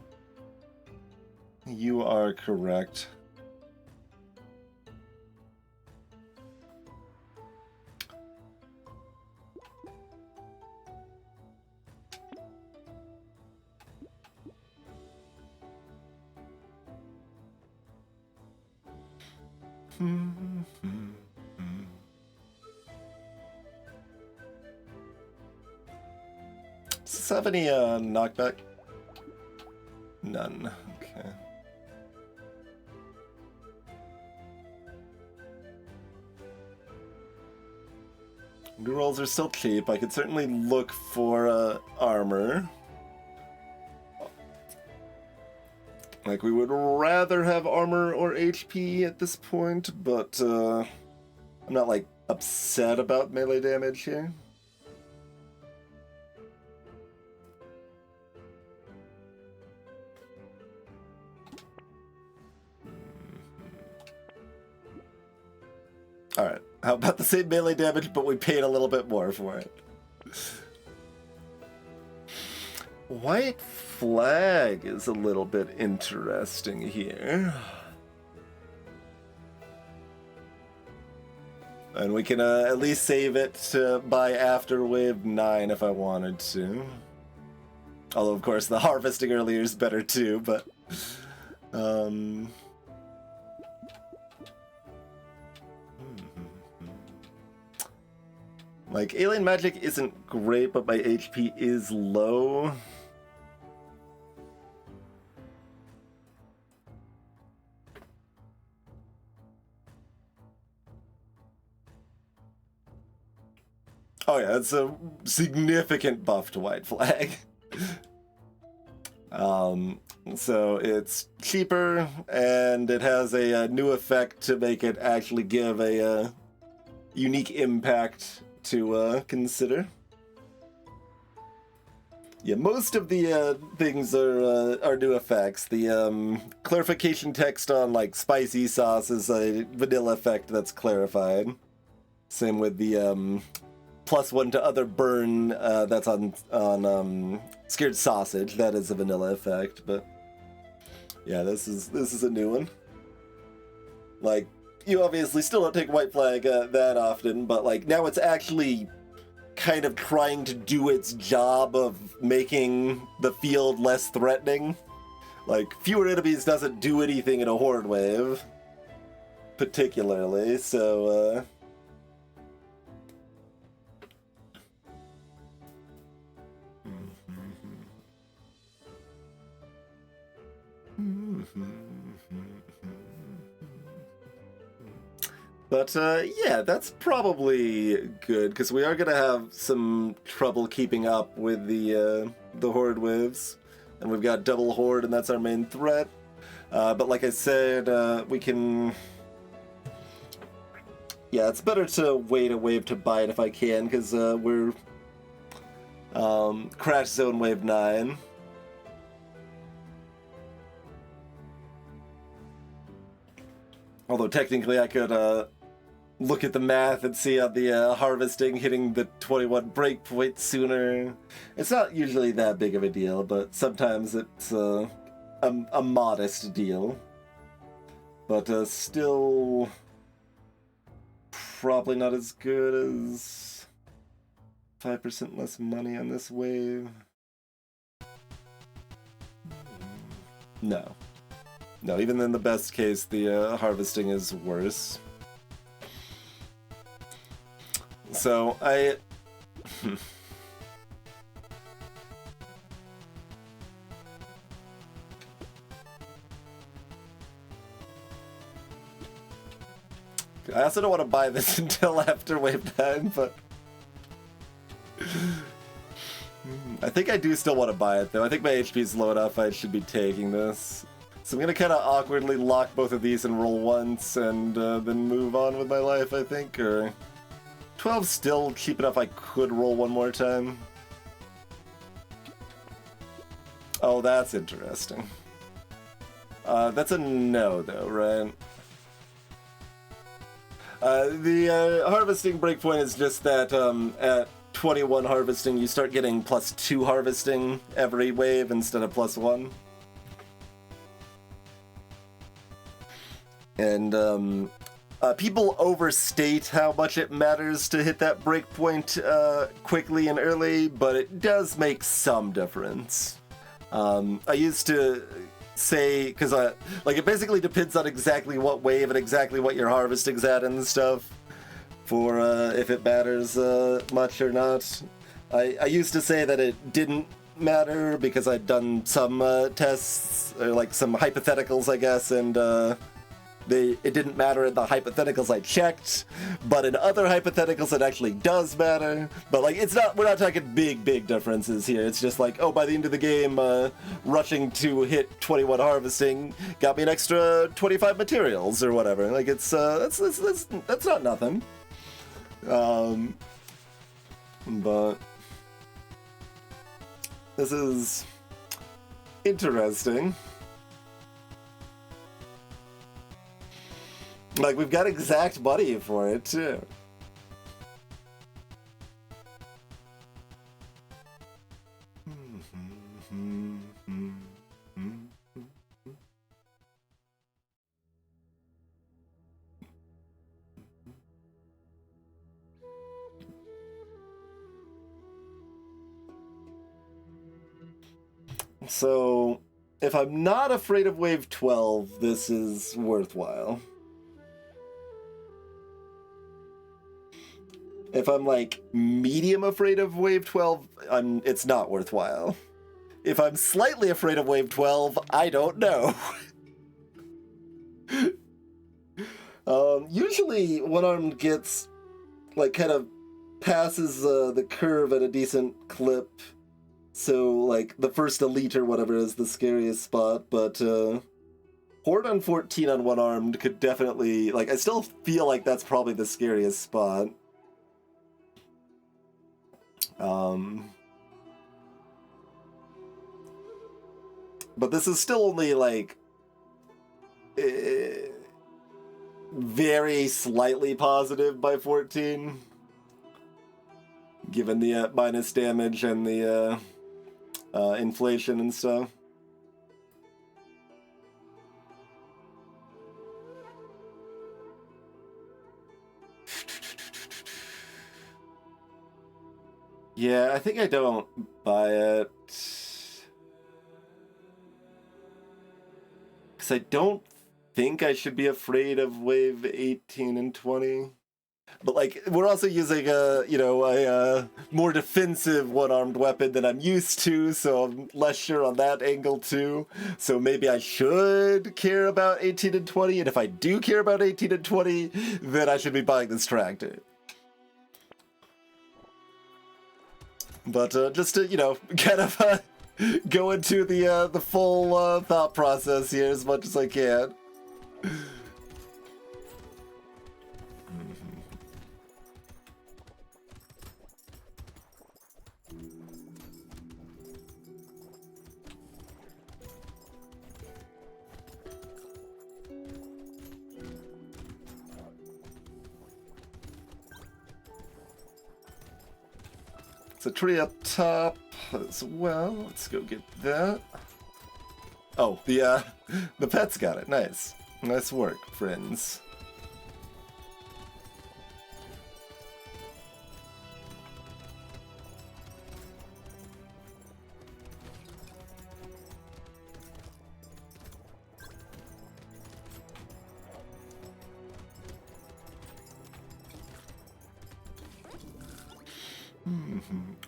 S1: You are correct. Does this have any knockback? None. Okay. New rolls are still cheap. I could certainly look for armor. Like, we would rather have armor or HP at this point, but I'm not, like, upset about melee damage here. Alright, how about the same melee damage, but we paid a little bit more for it? White flag is a little bit interesting here. And we can at least save it to buy after wave 9 if I wanted to. Although, of course, the harvesting earlier is better too, but... Like, alien magic isn't great, but my HP is low. Oh yeah, it's a significant buff to white flag. So it's cheaper, and it has a new effect to make it actually give a unique impact to consider. Yeah, most of the things are new effects. The clarification text on like spicy sauce is a vanilla effect that's clarified. Same with the +1 to other burn that's on scared sausage. That is a vanilla effect, but yeah, this is a new one. Like, you obviously still don't take white flag that often, but like now it's actually kind of trying to do its job of making the field less threatening. Like, fewer enemies doesn't do anything in a horde wave, particularly, so But yeah, that's probably good, because we are going to have some trouble keeping up with the horde waves. And we've got double horde, and that's our main threat. But like I said, we can... Yeah, it's better to wait a wave to buy it if I can, because we're Crash Zone Wave 9. Although technically I could look at the math and see how the harvesting hitting the 21 breakpoint sooner. It's not usually that big of a deal, but sometimes it's a modest deal. But still probably not as good as 5% less money on this wave. No. No, even in the best case, the harvesting is worse. So, I also don't want to buy this until after wave 9, but... I think I do still want to buy it, though. I think my HP is low enough I should be taking this. So I'm going to kind of awkwardly lock both of these and roll once, and then move on with my life, I think, or... 12's still cheap enough I could roll one more time. Oh, that's interesting. That's a no, though, right? The harvesting breakpoint is just that at 21 harvesting, you start getting +2 harvesting every wave instead of +1. And people overstate how much it matters to hit that breakpoint quickly and early, but it does make some difference. I used to say, because like it basically depends on exactly what wave and exactly what your harvesting's at and stuff, for if it matters much or not. I used to say that it didn't matter because I'd done some tests, or like some hypotheticals, I guess, and it didn't matter in the hypotheticals I checked, but in other hypotheticals it actually does matter. But like, we're not talking big differences here. It's just like, oh, by the end of the game, rushing to hit 21 harvesting got me an extra 25 materials or whatever. Like, it's that's not nothing. But this is interesting. Like, we've got exact money for it, too. So, if I'm not afraid of wave 12, this is worthwhile. If I'm, like, medium afraid of wave 12, it's not worthwhile. If I'm slightly afraid of wave 12, I don't know. Usually, one-armed gets, like, kind of passes the curve at a decent clip. So, like, the first elite or whatever is the scariest spot, but, Horde on 14 on one-armed could definitely, like, I still feel like that's probably the scariest spot. But this is still only, like, very slightly positive by 14, given the minus damage and the inflation and stuff. Yeah, I think I don't buy it. Because I don't think I should be afraid of wave 18 and 20. But, like, we're also using a more defensive one-armed weapon than I'm used to, so I'm less sure on that angle, too. So maybe I should care about 18 and 20, and if I do care about 18 and 20, then I should be buying this tractor. But just to, kind of go into the full thought process here as much as I can. It's a tree up top as well. Let's go get that. Oh, the pet's got it. Nice. Nice work, friends.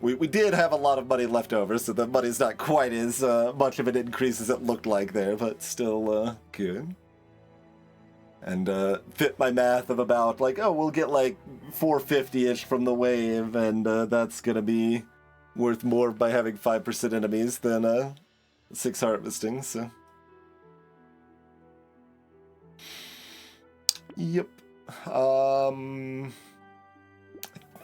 S1: We did have a lot of money left over, so the money's not quite as much of an increase as it looked like there, but still good. And fit my math of about, like, oh, we'll get like 450-ish from the wave, and that's gonna be worth more by having 5% enemies than 6 harvesting, so. Yep. I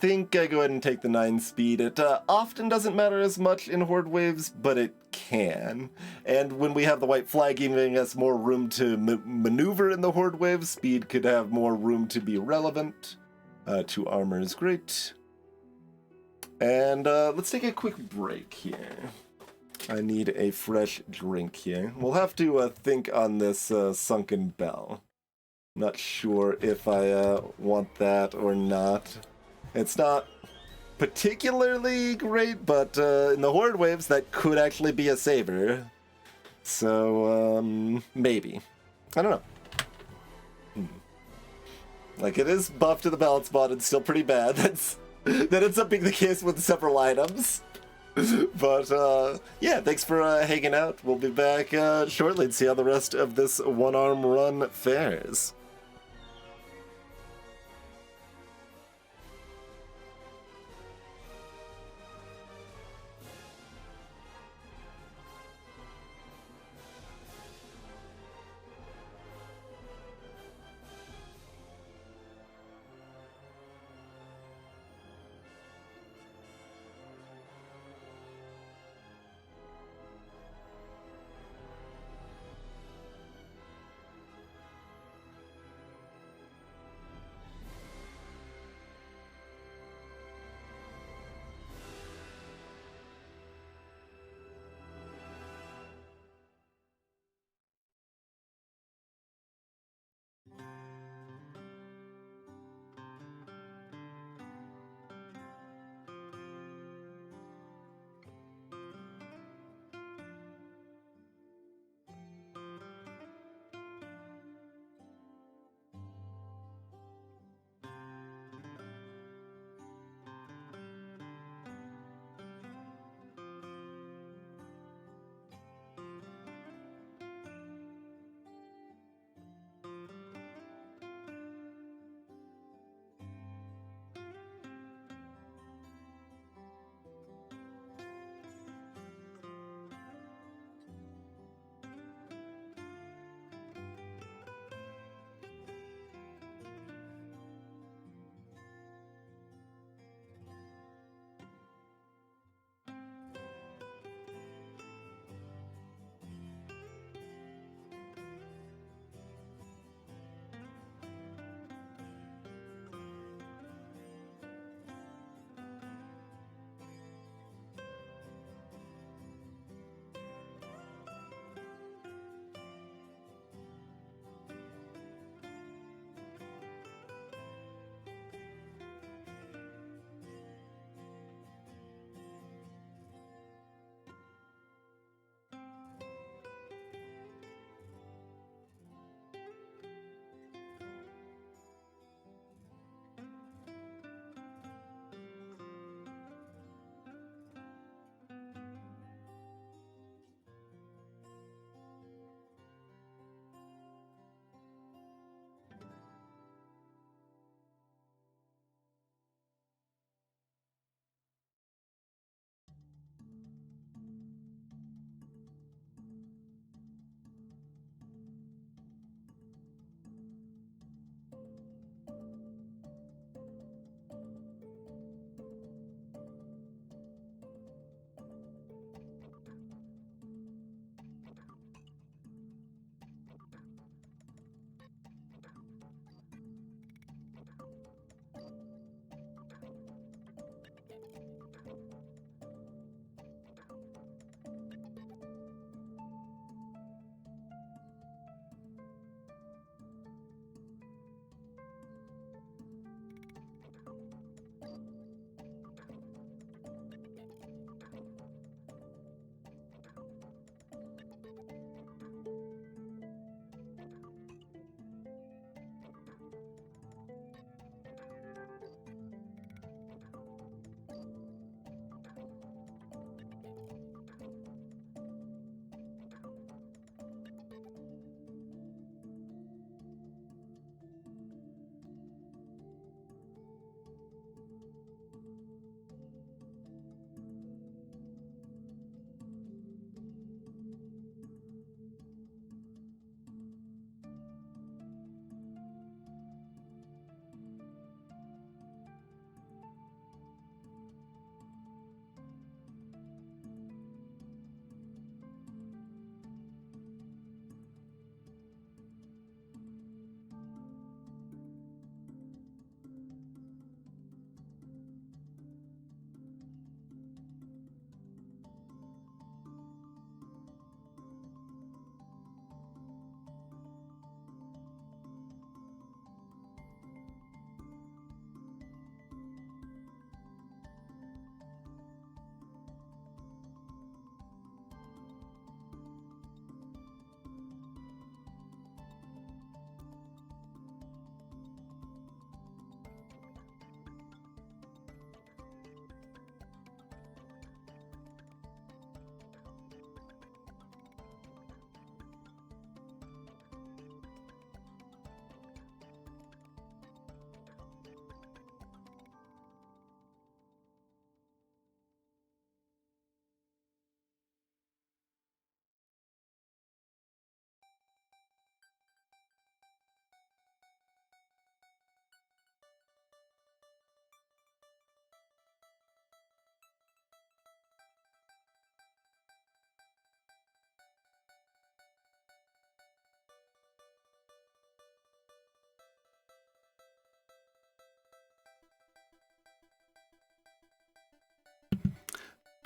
S1: think I go ahead and take the 9 speed. It often doesn't matter as much in Horde waves, but it can. And when we have the white flag giving us more room to maneuver in the Horde wave, speed could have more room to be relevant. 2 armor is great. And let's take a quick break here. I need a fresh drink here. We'll have to think on this sunken bell. Not sure if I want that or not. It's not particularly great, but in the Horde waves, that could actually be a saver. So, maybe. I don't know. Like, it is buff to the balance mod, it's still pretty bad. That ends up being the case with several items. But, yeah, thanks for hanging out. We'll be back shortly to see how the rest of this one-arm run fares.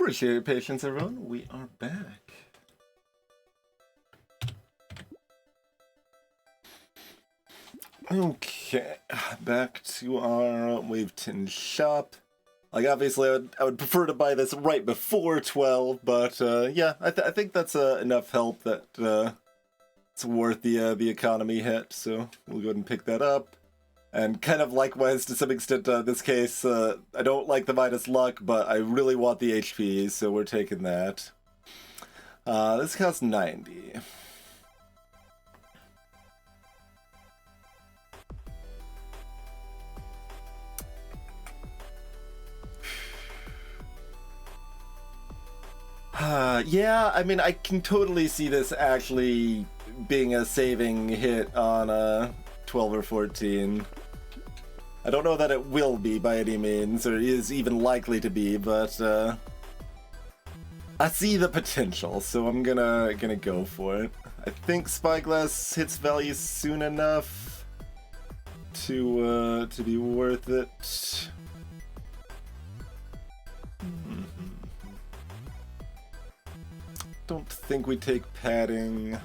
S1: Appreciate your patience, everyone. We are back. Okay, back to our Wave 10 shop. Like, obviously, I would prefer to buy this right before 12, but yeah, I think that's enough help that it's worth the economy hit, so we'll go ahead and pick that up. And kind of likewise, to some extent, this case, I don't like the minus luck, but I really want the HP, so we're taking that. This costs 90. Yeah, I mean, I can totally see this actually being a saving hit on 12 or 14. I don't know that it will be by any means, or is even likely to be, but I see the potential, so I'm gonna go for it. I think Spyglass hits value soon enough to be worth it. Don't think we take padding.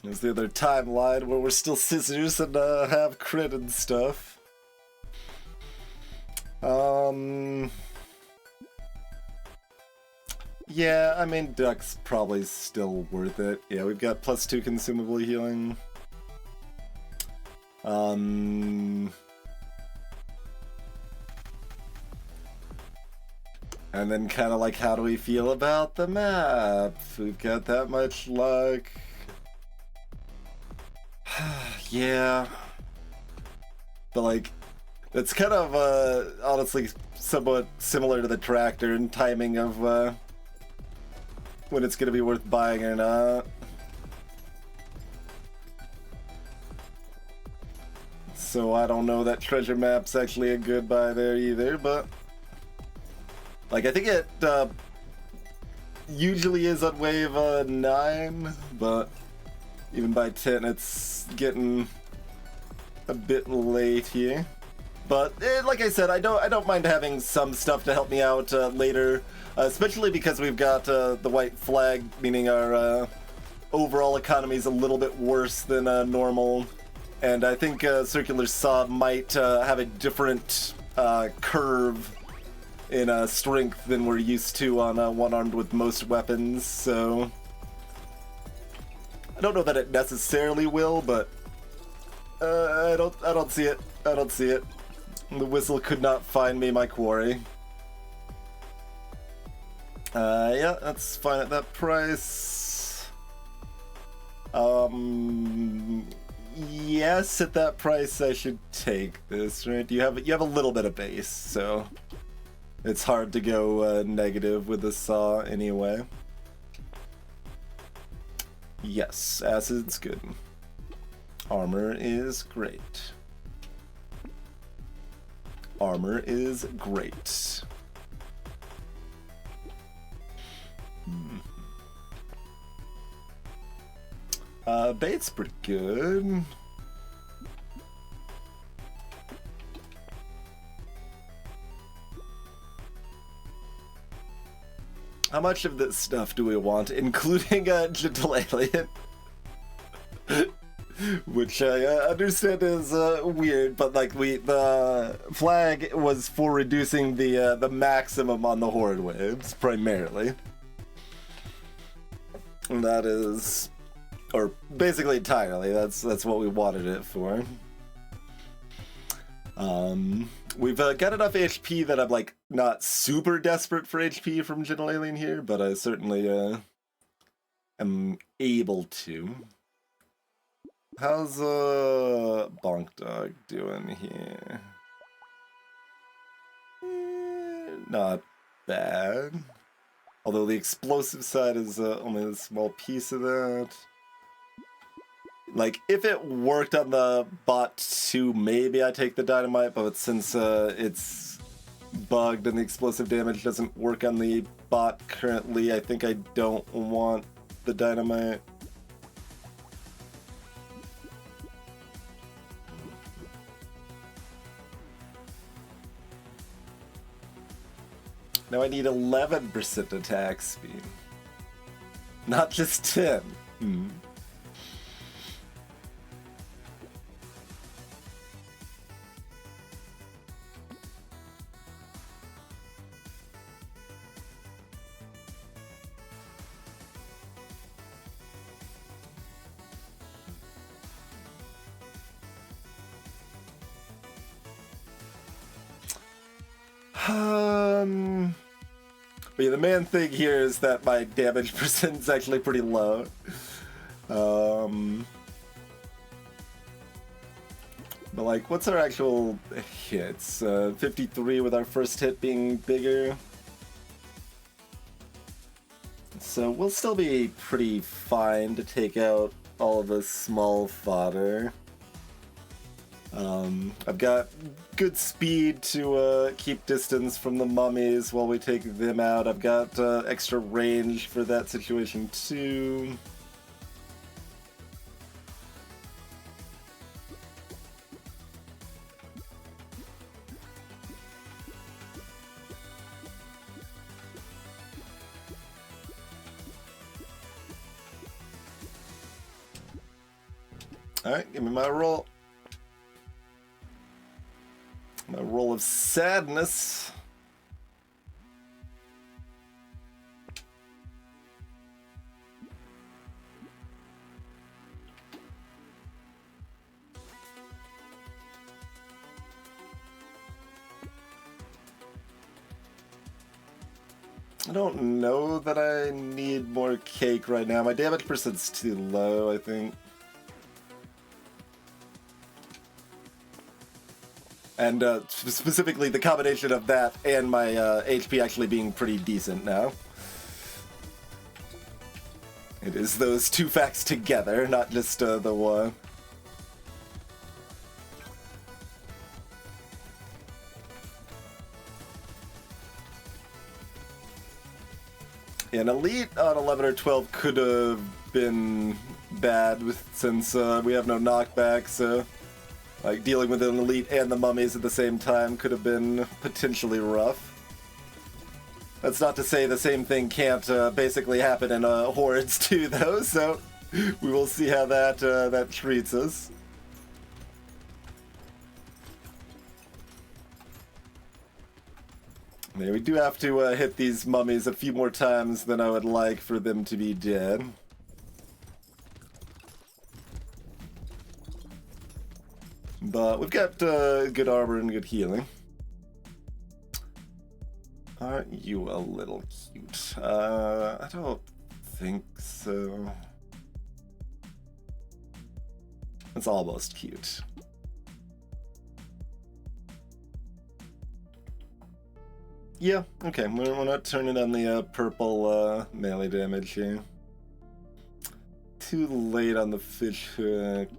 S1: There's the other timeline where we're still scissors and have crit and stuff. Yeah, I mean, Duck's probably still worth it. Yeah, we've got +2 consumable healing. And then kind of like, how do we feel about the map? We've got that much luck. Yeah. But like, it's kind of honestly somewhat similar to the tractor in timing of when it's going to be worth buying or not. So I don't know that treasure map's actually a good buy there either, but like, I think it usually is on wave 9, but even by 10 it's getting a bit late here. But like I said, I don't mind having some stuff to help me out later, especially because we've got the white flag, meaning our overall economy is a little bit worse than normal. And I think Circular Saw might have a different curve in strength than we're used to on one-armed with most weapons, so I don't know that it necessarily will, but I don't see it. I don't see it. The whistle could not find me my quarry. Yeah, that's fine at that price. Yes, at that price I should take this, right? You have a little bit of base, so it's hard to go negative with the saw anyway. Yes, acid's good. Armor is great. Armor is great. Bait's pretty good. How much of this stuff do we want, including Gentle Alien? Which I understand is weird, but like the flag was for reducing the maximum on the horde waves primarily. And that is, or basically entirely. That's what we wanted it for. We've got enough HP that I'm like not super desperate for HP from Gentle Alien here, but I certainly am able to. How's Bonk Dog doing here? Not bad. Although the explosive side is only a small piece of that. Like, if it worked on the bot 2, maybe I take the dynamite, but since it's bugged and the explosive damage doesn't work on the bot currently, I think I don't want the dynamite. Now I need 11% attack speed. Not just 10. But yeah, the main thing here is that my damage percent is actually pretty low. But like, what's our actual hits? 53 with our first hit being bigger. So we'll still be pretty fine to take out all of the small fodder. I've got good speed to keep distance from the mummies while we take them out. I've got extra range for that situation too. Alright, give me my roll. My roll of sadness. I don't know that I need more cake right now. My damage percent's too low, I think. And specifically the combination of that and my HP actually being pretty decent now. It is those two facts together, not just the one. An elite on 11 or 12 could have been bad since we have no knockback, so like dealing with an elite and the mummies at the same time could have been potentially rough. That's not to say the same thing can't basically happen in hordes too, though. So we will see how that treats us. Yeah, we do have to hit these mummies a few more times than I would like for them to be dead. But we've got good armor and good healing. Aren't you a little cute? I don't think so. It's almost cute. Yeah, okay, we're not turning on the purple melee damage here. Too late on the fish hook.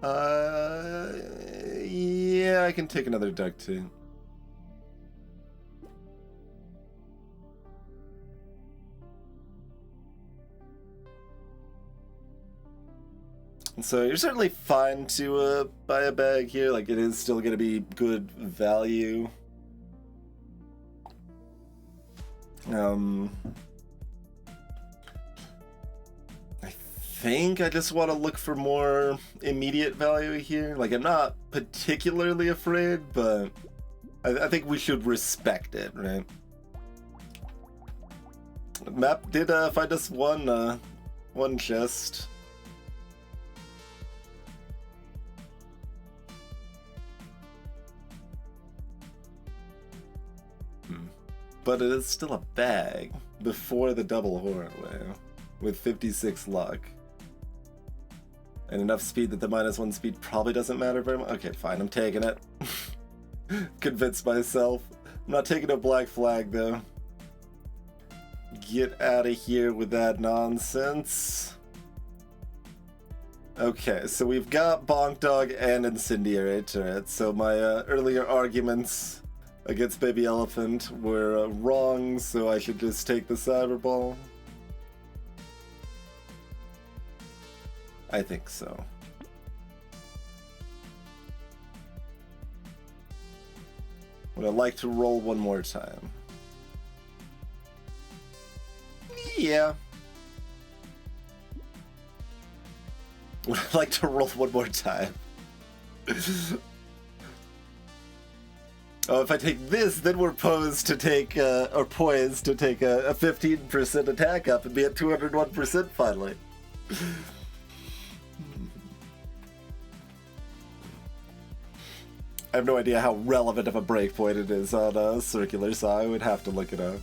S1: Yeah, I can take another duck too. And so you're certainly fine to buy a bag here, like it is still gonna be good value. I think I just want to look for more immediate value here. Like, I'm not particularly afraid, but I think we should respect it, right? Map did find us one chest. But it is still a bag before the double horn wave with 56 luck. And enough speed that the -1 speed probably doesn't matter very much. Okay, fine, I'm taking it. Convinced myself. I'm not taking a black flag though. Get out of here with that nonsense. Okay, so we've got Bonk Dog and Incendiary Turret. So my earlier arguments against Baby Elephant were wrong, so I should just take the Cyber Ball. I think so. Would I like to roll one more time? Yeah. Would I like to roll one more time? Oh, if I take this, then we're poised to take a 15% attack up and be at 201% finally. I have no idea how relevant of a breakpoint it is on Circular, so I would have to look it up.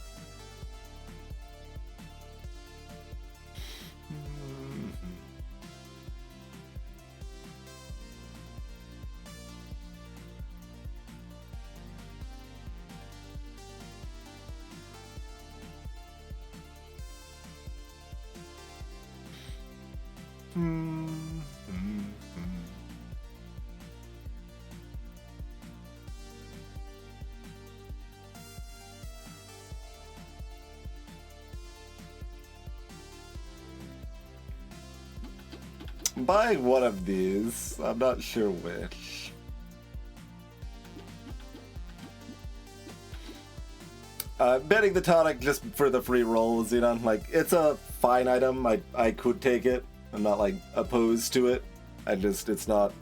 S1: I'm buying one of these. I'm not sure which. Banning the tonic just for the free rolls, you know? Like, it's a fine item. I could take it. I'm not, like, opposed to it. It's not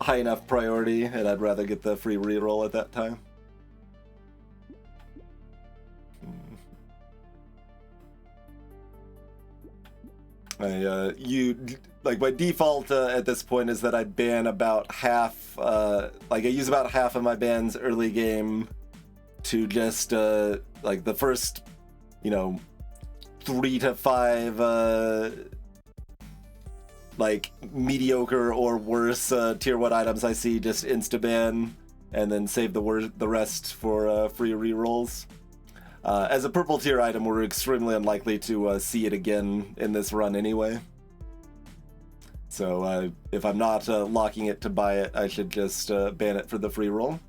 S1: high enough priority, and I'd rather get the free reroll at that time. My default at this point is that I ban about half, I use about half of my bans early game to just, like, the first, 3 to 5, like, mediocre or worse tier 1 items I see just insta-ban, and then save the rest for free rerolls. As a purple tier item, we're extremely unlikely to see it again in this run anyway. So if I'm not locking it to buy it, I should just ban it for the free roll.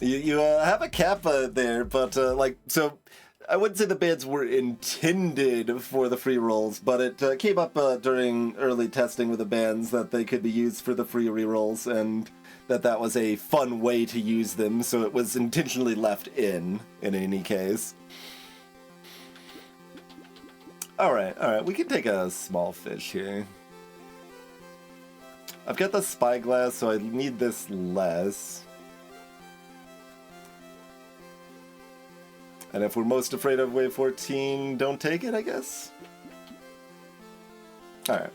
S1: You have a kappa there, but so I wouldn't say the bans were intended for the free rolls, but it came up during early testing with the bans that they could be used for the free rerolls, and that was a fun way to use them, so it was intentionally left in any case. Alright, we can take a small fish here. I've got the spyglass, so I need this less. And if we're most afraid of wave 14, don't take it, I guess? Alright.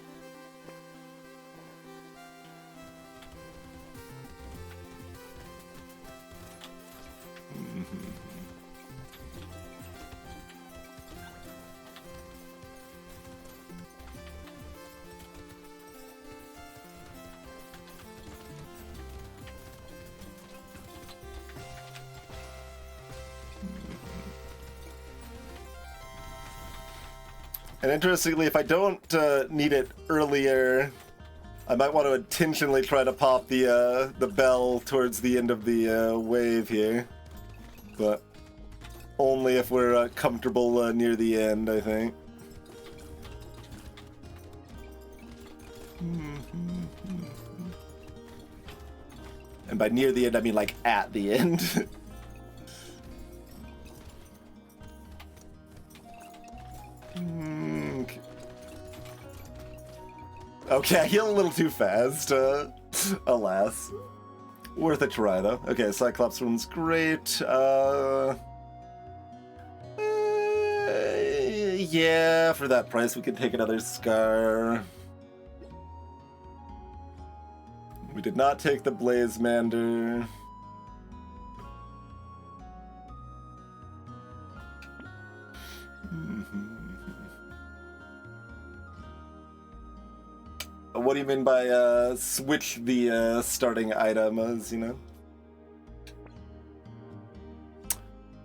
S1: And interestingly, if I don't need it earlier, I might want to intentionally try to pop the bell towards the end of the wave here. But only if we're comfortable near the end, I think. And by near the end, I mean like at the end. Okay, I heal a little too fast, alas. Worth a try, though. Okay, Cyclops one's great. Yeah, for that price we can take another Scar. We did not take the Blazemander. What do you mean by switch the starting item,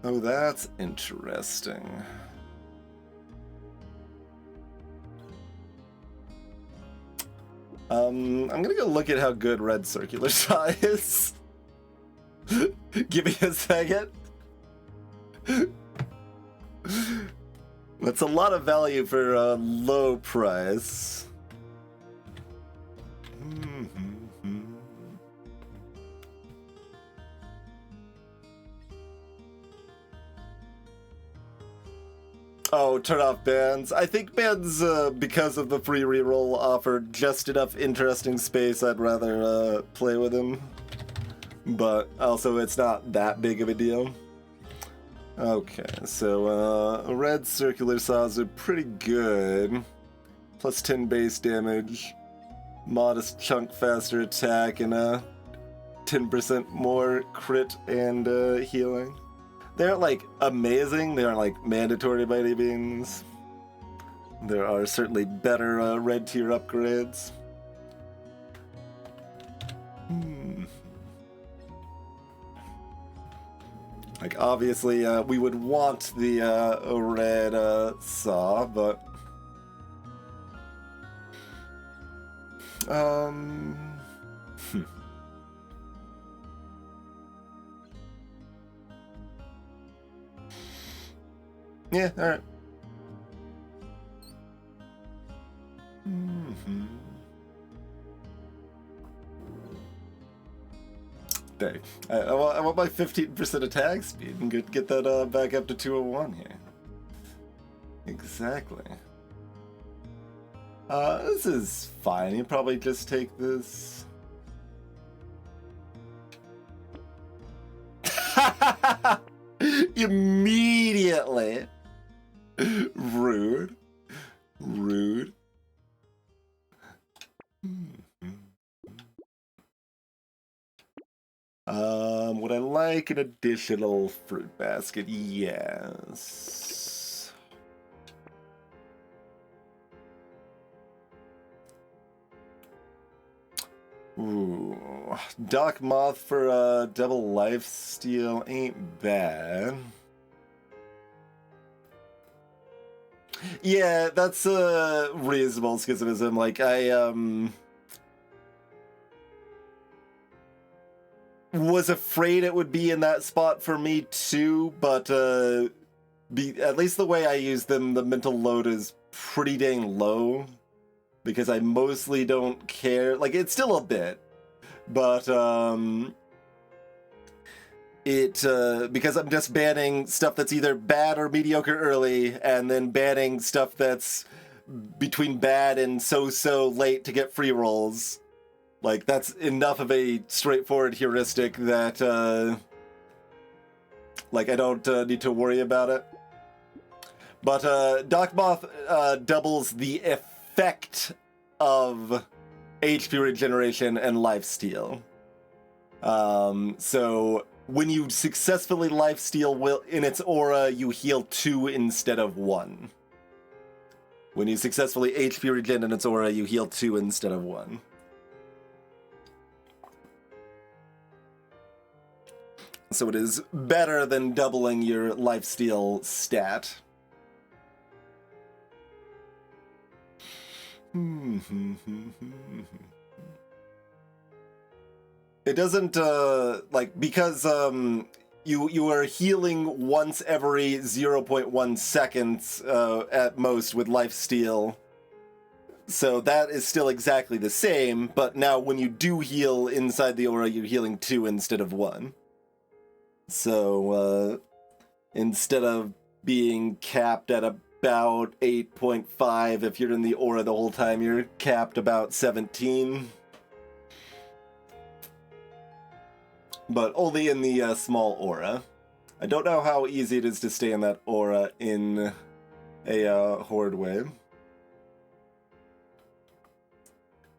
S1: Oh, that's interesting. I'm gonna go look at how good red circular saw is. Give me a second. That's a lot of value for a low price. Oh, turn off bans. I think bans, because of the free reroll, offer just enough interesting space. I'd rather play with them. But also, it's not that big of a deal. Okay, so red circular saws are pretty good. Plus 10 base damage, modest chunk faster attack, and 10% more crit and healing. They aren't like amazing, they aren't like mandatory by any means. There are certainly better red tier upgrades. Like, obviously, we would want the red saw, but... Yeah, alright. Dang. I want my 15% attack speed and get that back up to 201 here. Exactly. This is fine. You probably just take this. Immediately. Rude. Rude. Would I like an additional fruit basket? Yes. Ooh. Doc Moth for double life steal ain't bad. Yeah, that's a reasonable schismism. Like, I was afraid it would be in that spot for me too, but at least the way I use them, the mental load is pretty dang low, because I mostly don't care. Like, it's still a bit, but because I'm just banning stuff that's either bad or mediocre early, and then banning stuff that's between bad and so-so late to get free rolls. Like, that's enough of a straightforward heuristic that, like, I don't need to worry about it. But Doc Moth doubles the effect of HP regeneration and lifesteal. So when you successfully lifesteal in its aura, you heal 2 instead of 1. When you successfully HP regen in its aura, you heal 2 instead of 1. So it is better than doubling your lifesteal stat. It doesn't, like, because you are healing once every 0.1 seconds at most with lifesteal. So that is still exactly the same, but now when you do heal inside the aura, you're healing 2 instead of 1. So, instead of being capped at about 8.5, if you're in the aura the whole time, you're capped about 17. But only in the small aura. I don't know how easy it is to stay in that aura in a horde wave.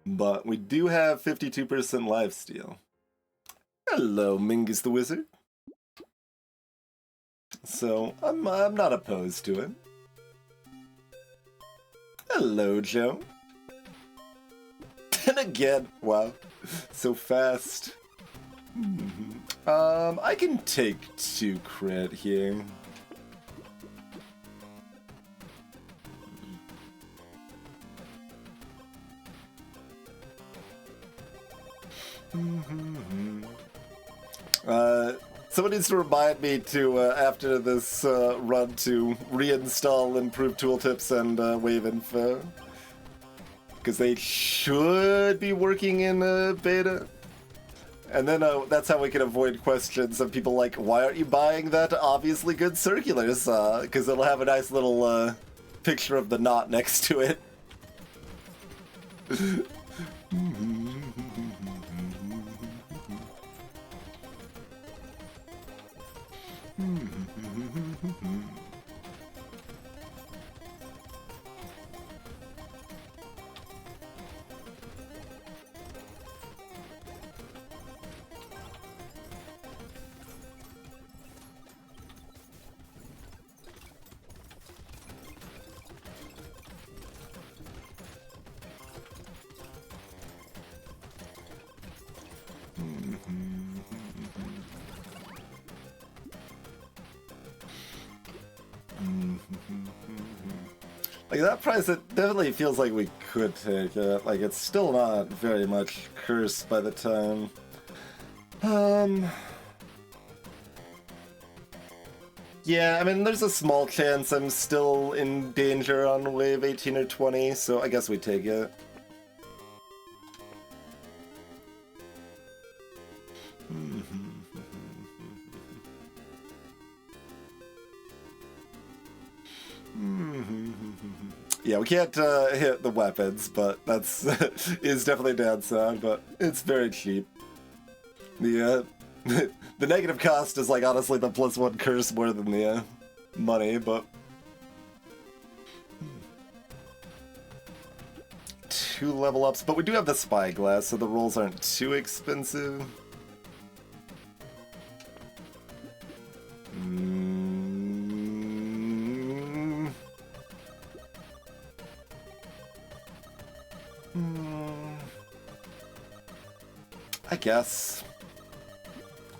S1: But we do have 52% lifesteal. Hello, Mingus the Wizard. So, I'm not opposed to it. Hello, Joe. And again, wow, so fast. I can take 2 crit here. Someone needs to remind me to, after this run, to reinstall improved tooltips and wave info. Because they should be working in beta. And then that's how we can avoid questions of people like, why aren't you buying that obviously good circulars? Because it'll have a nice little picture of the knot next to it. Like, that price, it definitely feels like we could take it. Like, it's still not very much cursed by the time. Yeah, I mean, there's a small chance I'm still in danger on wave 18 or 20, so I guess we take it. Yeah, we can't hit the weapons, but that's is definitely a downside, but it's very cheap. The the negative cost is, like, honestly the +1 curse more than the money, but 2 level ups, but we do have the spyglass, so the rolls aren't too expensive. I guess.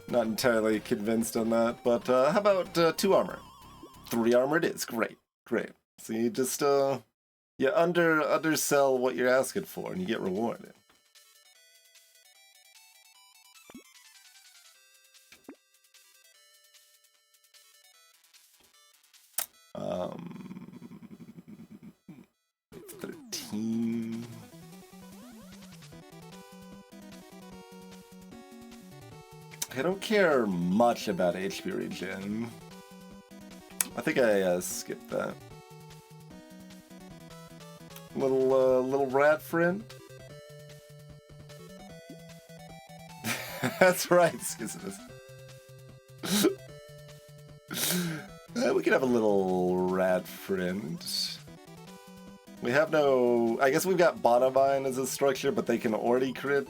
S1: Not entirely convinced on that, but how about 2 armor? 3 armor it is. Great, great. So you just you undersell what you're asking for, and you get rewarded. Um, 13. I don't care much about HP regen. I think I skipped that. Little rat friend. That's right, Schismus. We could have a little rat friend. We have no... I guess we've got Bonavine as a structure, but they can already crit.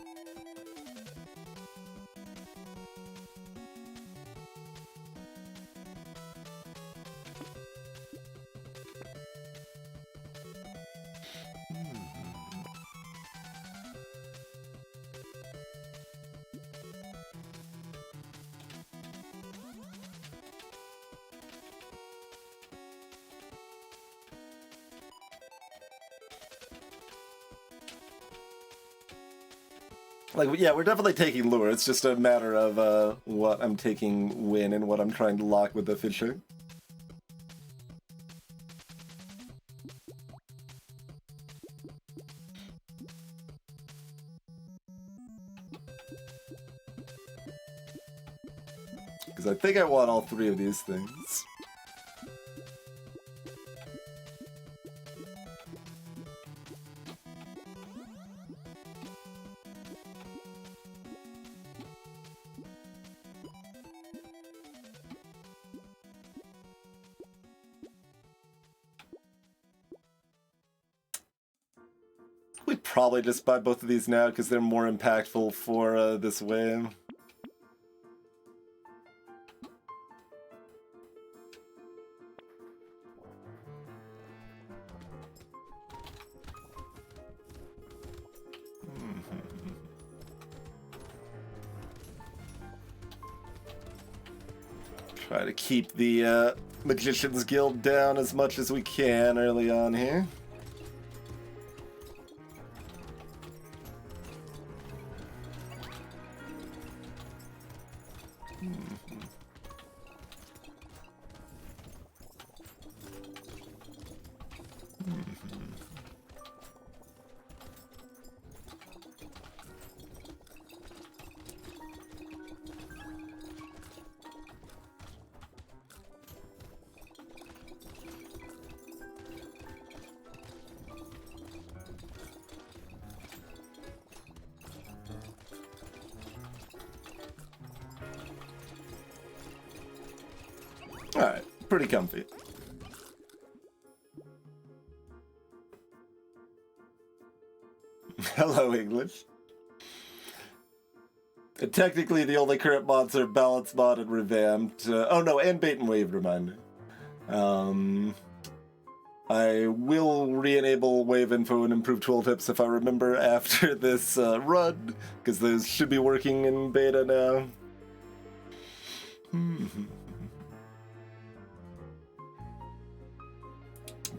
S1: Like, yeah, we're definitely taking lure. It's just a matter of what I'm taking when and what I'm trying to lock with the fisher. Because I think I want all 3 of these things. We'd probably just buy both of these now because they're more impactful for this wave. Try to keep the Magician's Guild down as much as we can early on here. Alright, pretty comfy. Hello, English. Technically, the only current mods are Balance Mod and Revamped. Oh no, and Bait and Wave, reminder. I will re-enable Wave Info and improve tooltips if I remember after this run, because those should be working in beta now.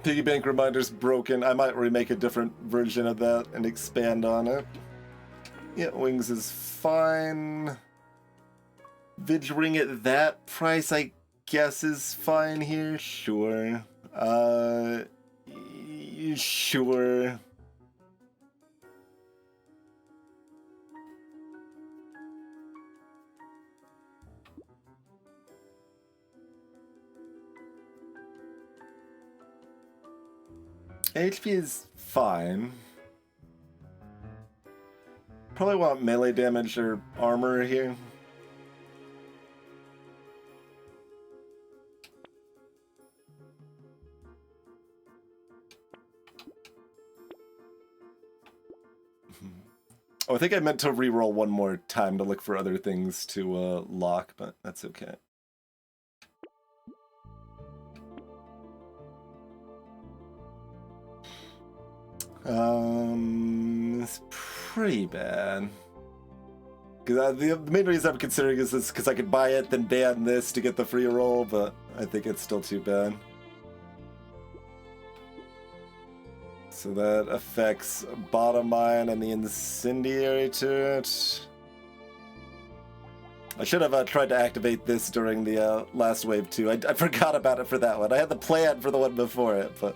S1: Piggy bank reminder's broken. I might remake a different version of that and expand on it. Yeah, wings is fine. Vidge ring at that price, I guess, is fine here. Sure. Sure. HP is fine. Probably want melee damage or armor here. Oh, I think I meant to reroll one more time to look for other things to lock, but that's okay. It's pretty bad. Because the main reason I'm considering is this because I could buy it, then ban this to get the free roll, but I think it's still too bad. So that affects bottom mine and the incendiary turret. I should have tried to activate this during the last wave too. I forgot about it for that one. I had the plan for the one before it, but...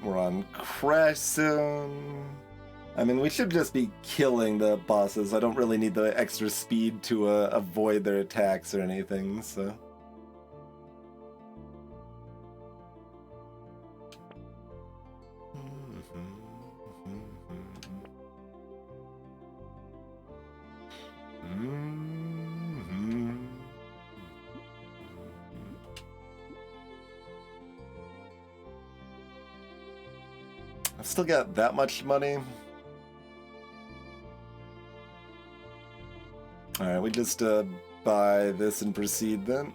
S1: We're on Crash Zone. I mean, we should just be killing the bosses. I don't really need the extra speed to avoid their attacks or anything, so... I've still got that much money. Alright, we just buy this and proceed then.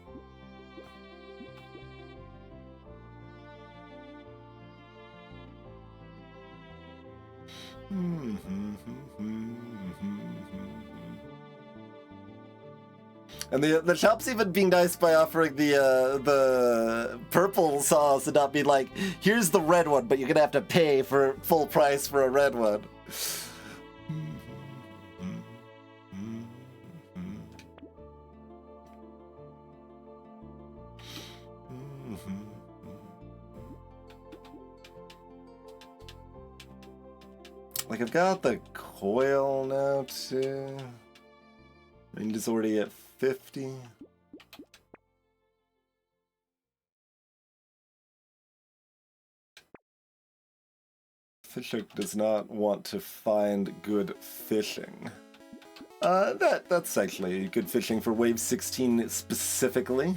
S1: And the shop's even being nice by offering the purple sauce and not being like, here's the red one, but you're gonna have to pay for full price for a red one. Like, I've got the coil now too. Range is already at 50. Fisher does not want to find good fishing. That's actually good fishing for wave 16 specifically.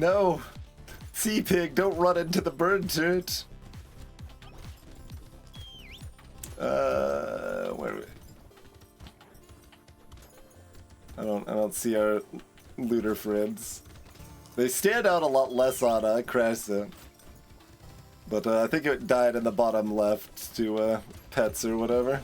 S1: No! Sea Pig, don't run into the bird turret! Where... I don't see our looter friends. They stand out a lot less on Crash Zone. But I think it died in the bottom left to pets or whatever.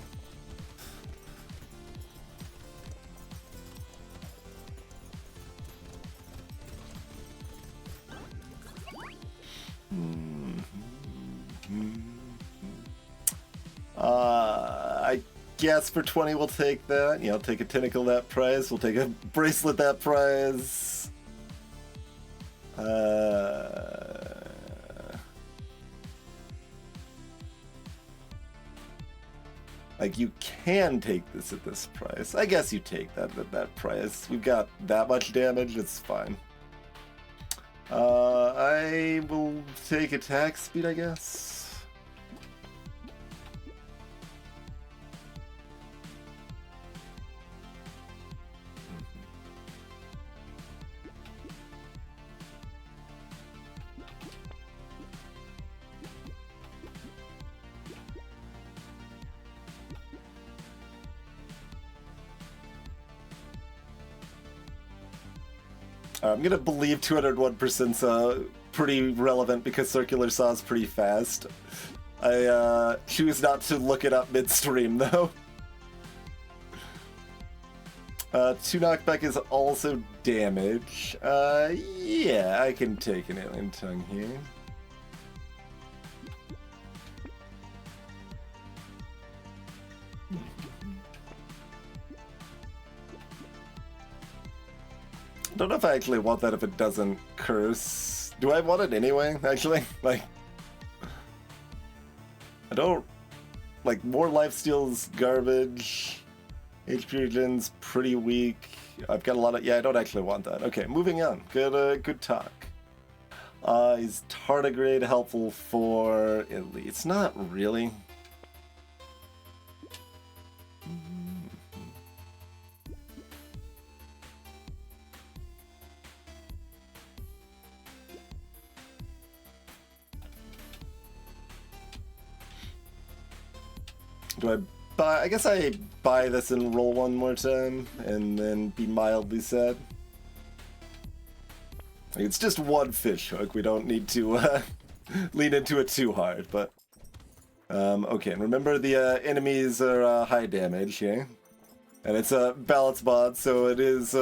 S1: I guess for 20 we'll take that. You know, take a tentacle that prize. We'll take a bracelet that prize. Like, you can take this at this price. I guess you take that at that price. We've got that much damage, it's fine. I will take attack speed, I guess. I'm gonna believe 201%'s pretty relevant because Circular Saw is pretty fast. I choose not to look it up midstream though. 2 knockback is also damage. Yeah, I can take an Alien Tongue here. I don't know if I actually want that if it doesn't curse. Do I want it anyway, actually? Like, I don't... Like, more lifesteal's garbage. HP regen's pretty weak. I've got a lot of... Yeah, I don't actually want that. Okay, moving on. Good talk. Is tardigrade helpful for elite? It's not really. Do I buy... I guess I buy this and roll one more time, and then be mildly sad. Like, it's just one fish hook, we don't need to lean into it too hard, but... okay, and remember the enemies are high damage here. And it's a balance mod, so it is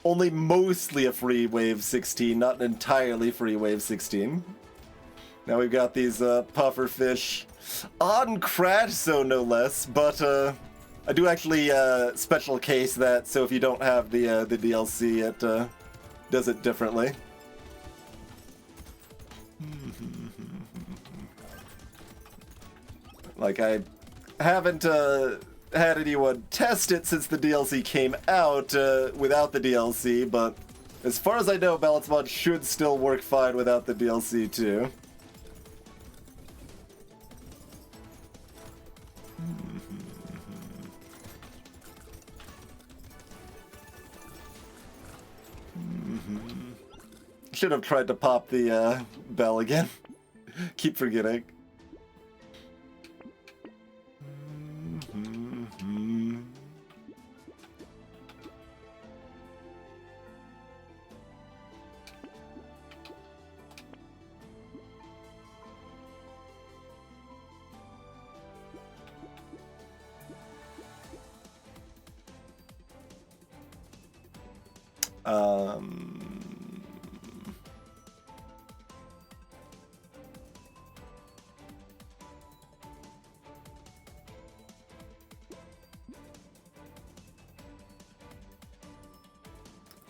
S1: only mostly a free wave 16, not an entirely free wave 16. Now we've got these puffer fish on Crash Zone, no less, but I do actually special case that, so if you don't have the DLC, it does it differently. Like, I haven't had anyone test it since the DLC came out without the DLC, but as far as I know, Balance Mod should still work fine without the DLC too. Should have tried to pop the bell again. Keep forgetting.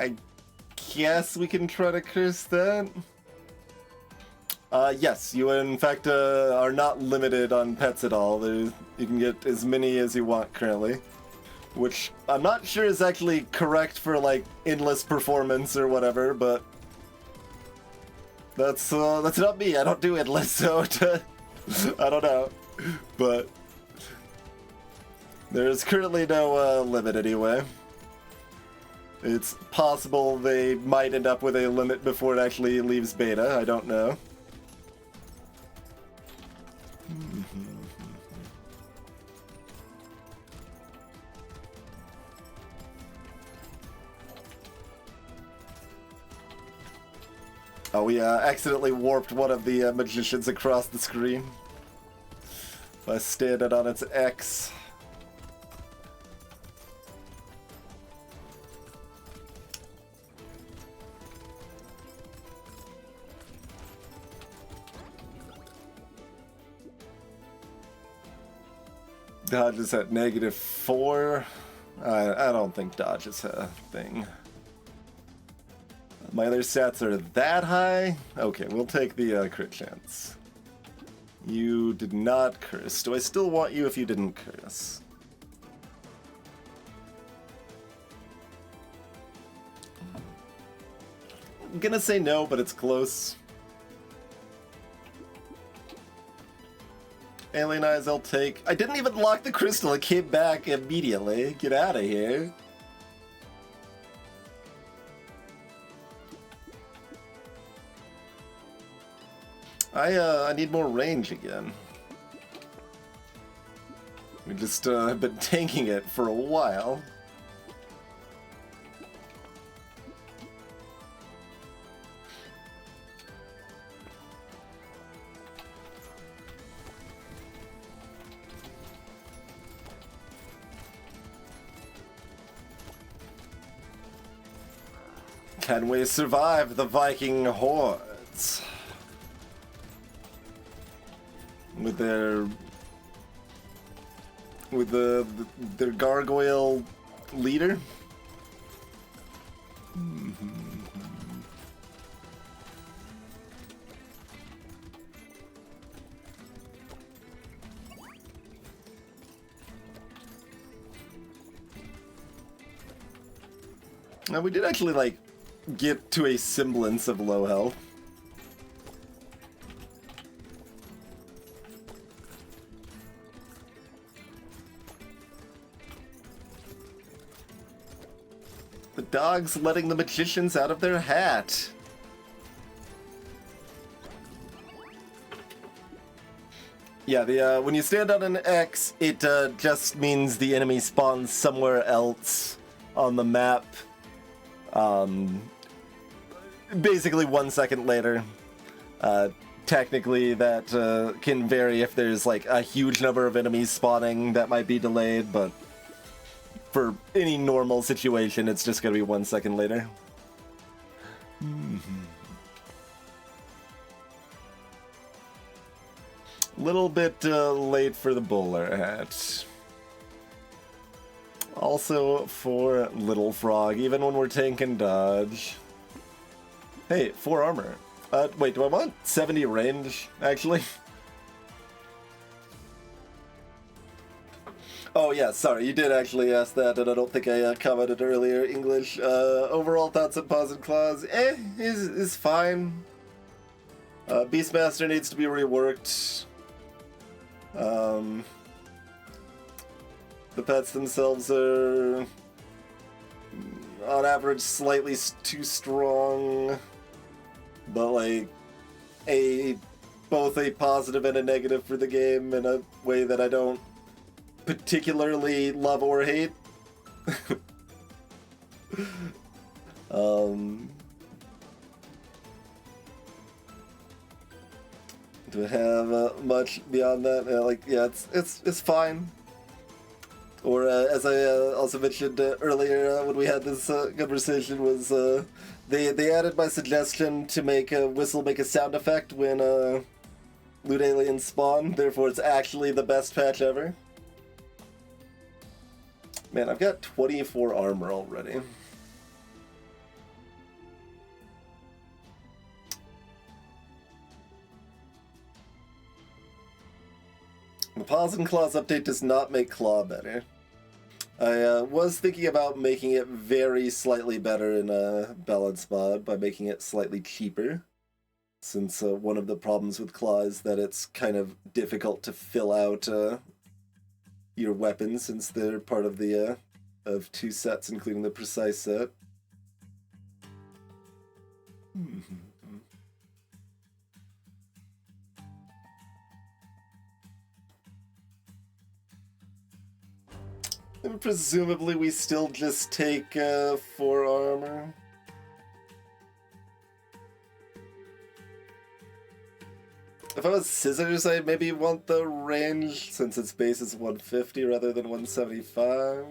S1: I guess we can try to curse that. Yes, you in fact are not limited on pets at all. You can get as many as you want currently, which I'm not sure is actually correct for like endless performance or whatever, but that's not me. I don't do endless, so I don't know, but there's currently no limit anyway. It's possible they might end up with a limit before it actually leaves beta. I don't know. Oh, we accidentally warped one of the magicians across the screen by standing on its X. Dodge is at -4. I don't think dodge is a thing. My other stats are that high? Okay, we'll take the crit chance. You did not curse. Do I still want you if you didn't curse? I'm gonna say no, but it's close. Alien Eyes I'll take. I didn't even lock the crystal, it came back immediately. Get out of here. I need more range again. We just have been tanking it for a while. Can we survive the Viking hordes? With their gargoyle leader? Now we did actually like get to a semblance of low health. The dog's letting the magicians out of their hat. Yeah, the when you stand on an X, it just means the enemy spawns somewhere else on the map. Basically 1 second later. Technically that can vary if there's like a huge number of enemies spawning, that might be delayed, but for any normal situation, it's just gonna be 1 second later. Little bit late for the bowler hat. Also for Little Frog, even when we're tanking dodge. Hey, 4 armor. Wait, do I want 70 range, actually? Oh yeah, sorry, you did actually ask that, and I don't think I commented earlier. English, overall thoughts on Paws and Claws? Is fine. Beastmaster needs to be reworked. The pets themselves are, on average, slightly too strong, but like both a positive and a negative for the game in a way that I don't particularly love or hate. Do I have much beyond that? Yeah, it's fine. Or as I also mentioned earlier when we had this conversation, was they added my suggestion to make a whistle make a sound effect when loot aliens spawn. Therefore, it's actually the best patch ever. Man, I've got 24 armor already. The Paws and Claws update does not make Claw better. I was thinking about making it very slightly better in a balance mod by making it slightly cheaper. Since one of the problems with Claw is that it's kind of difficult to fill out your weapons, since they're part of the of 2 sets, including the precise set. And presumably we still just take 4 armor. If I was Scissors, I'd maybe want the range, since its base is 150 rather than 175.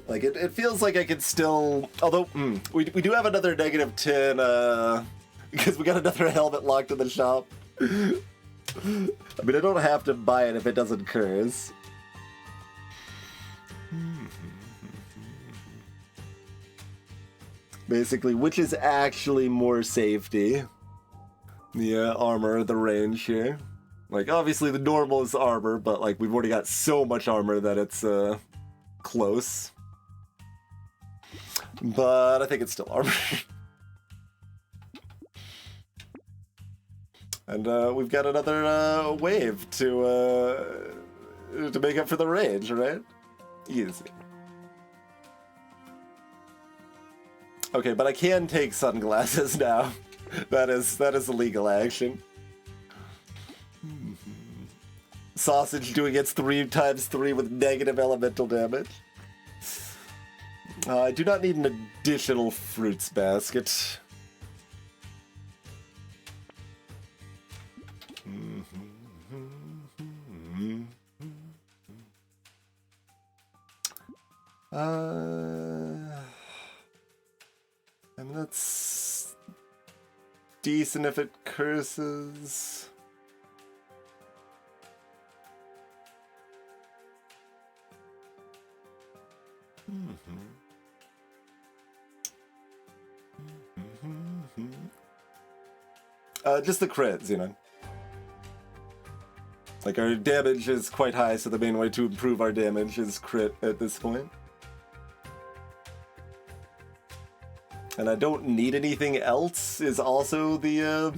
S1: Like, it feels like I could still... Although, we do have another -10, because we got another helmet locked in the shop. I mean, I don't have to buy it if it doesn't curse. Basically, which is actually more safety? The armor or the range here? Like, obviously the normal is armor, but like, we've already got so much armor that it's close. But I think it's still armor. And we've got another wave to make up for the range, right? Easy. Okay, but I can take sunglasses now. That is a legal action. Sausage doing its 3x3 with negative elemental damage. I do not need an additional fruits basket. I mean, that's decent if it curses. Just the crits, you know. Like, our damage is quite high, so the main way to improve our damage is crit at this point. And I don't need anything else is also the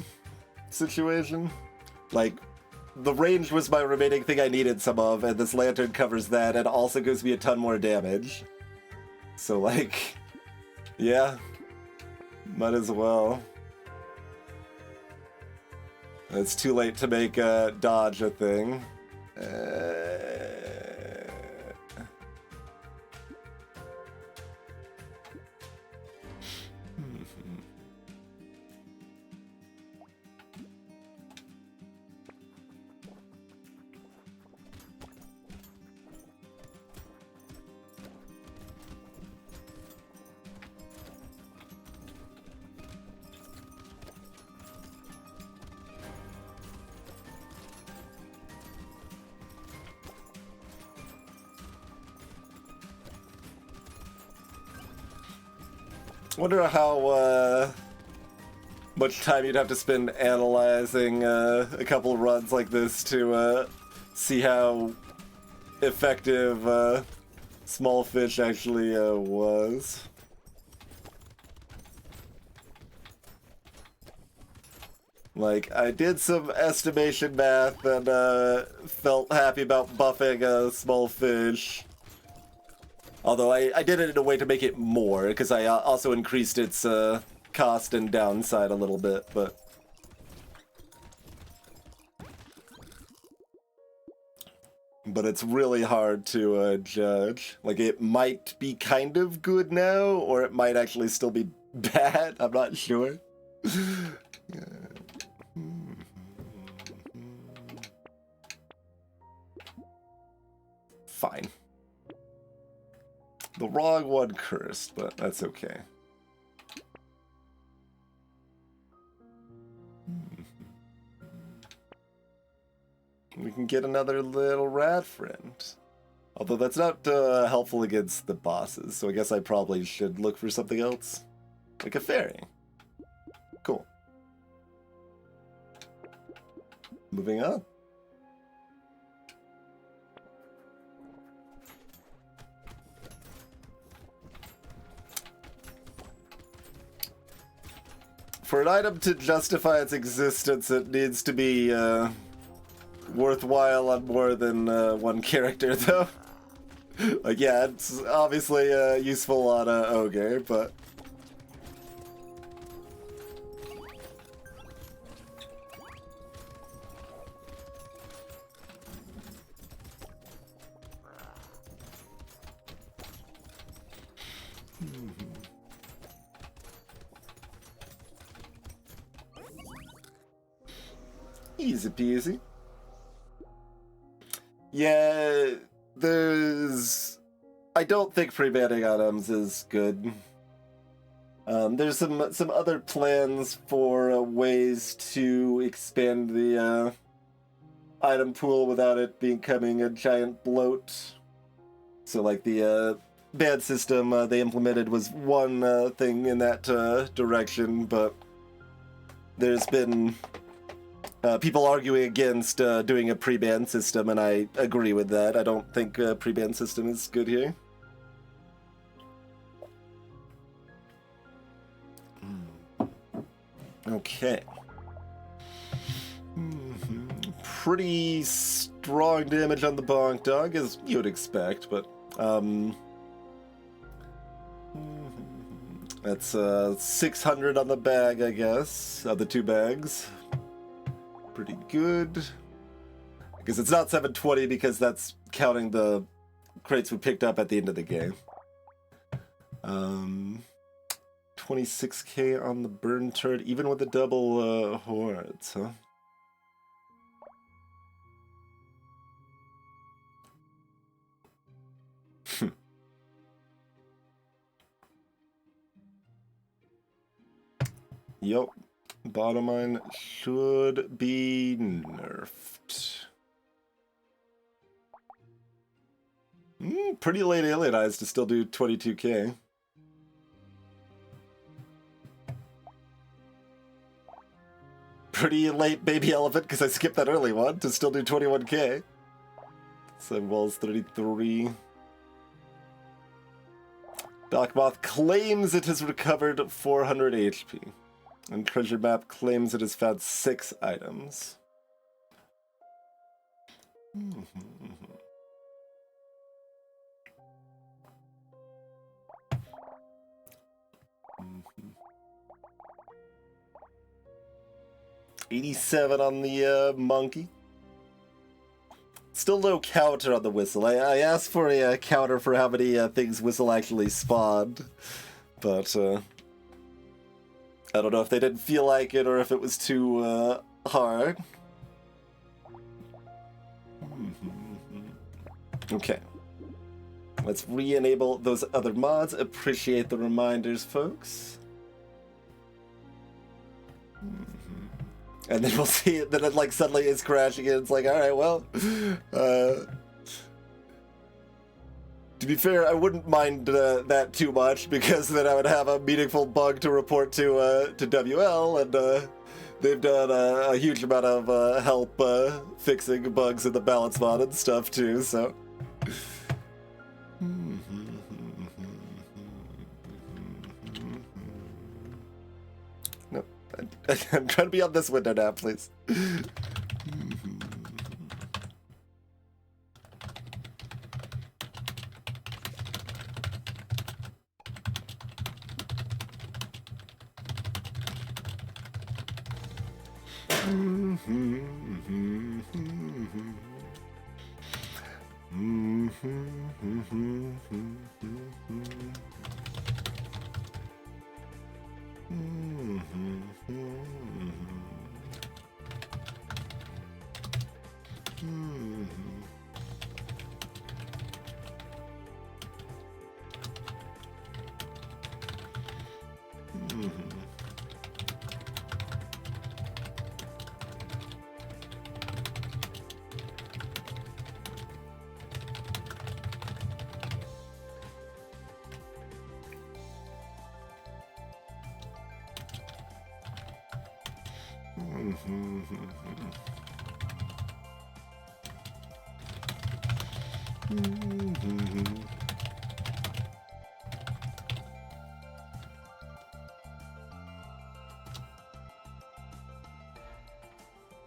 S1: situation. Like, the range was my remaining thing I needed some of, and this lantern covers that, and also gives me a ton more damage. So, like, yeah, might as well. It's too late to make dodge a thing. Wonder how much time you'd have to spend analyzing a couple runs like this to see how effective small fish actually was. Like, I did some estimation math and felt happy about buffing a small fish. Although I did it in a way to make it more, because I also increased its cost and downside a little bit, but... But it's really hard to judge. Like, it might be kind of good now, or it might actually still be bad. I'm not sure. Fine. The wrong one cursed, but that's okay. We can get another little rat friend. Although that's not helpful against the bosses, so I guess I probably should look for something else. Like a fairy. Cool. Moving on. For an item to justify its existence, it needs to be worthwhile on more than one character, though. Like, yeah, it's obviously useful on Ogre, but... Easy peasy. Yeah, there's... I don't think pre-banning items is good. There's some other plans for ways to expand the item pool without it becoming a giant bloat. So like the ban system they implemented was one thing in that direction, but there's been people arguing against doing a pre-ban system, and I agree with that. I don't think a pre-ban system is good here. Okay. Pretty strong damage on the bonk dog, as you would expect, but that's 600 on the bag, I guess, of the 2 bags. Pretty good. Because it's not 720 because that's counting the crates we picked up at the end of the game. 26k on the burn turret, even with the double hordes, huh? Yup. Bottom line should be nerfed. Pretty late alien eyes to still do 22k. Pretty late baby elephant because I skipped that early one to still do 21k. 7 balls 33. Doc Moth claims it has recovered 400 HP. And Treasure Map claims it has found 6 items. $87 on the monkey. Still no counter on the whistle. I asked for a counter for how many things whistle actually spawned, but I don't know if they didn't feel like it or if it was too hard. Okay. Let's re-enable those other mods. Appreciate the reminders, folks. And then we'll see that it like suddenly is crashing and it's like, alright, well, to be fair, I wouldn't mind that too much, because then I would have a meaningful bug to report to WL, and they've done a huge amount of help fixing bugs in the balance mod and stuff too, so. No, I'm trying to be on this window now, please.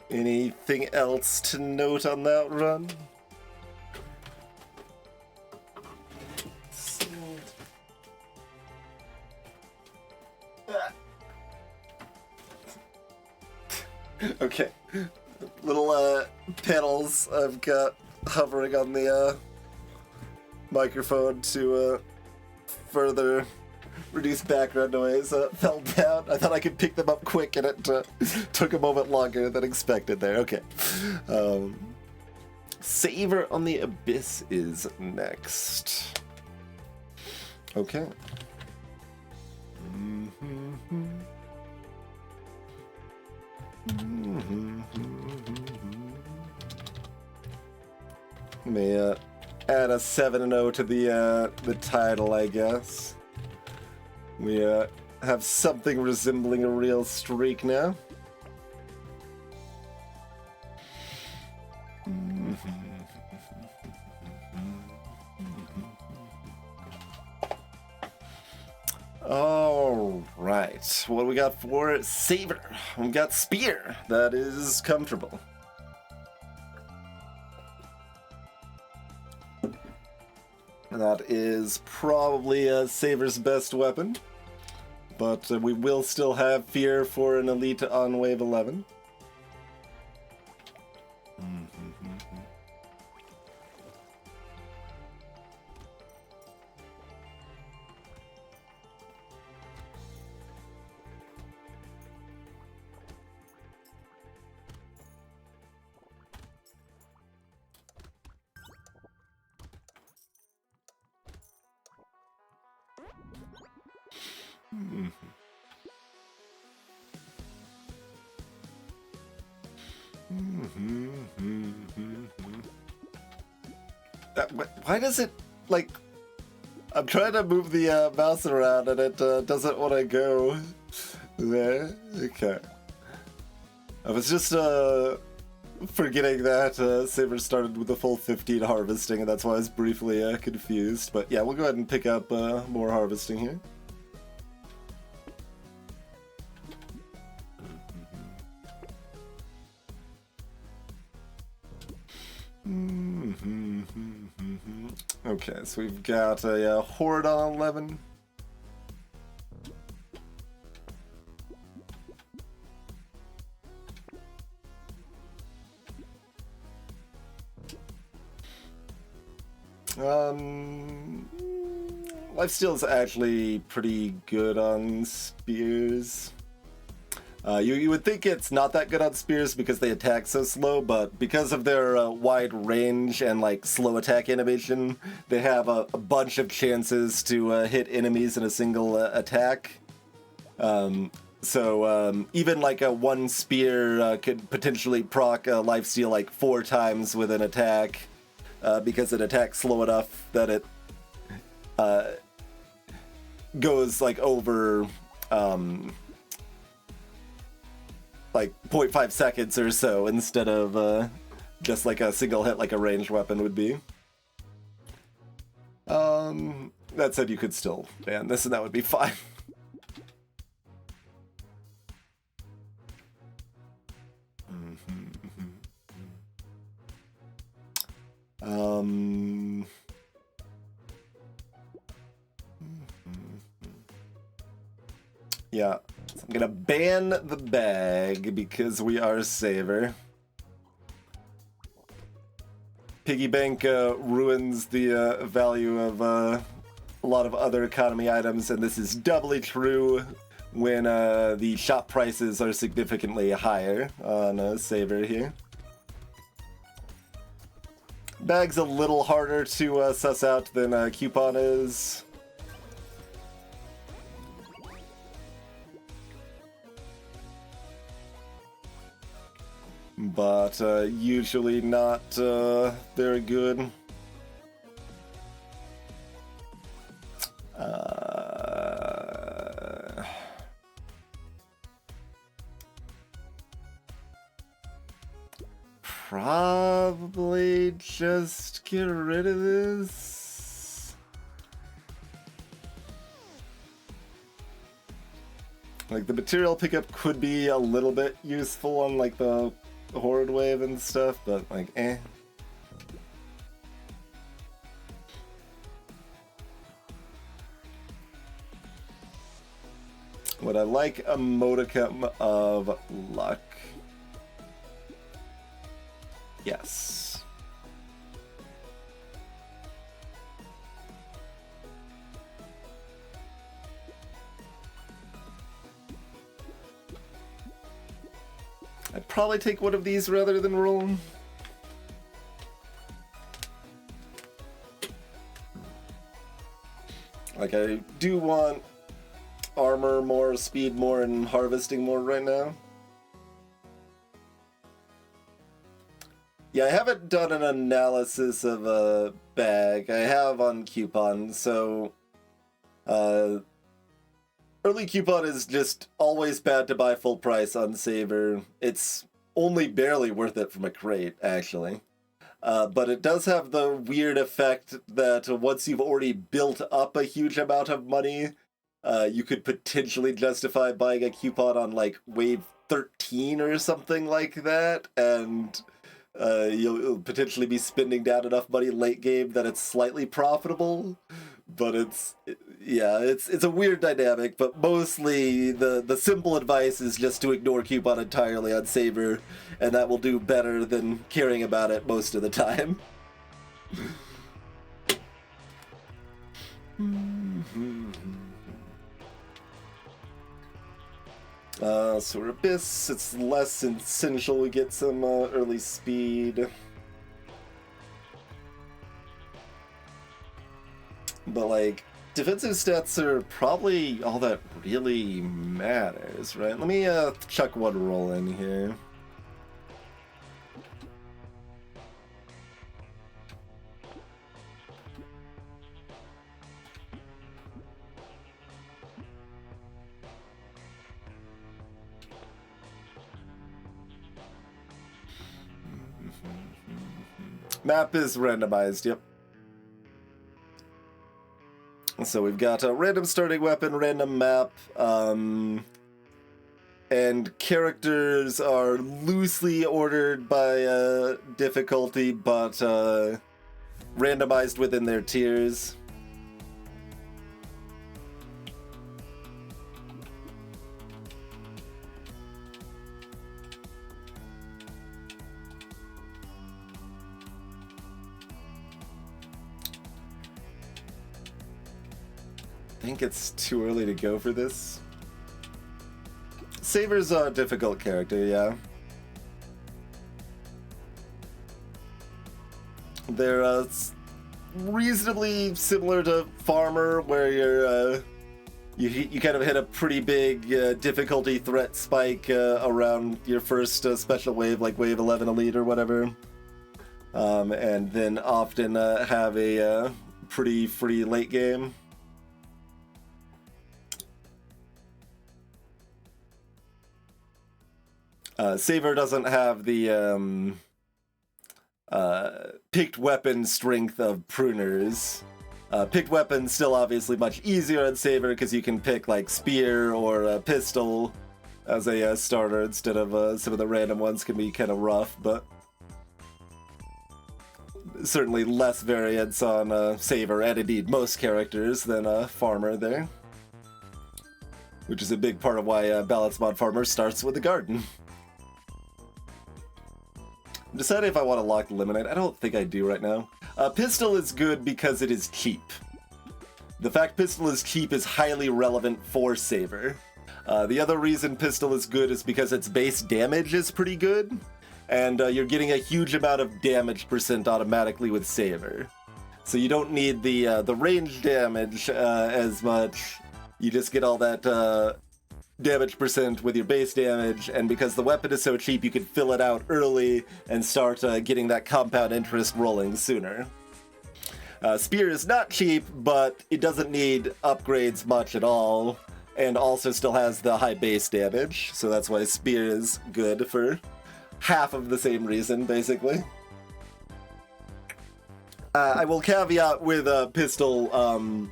S1: Anything else to note on that run? Okay. Little panels I've got hovering on the microphone to further reduce background noise fell down. I thought I could pick them up quick, and it took a moment longer than expected there. Okay. Saver on the Abyss is next. Okay. May add a 7-0 to the title, I guess. We have something resembling a real streak now. All right, what do we got for Saver? We got Spear. That is comfortable. That is probably Saver's best weapon, but we will still have Fear for an Elite on Wave 11. Why does it, like, I'm trying to move the mouse around and it doesn't want to go there? Okay. I was just forgetting that Saber started with a full 15 harvesting, and that's why I was briefly confused. But yeah, we'll go ahead and pick up more harvesting here. Okay, so we've got a Horde on 11. Lifesteal is actually pretty good on spears. You would think it's not that good on spears because they attack so slow, but because of their wide range and like slow attack animation, they have a bunch of chances to hit enemies in a single attack. So even like a one spear could potentially proc lifesteal like 4 times with an attack because it attacks slow enough that it goes like over like 0.5 seconds or so instead of just like a single hit like a ranged weapon would be. That said, you could still ban this and that would be fine. Yeah, so I'm gonna ban the bag because we are Saver. Piggy bank ruins the value of a lot of other economy items, and this is doubly true when the shop prices are significantly higher on Saver here. Bag's a little harder to suss out than Coupon is. But usually not very good. Probably just get rid of this. Like, the material pickup could be a little bit useful on like the Horde wave and stuff, but like, eh. Would I like a modicum of luck? Yes. I'd probably take one of these rather than roll. Like, I do want armor more, speed more, and harvesting more right now. Yeah, I haven't done an analysis of a bag. I have on coupon, so early coupon is just always bad to buy full price on Saver. It's only barely worth it from a crate, actually. But it does have the weird effect that once you've already built up a huge amount of money, you could potentially justify buying a coupon on, like, wave 13 or something like that, and you'll potentially be spending down enough money late game that it's slightly profitable. But it's a weird dynamic, but mostly the simple advice is just to ignore coupon entirely on Saber, and that will do better than caring about it most of the time. So Abyss, it's less essential we get some early speed. But, like, defensive stats are probably all that really matters, right? Let me chuck one roll in here. Map is randomized, yep. So we've got a random starting weapon, random map, and characters are loosely ordered by difficulty, but randomized within their tiers. I think it's too early to go for this. Saver's a difficult character, yeah. They're reasonably similar to Farmer, where you're you kind of hit a pretty big difficulty threat spike around your first special wave, like wave 11 Elite or whatever, and then often have a pretty free late game. Saver doesn't have the picked weapon strength of Pruners. Picked weapons still obviously much easier on Saver because you can pick like Spear or Pistol as a starter instead of some of the random ones can be kind of rough, but certainly less variance on Saver and indeed most characters than Farmer there. Which is a big part of why Balance Mod Farmer starts with the Garden. I'm deciding if I want to lock Eliminate. I don't think I do right now. Pistol is good because it is cheap. The fact Pistol is cheap is highly relevant for Saver. The other reason Pistol is good is because its base damage is pretty good, and you're getting a huge amount of damage percent automatically with Saver. So you don't need the range damage as much. You just get all that damage percent with your base damage, and because the weapon is so cheap, you can fill it out early and start getting that compound interest rolling sooner. Spear is not cheap, but it doesn't need upgrades much at all, and also still has the high base damage, so that's why Spear is good for half of the same reason, basically. I will caveat with Pistol,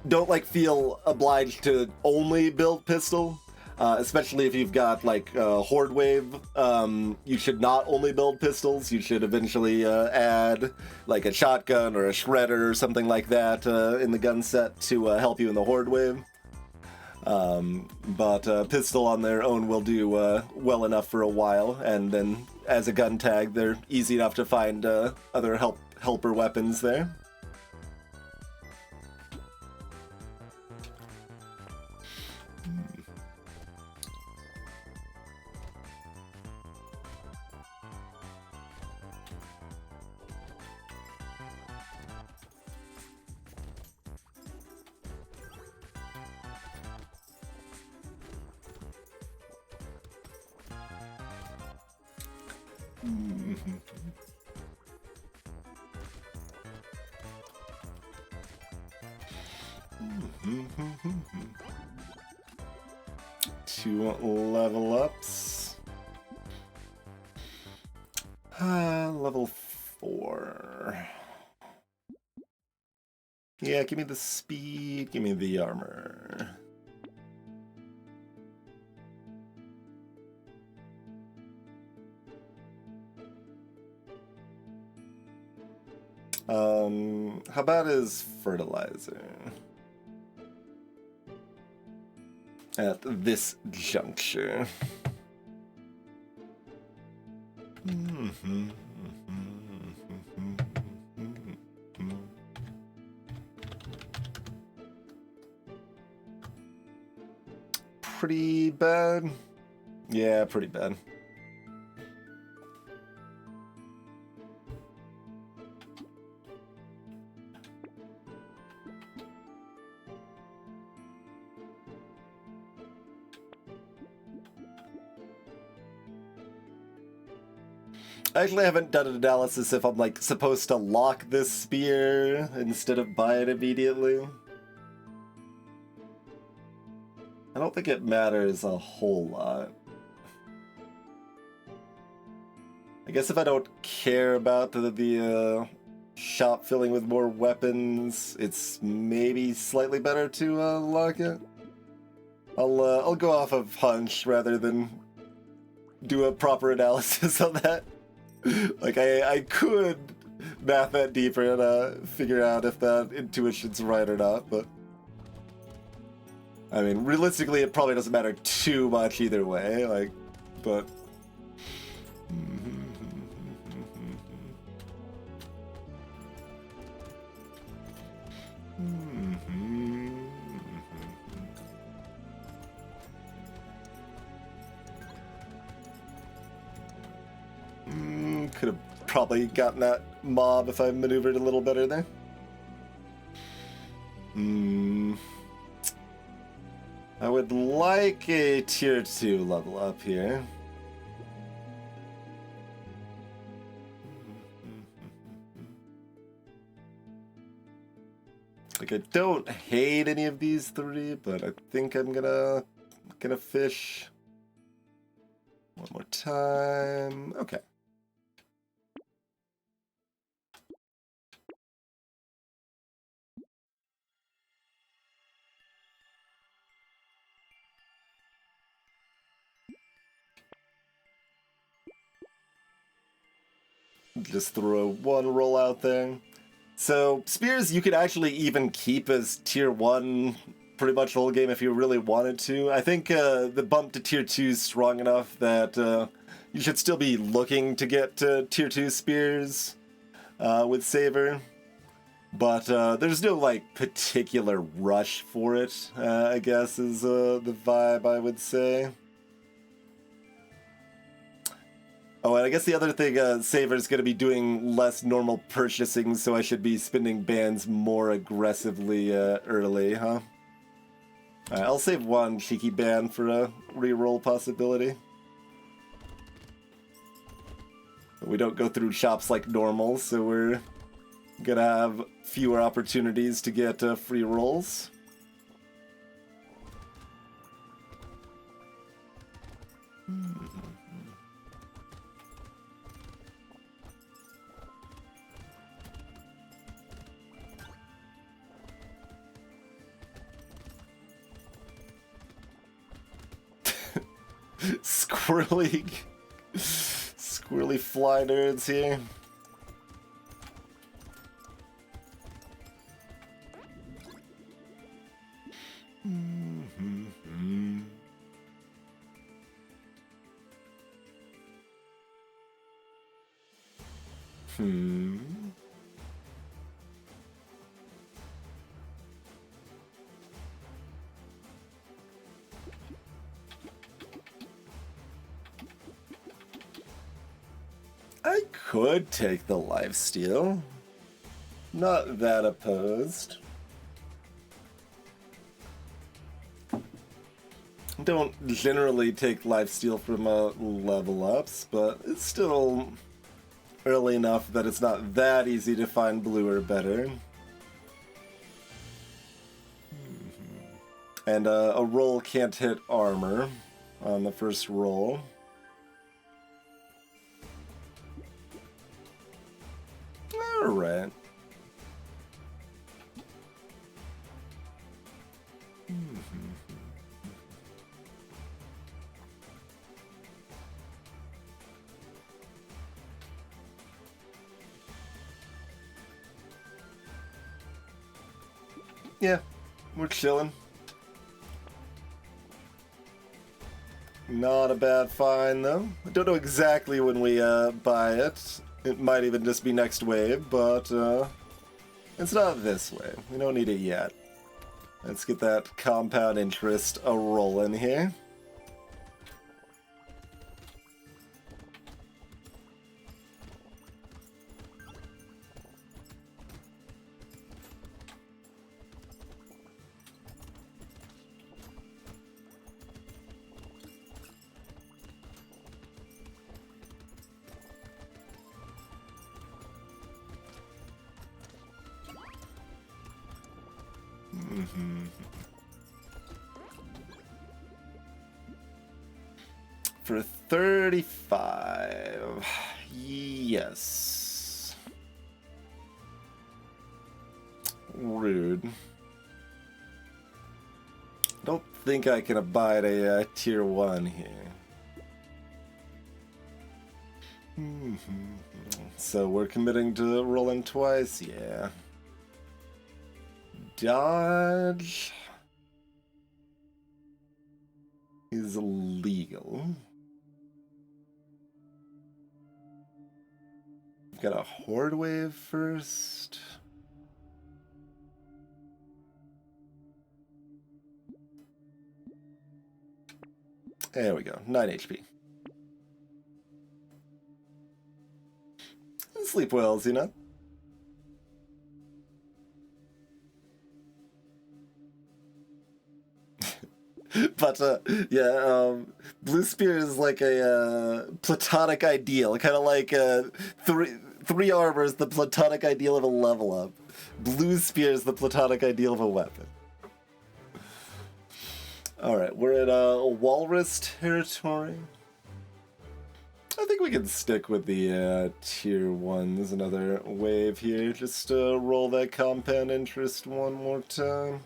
S1: don't feel obliged to only build Pistol, especially if you've got Horde Wave. You should not only build pistols. You should eventually add like a shotgun or a shredder or something like that in the gun set to help you in the Horde Wave. But pistol on their own will do well enough for a while, and then as a gun tag, they're easy enough to find other helper weapons there. Two level ups. Level 4. Yeah, give me the speed, give me the armor. How about his fertilizer? At this juncture. Pretty bad. Yeah, pretty bad. I actually haven't done an analysis if I'm like supposed to lock this spear instead of buy it immediately. I don't think it matters a whole lot. I guess if I don't care about the shop filling with more weapons, it's maybe slightly better to lock it. I'll go off of hunch rather than do a proper analysis on that. Like, I could math that deeper and figure out if that intuition's right or not, but... I mean, realistically, it probably doesn't matter too much either way, like, but... Could have probably gotten that mob if I maneuvered a little better there. I would like a tier 2 level up here. Like, I don't hate any of these 3, but I think I'm gonna fish one more time. Okay. Just throw one roll out there. So, spears you could actually even keep as tier 1 pretty much the whole game if you really wanted to. I think the bump to tier 2 is strong enough that you should still be looking to get to tier 2 spears with Saber. But there's no, like, particular rush for it, I guess, is the vibe, I would say. Oh, and I guess the other thing, Saber's going to be doing less normal purchasing, so I should be spending bands more aggressively early, huh? Alright, I'll save one cheeky band for a reroll possibility. We don't go through shops like normal, so we're gonna have fewer opportunities to get free rolls. Squirrely fly nerds here. I could take the lifesteal. Not that opposed. Don't generally take lifesteal from level ups, but it's still early enough that it's not that easy to find blue or better. And a roll can't hit armor on the first roll. Alright. Yeah, we're chilling. Not a bad find, though. I don't know exactly when we buy it. It might even just be next wave, but it's not this wave. We don't need it yet. Let's get that compound interest a-rolling here. For 35, yes. Rude. Don't think I can abide a tier 1 here. So we're committing to rolling twice, yeah. Dodge is illegal. Got a horde wave first. There we go, 9 HP. Sleep well, Xena. But, yeah, Blue Spear is like a platonic ideal, kind of like three armor is the platonic ideal of a level up. Blue Spear is the platonic ideal of a weapon. Alright, we're at Walrus territory. I think we can stick with the tier 1s, another wave here. Just roll that compound interest one more time.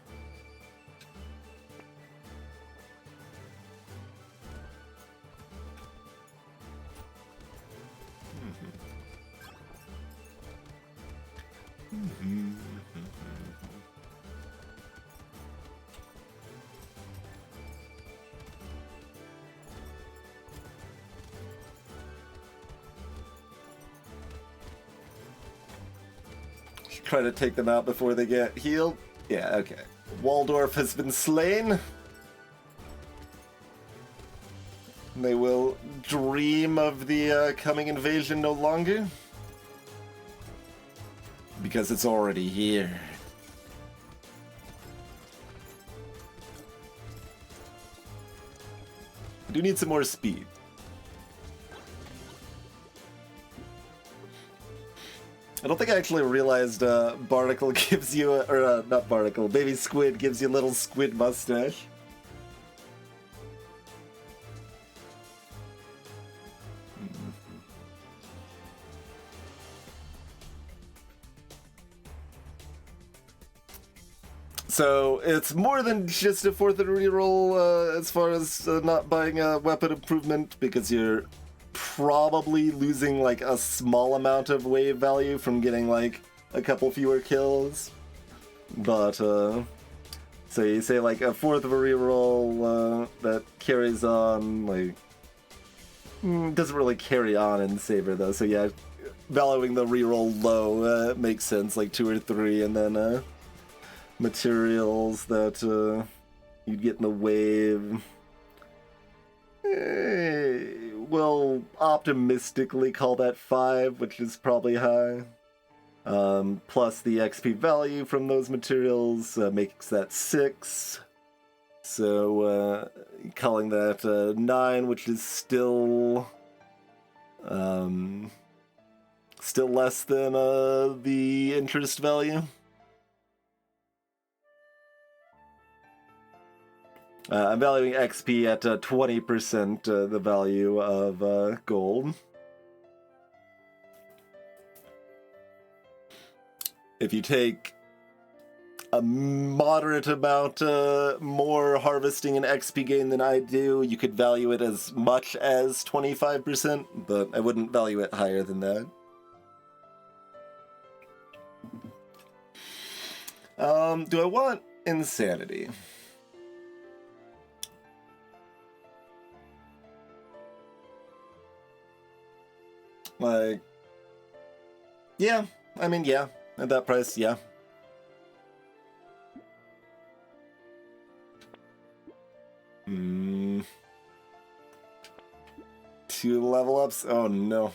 S1: Try to take them out before they get healed. Yeah, okay. Waldorf has been slain. They will dream of the coming invasion no longer. Because it's already here. I do need some more speed. I don't think I actually realized Barnacle gives you not Barnacle, Baby Squid gives you a little squid mustache. So it's more than just a 4th and reroll as far as not buying a weapon improvement, because you're probably losing like a small amount of wave value from getting like a couple fewer kills. But so you say like a 4th of a reroll that carries on, like doesn't really carry on in Saber though. So yeah, valuing the reroll low makes sense, like 2 or 3, and then materials that you'd get in the wave. We'll optimistically call that 5, which is probably high. Plus the XP value from those materials makes that 6. So calling that 9, which is still less than the interest value. I'm valuing XP at 20% the value of gold. If you take a moderate amount more harvesting and XP gain than I do, you could value it as much as 25%, but I wouldn't value it higher than that. Do I want insanity? Like, yeah, I mean, yeah, at that price, yeah. Hmm. 2 level ups? Oh no.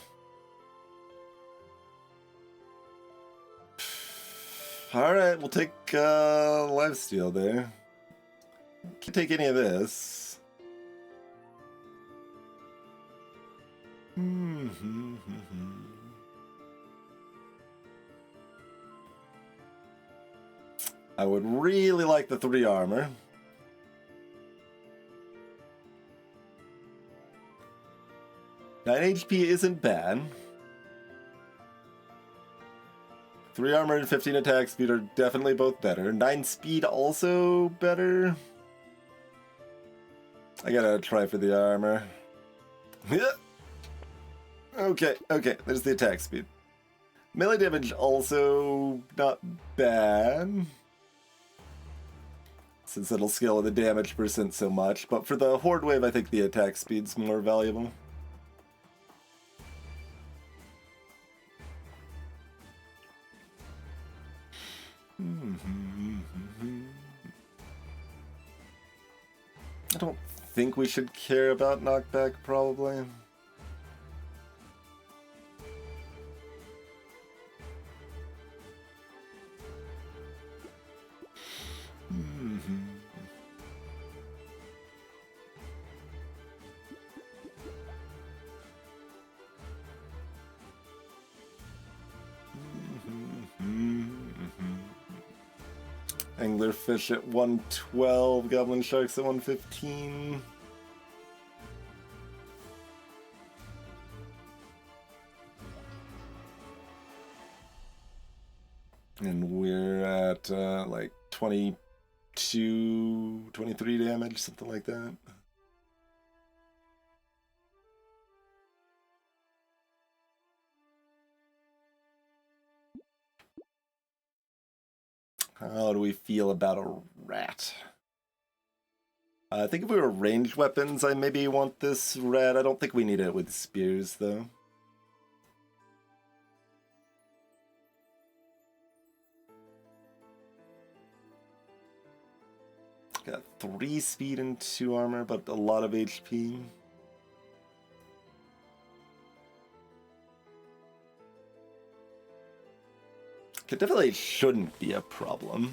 S1: Alright, we'll take lifesteal there. Can't take any of this. I would really like the 3 armor. Nine HP isn't bad. 3 armor and 15 attack speed are definitely both better. 9 speed also better. I gotta try for the armor. Okay, there's the attack speed. Melee damage also not bad, since it'll scale with the damage percent so much, but for the Horde Wave I think the attack speed's more valuable. I don't think we should care about knockback, probably. Anglerfish at 112, Goblin Sharks at 115. And we're at like 22, 23 damage, something like that. How do we feel about a rat? I think if we were ranged weapons, I maybe want this rat. I don't think we need it with spears, though. Got 3 speed and 2 armor, but a lot of HP. It definitely shouldn't be a problem.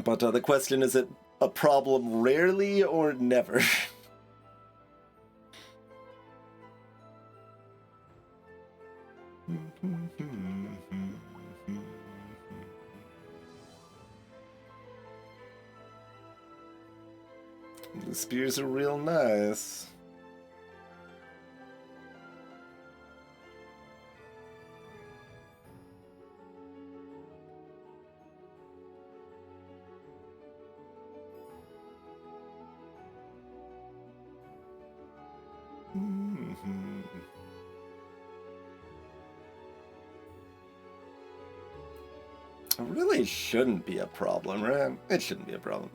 S1: But the question is it a problem rarely or never? The spears are real nice. It really shouldn't be a problem, right? It shouldn't be a problem.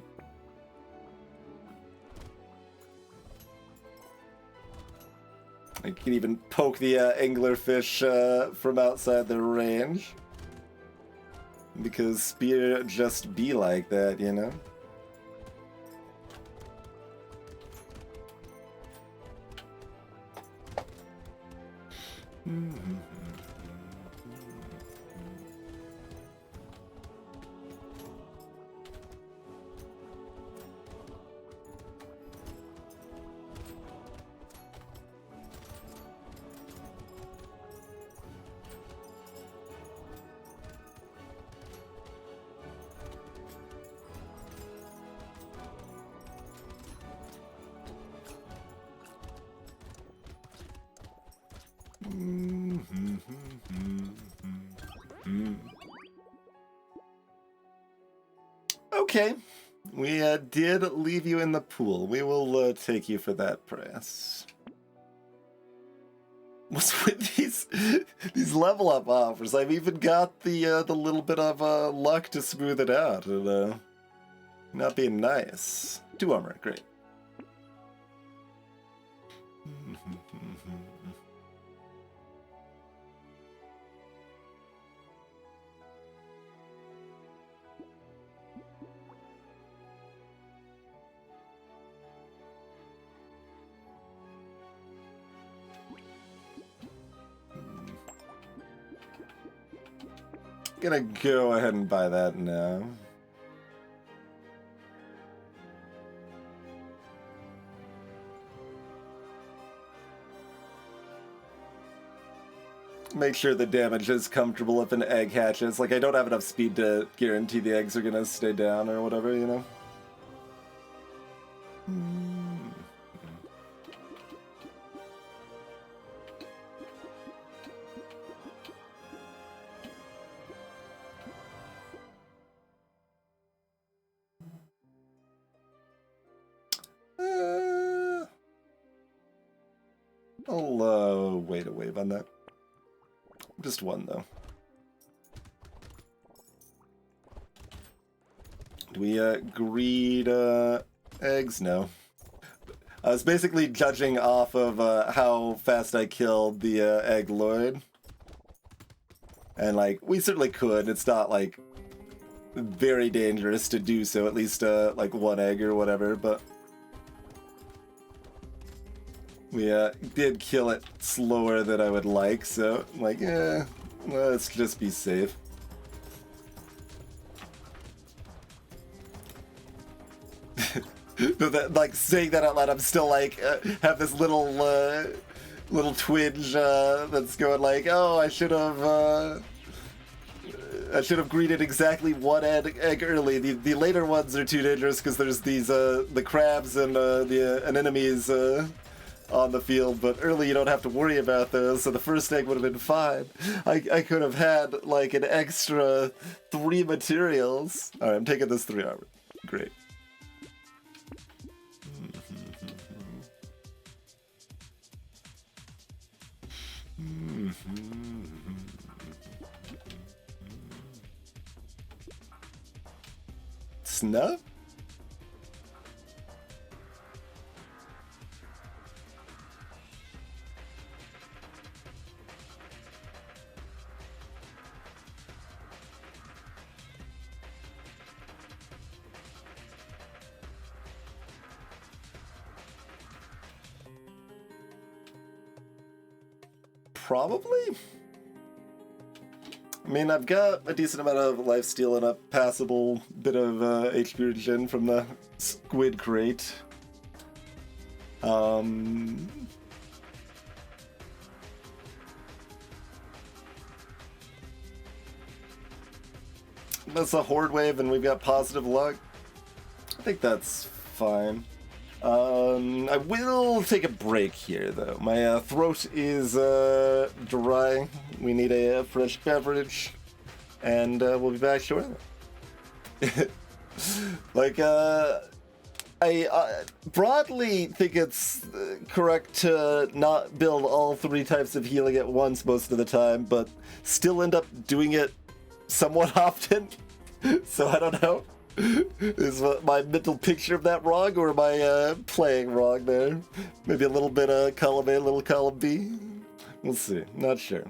S1: I can even poke the anglerfish from outside their range. Because spear just be like that, you know? Okay, we did leave you in the pool. We will take you for that price. What's with these level up offers? I've even got the little bit of luck to smooth it out and not being nice. 2 armor, great. Gonna go ahead and buy that now. Make sure the damage is comfortable if an egg hatches. Like, I don't have enough speed to guarantee the eggs are gonna stay down or whatever, you know? I'll wait a wave on that. Just one, though. Do we greed eggs? No. I was basically judging off of how fast I killed the egg lord. And, like, we certainly could. It's not, like, very dangerous to do so, at least, like, 1 egg or whatever, but... We did kill it slower than I would like, so, like, let's just be safe. But like, saying that out loud, I'm still like, have this little twinge that's going like, oh, I should have greeted exactly 1 egg early. The later ones are too dangerous because there's these the crabs and the anemones on the field, but early you don't have to worry about those, so the first egg would have been fine. I could have had like an extra 3 materials. Alright, I'm taking this 3 armor. Great. Snub? Probably? I mean, I've got a decent amount of lifesteal and a passable bit of HP regen from the squid crate. That's a horde wave and we've got positive luck. I think that's fine. I will take a break here, though. My throat is dry. We need a fresh beverage, and we'll be back shortly. Like, I broadly think it's correct to not build all 3 types of healing at once most of the time, but still end up doing it somewhat often. So I don't know. Is my mental picture of that wrong, or am I playing wrong there? Maybe a little bit of column A, a little column B? We'll see. Not sure.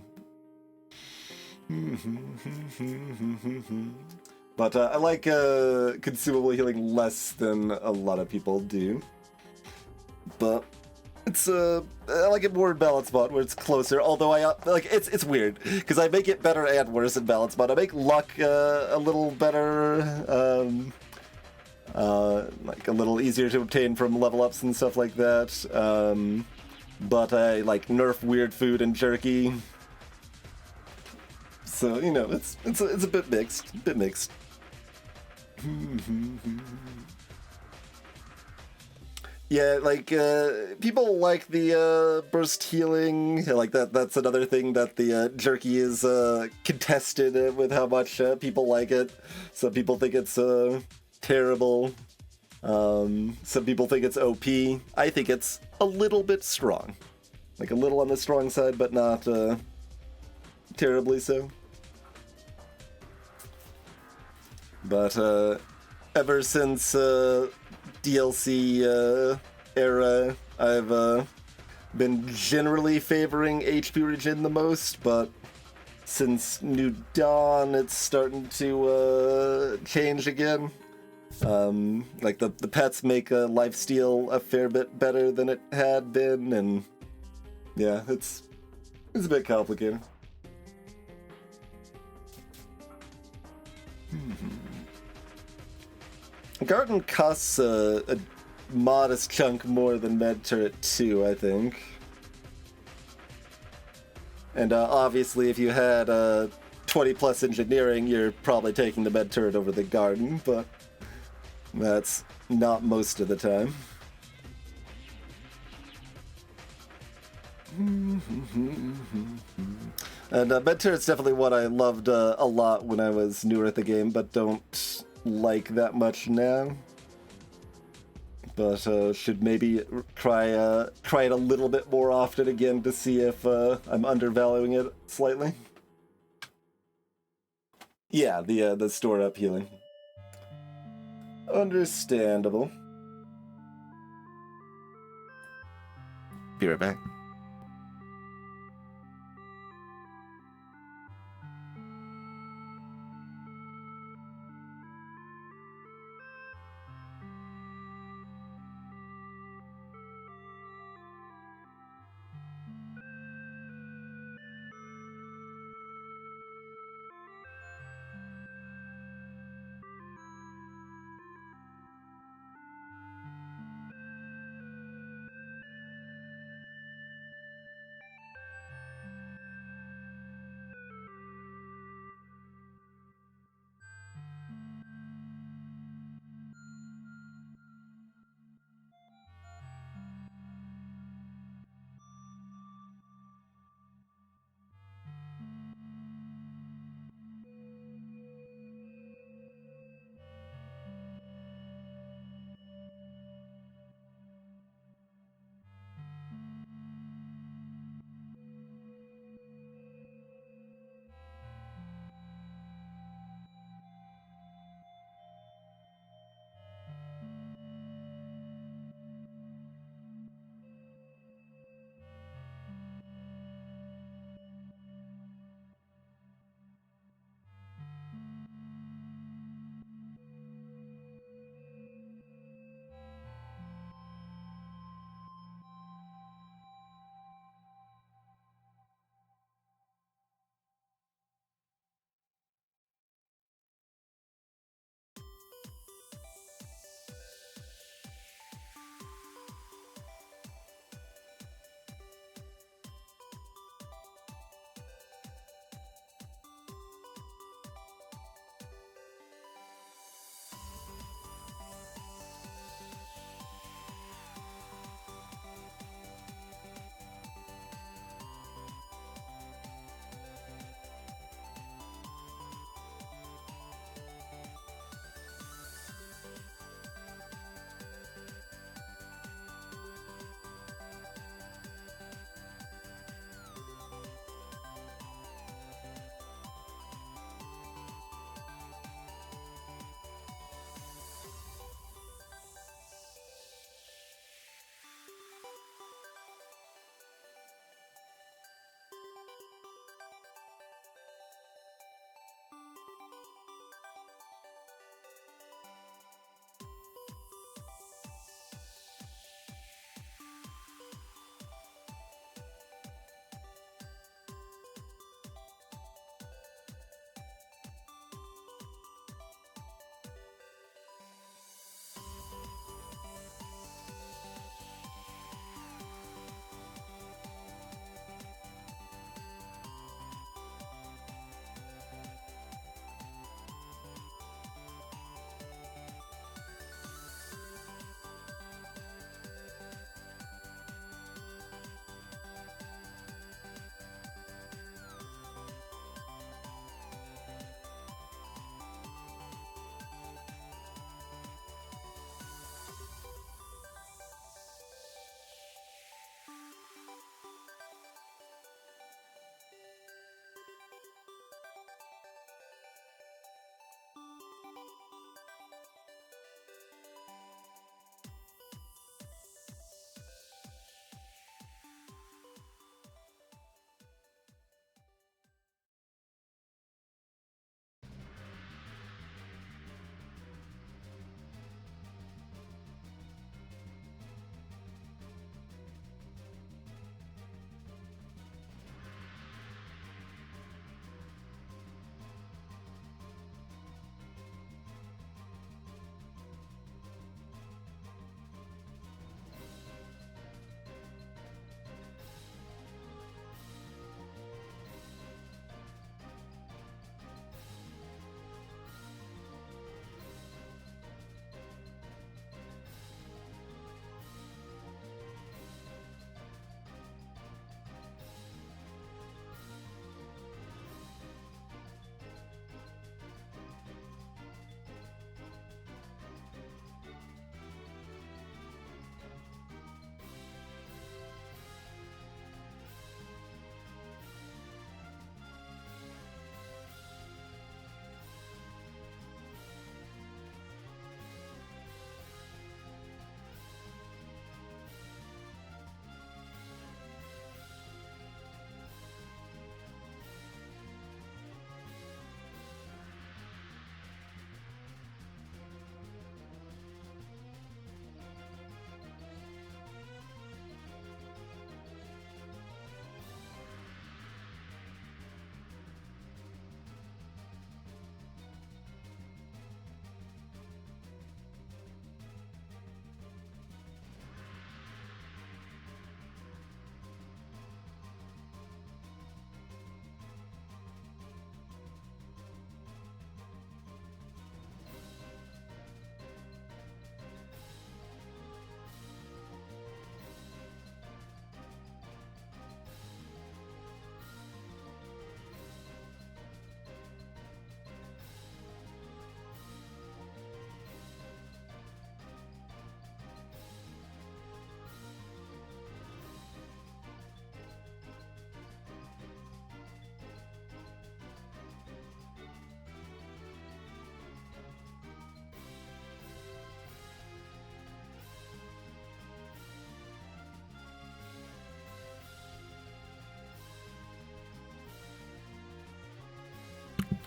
S1: But I like consumable healing less than a lot of people do. But it's I like it more in balance mod where it's closer. Although I like it's weird because I make it better and worse in balance mod. I make luck a little better, like a little easier to obtain from level ups and stuff like that. But I like nerf weird food and jerky. So you know it's a bit mixed. Yeah, like people like the burst healing, like that's another thing that the jerky is contested with how much people like it. Some people think it's terrible. Some people think it's OP. I think it's a little bit strong, like a little on the strong side, but not terribly so. But ever since DLC era, I've been generally favoring HP regen the most, but since New Dawn, it's starting to change again. Like the pets make lifesteal a fair bit better than it had been, and yeah, it's a bit complicated. Garden costs a modest chunk more than Med Turret 2, I think. And obviously, if you had 20 plus engineering, you're probably taking the Med Turret over the Garden, but that's not most of the time. And Med Turret's definitely what I loved a lot when I was newer at the game, but don't like that much now. But should maybe try it a little bit more often again to see if I'm undervaluing it slightly. Yeah, the store up healing. Understandable. Be right back.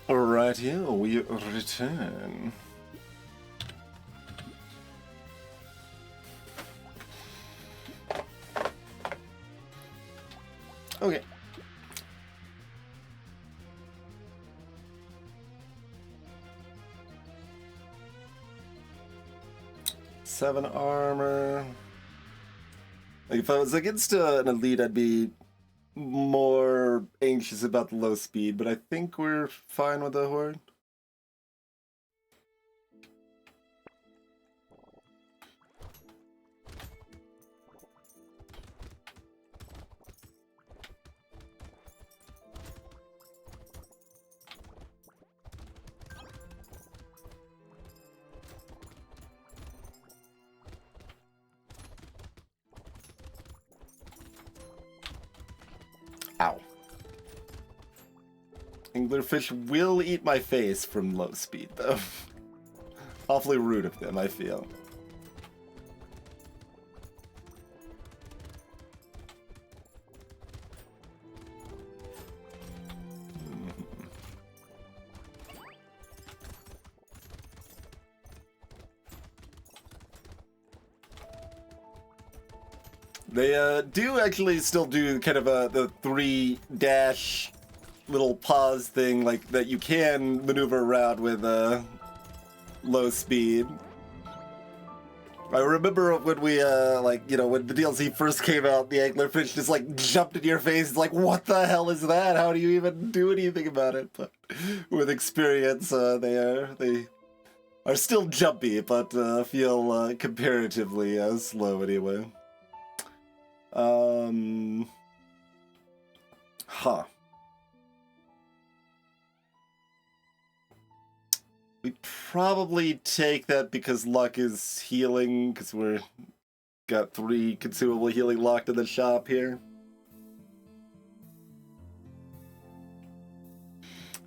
S1: Alright, here we return. Okay. Seven armor. Like if I was against an elite, I'd be more anxious about the low speed, but I think we're fine with the horde. Ow. Anglerfish will eat my face from low speed, though. Awfully rude of them, I feel. They do actually still do kind of the 3-dash little pause thing, like that you can maneuver around with low speed. I remember when we when the DLC first came out, the anglerfish just like jumped in your face. It's like, what the hell is that? How do you even do anything about it? But with experience, they are still jumpy, but feel comparatively slow anyway. Huh. We probably take that because luck is healing, because we're got 3 consumable healing locked in the shop here.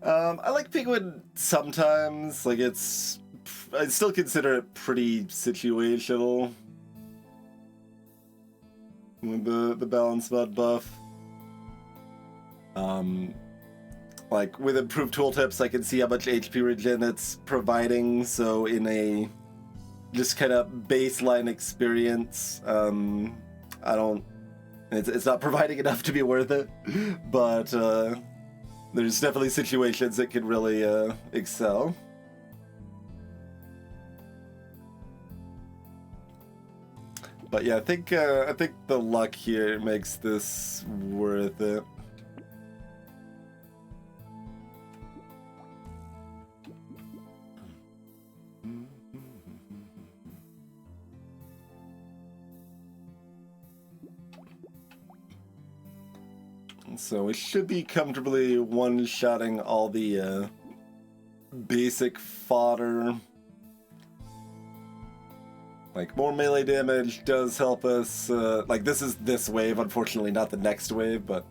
S1: I like Penguin sometimes. Like I still consider it pretty situational with the balance mod buff. Like with improved tooltips, I can see how much HP regen it's providing. So in a just kind of baseline experience, it's not providing enough to be worth it. But there's definitely situations that can really excel. But yeah, I think the luck here makes this worth it. So we should be comfortably one-shotting all the basic fodder. Like, more melee damage does help us. Like, this is this wave, unfortunately not the next wave, but...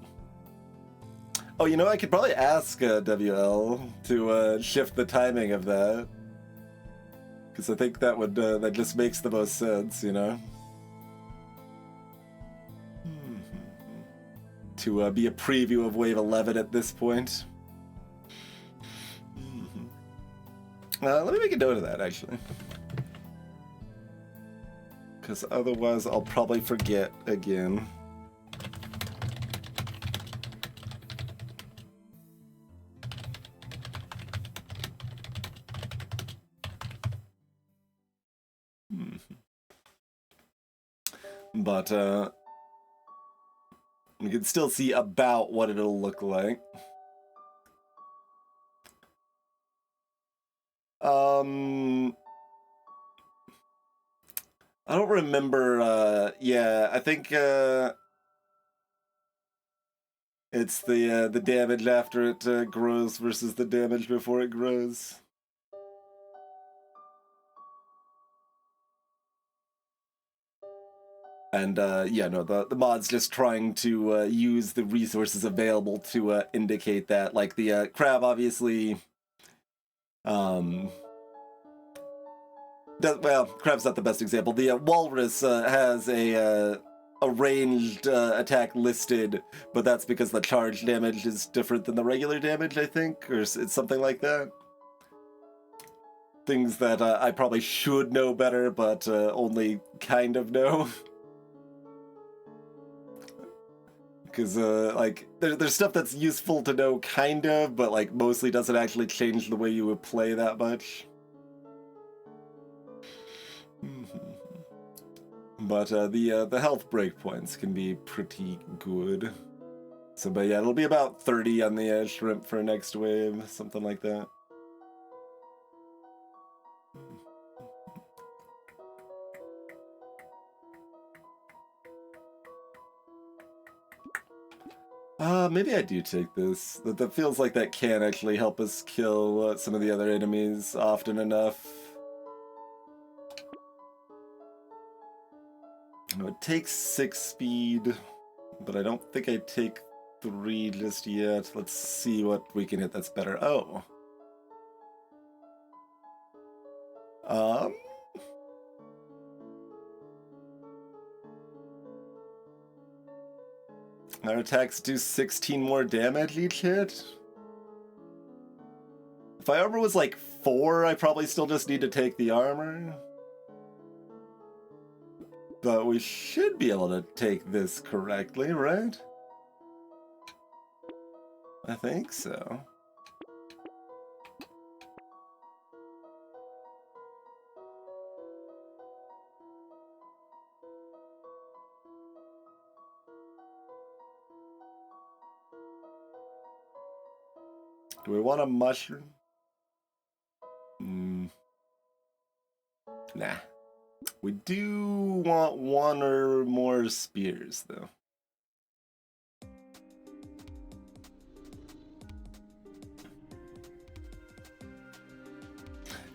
S1: Oh, you know, I could probably ask WL to shift the timing of that. Because I think that would, that just makes the most sense, you know? To be a preview of Wave 11 at this point. Let me make a note of that, actually. Because otherwise I'll probably forget again. But, you can still see about what it'll look like. I don't remember, yeah, I think, it's the damage after it grows versus the damage before it grows. And, yeah, no, the mod's just trying to use the resources available to indicate that. Like, the crab, obviously, well, crab's not the best example. The walrus has a a ranged attack listed, but that's because the charge damage is different than the regular damage, I think, or it's something like that. Things that I probably should know better, but only kind of know. Because, like, there's stuff that's useful to know, kind of, but, like, mostly doesn't actually change the way you would play that much. But the health breakpoints can be pretty good. So, but yeah, it'll be about 30 on the shrimp for next wave, something like that. Maybe I do take this. That feels like that can actually help us kill some of the other enemies often enough. It takes 6 speed, but I don't think I take 3 just yet. Let's see what we can hit that's better. Oh. Our attacks do 16 more damage each hit. If my armor was like 4, I probably still just need to take the armor. But we should be able to take this correctly, right? I think so. Do we want a mushroom? Nah. We do want 1 or more spears, though.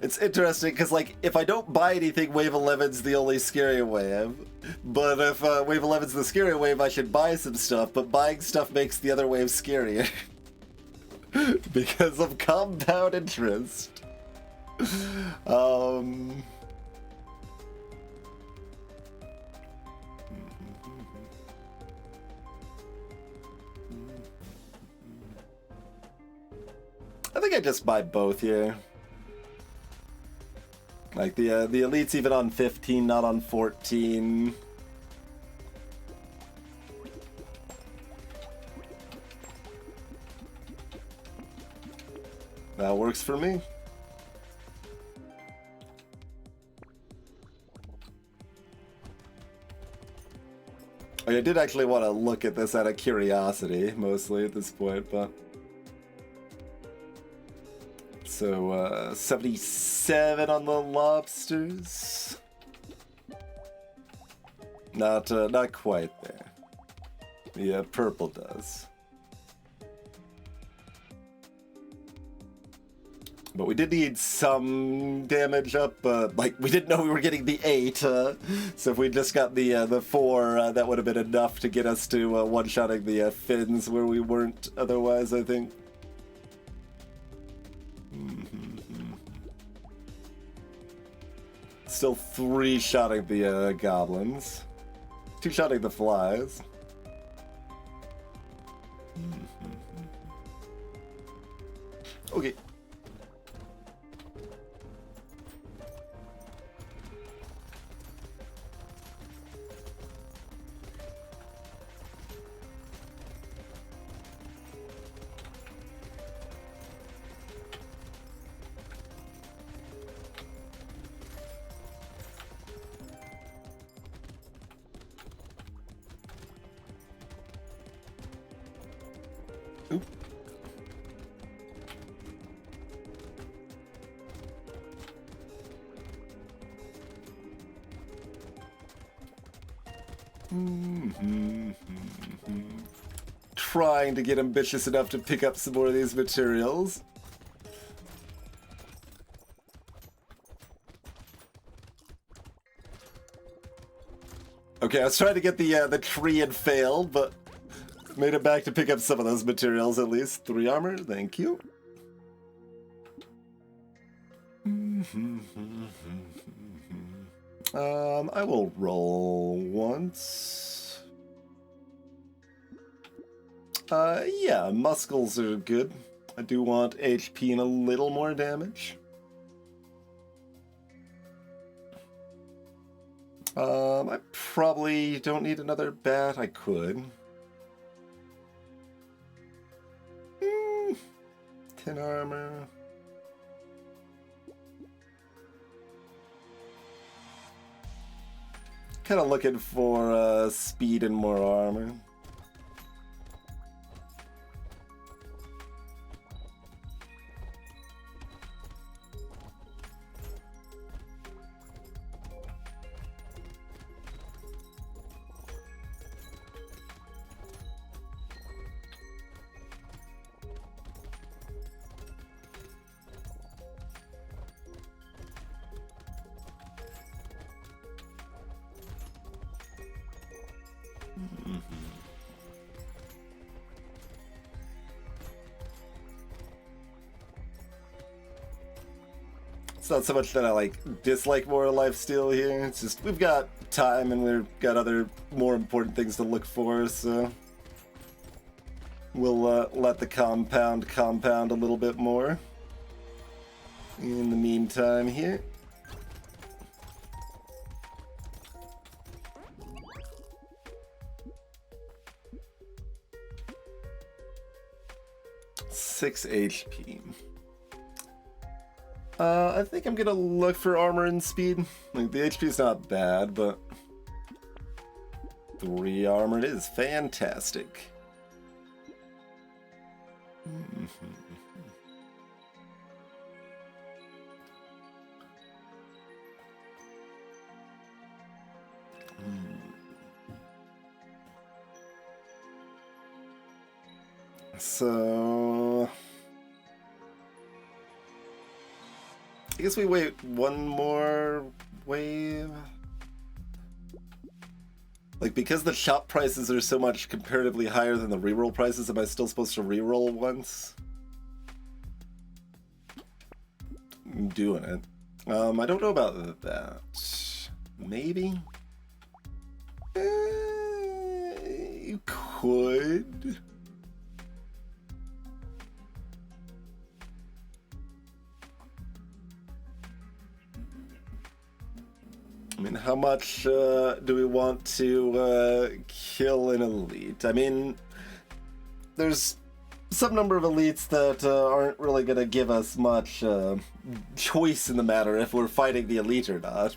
S1: It's interesting, because, like, if I don't buy anything, Wave 11's the only scary wave. But if Wave 11's the scary wave, I should buy some stuff, but buying stuff makes the other wave scarier. Because of compound interest. I think I just buy both here. Like the elite's even on 15, not on 14. That works for me. I did actually want to look at this out of curiosity, mostly at this point, but... So, 77 on the lobsters. Not quite there. Yeah, purple does. But we did need some damage up. Like, we didn't know we were getting the 8. So if we just got the 4, that would have been enough to get us to one-shotting the fins where we weren't otherwise, I think. Still 3-shotting the goblins. 2-shotting the flies. Okay. Oop. Trying to get ambitious enough to pick up some more of these materials. Okay, I was trying to get the tree and failed, but made it back to pick up some of those materials at least. 3 armor, thank you. I will roll once. Yeah, muscles are good. I do want HP and a little more damage. I probably don't need another bat. I could. 10 armor. Kind of looking for speed and more armor. It's not so much that I dislike more lifesteal here. It's just we've got time and we've got other more important things to look for, so we'll let the compound a little bit more. In the meantime here. Six HP. I think I'm gonna look for armor and speed. Like, the HP is not bad, but 3 armor it is fantastic. So I guess we wait one more wave. Like, because the shop prices are so much comparatively higher than the reroll prices, am I still supposed to reroll once? I'm doing it. I don't know about that. Maybe? You could. I mean, how much do we want to kill an elite? I mean, there's some number of elites that aren't really going to give us much choice in the matter if we're fighting the elite or not.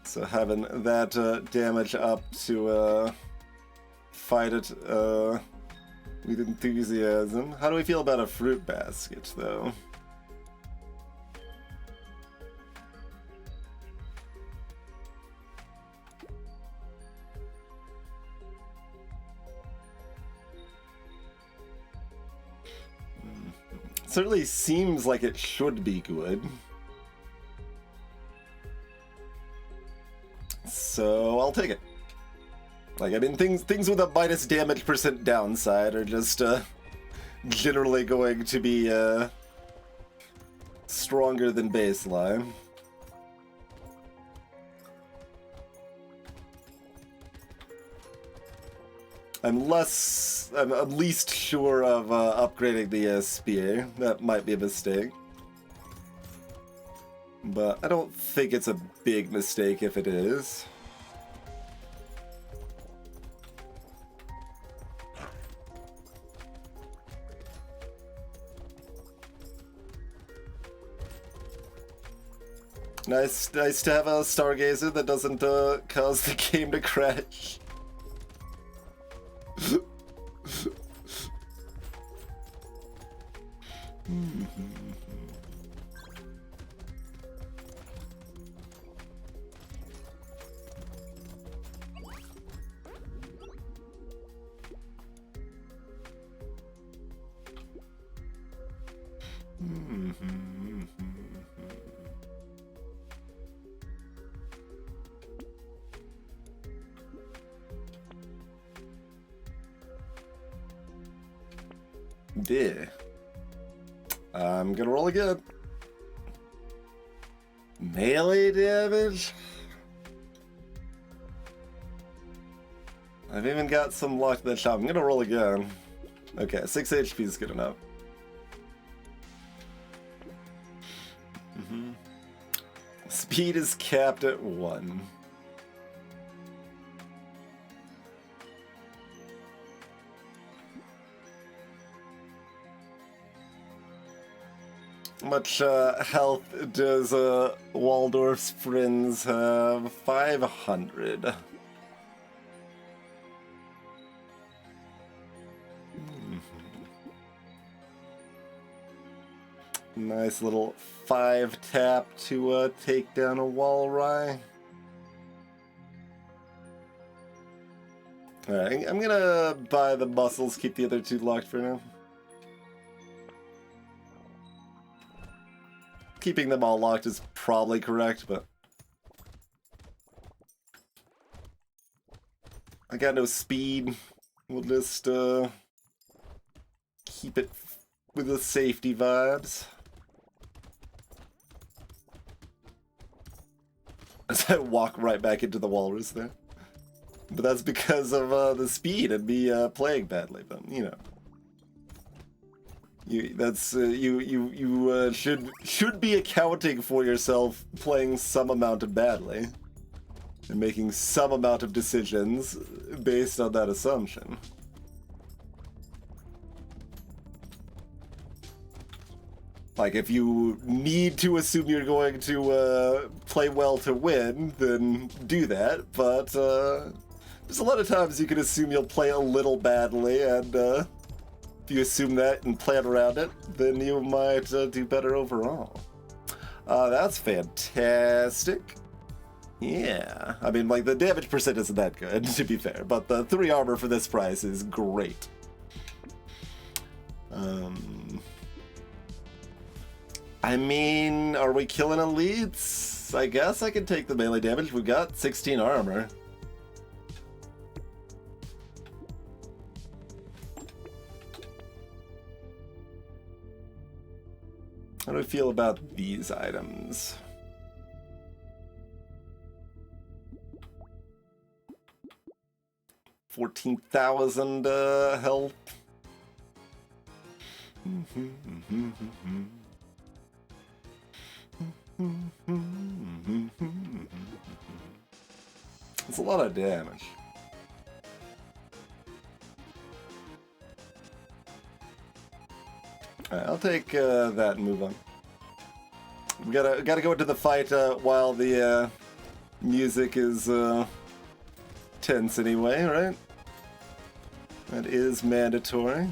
S1: So having that damage up to fight it with enthusiasm. How do we feel about a fruit basket, though? Certainly seems like it should be good. So I'll take it. Like, I mean, things with a minus damage % downside are just generally going to be stronger than baseline. I'm least sure of upgrading the spear. That might be a mistake. But I don't think it's a big mistake if it is. Nice to have a Stargazer that doesn't cause the game to crash. Yeah. I'm gonna roll again. Melee damage? I've even got some luck in that shop. I'm gonna roll again. Okay, 6 HP is good enough. Speed is capped at 1. How much health does Waldorf's friends have? 500. Nice little 5-tap to take down a Walry. Alright, I'm gonna buy the muscles, keep the other 2 locked for now. Keeping them all locked is probably correct, but I got no speed. We'll just keep it with the safety vibes. As I walk right back into the walrus there. But that's because of the speed and me playing badly, but you know. You should be accounting for yourself playing some amount of badly and making some amount of decisions based on that assumption. Like, if you need to assume you're going to play well to win, then do that, but there's a lot of times you can assume you'll play a little badly, and if you assume that and plan around it, then you might do better overall. That's fantastic. Yeah, I mean, like, the damage percent isn't that good, to be fair, but the 3 armor for this price is great. I mean, are we killing elites? I guess I can take the melee damage. We've got 16 armor. How do I feel about these items? $14,000 health. It's a lot of damage. Alright, I'll take that and move on. We gotta go into the fight while the music is tense anyway, right? That is mandatory.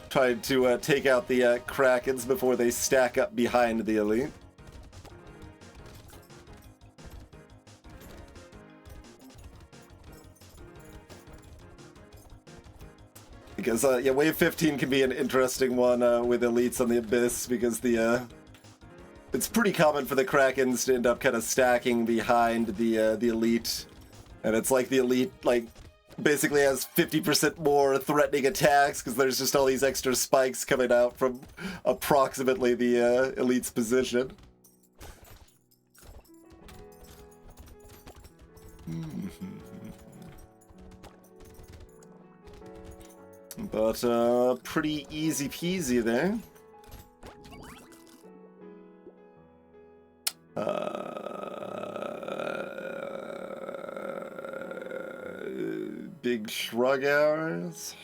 S1: Tried to take out the Krakens before they stack up behind the elite. Because, yeah, Wave 15 can be an interesting one with elites on the Abyss, because the it's pretty common for the Krakens to end up kind of stacking behind the elite. And it's like the elite, like, basically has 50% more threatening attacks because there's just all these extra spikes coming out from approximately the elite's position. But pretty easy peasy there. Big shrug hours.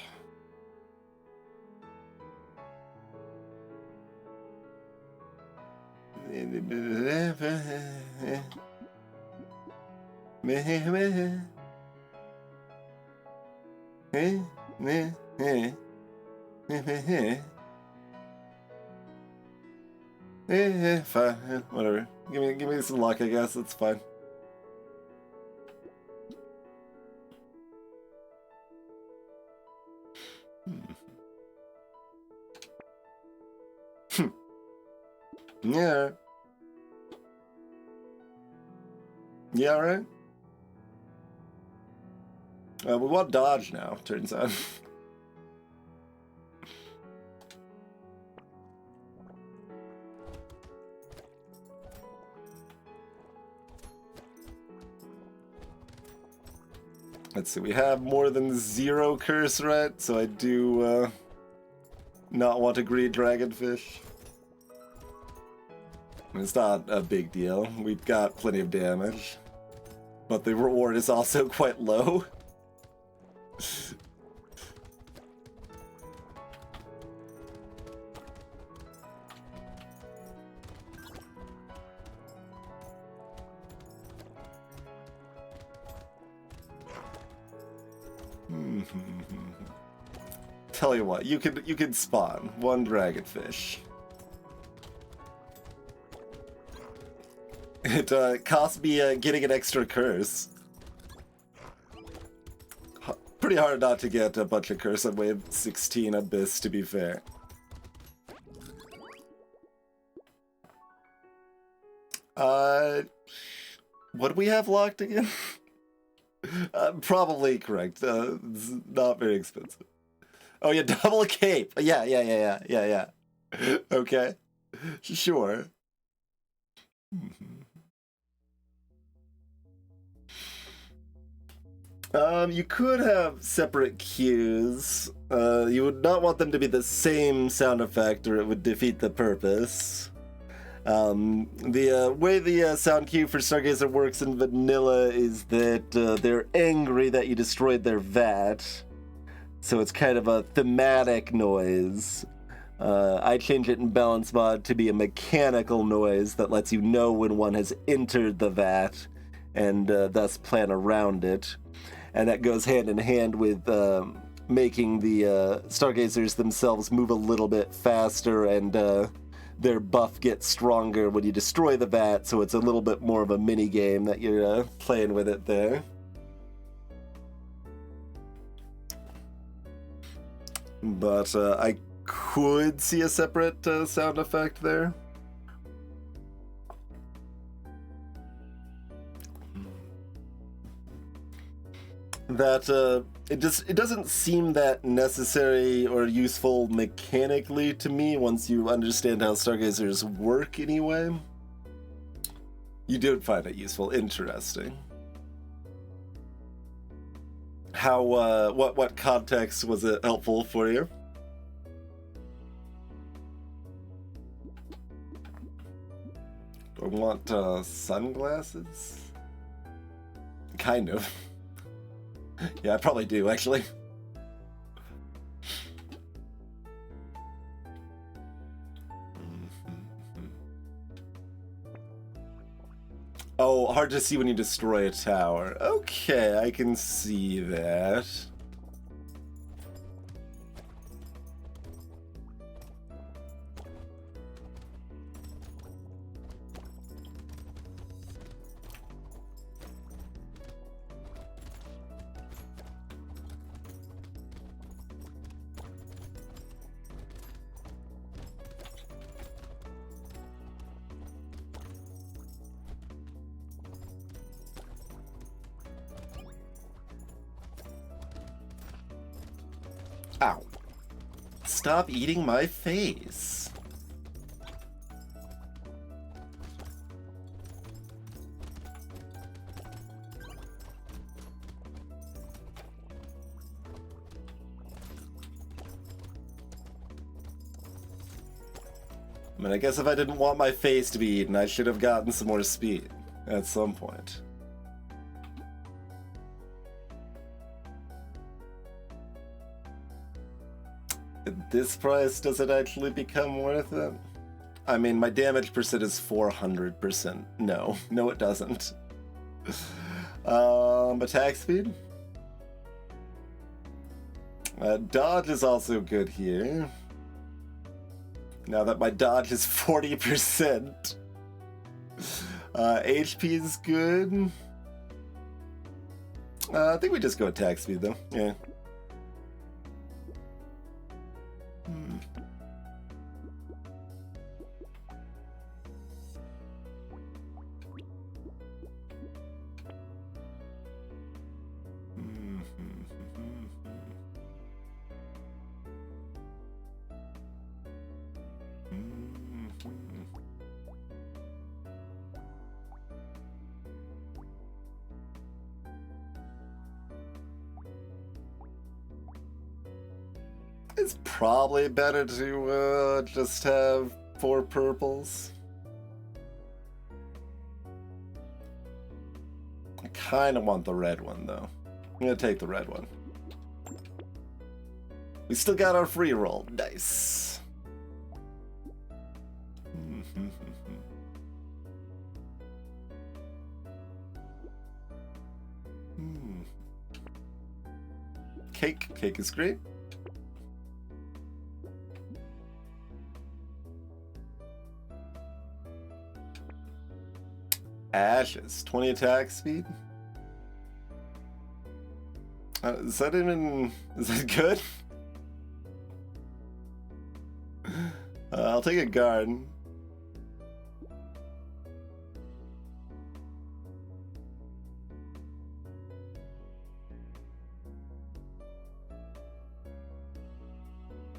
S1: Fine, whatever. Give me some luck, I guess. That's fine. Yeah. Yeah, right? We want dodge now, turns out. Let's see, we have more than 0 curse, right? So I do not want to greed dragonfish. It's not a big deal. We've got plenty of damage. But the reward is also quite low. Tell you what, you could spawn 1 dragonfish. It cost me getting an extra curse. Pretty hard not to get a bunch of curse on wave 16 Abyss, to be fair. What do we have locked again? Probably correct. It's not very expensive. Oh yeah, double cape. Yeah. Okay, sure. You could have separate cues. You would not want them to be the same sound effect, or it would defeat the purpose. The way the sound cue for Stargazer works in vanilla is that they're angry that you destroyed their vat. So it's kind of a thematic noise. I change it in balance mod to be a mechanical noise that lets you know when one has entered the vat and thus plan around it. And that goes hand in hand with making the Stargazers themselves move a little bit faster, and their buff gets stronger when you destroy the vat, so it's a little bit more of a mini game that you're playing with it there. But I could see a separate sound effect there. That it doesn't seem that necessary or useful mechanically to me once you understand how Stargazers work anyway. You did find it useful, interesting. How what context was it helpful for you? Do I want sunglasses? Kind of. Yeah, I probably do, actually. Oh, hard to see when you destroy a tower. Okay, I can see that. Ow. Stop eating my face. I mean, I guess if I didn't want my face to be eaten, I should have gotten some more speed at some point. At this price, does it actually become worth it? I mean, my damage percent is 400%. No, it doesn't. Attack speed? Dodge is also good here. Now that my dodge is 40%. HP is good. I think we just go attack speed though, yeah. It's probably better to just have 4 purples. I kind of want the red one, though. I'm gonna take the red one. We still got our free roll. Nice. Cake. Cake is great. Ashes. 20 attack speed. Is that even... Is that good? I'll take a guard.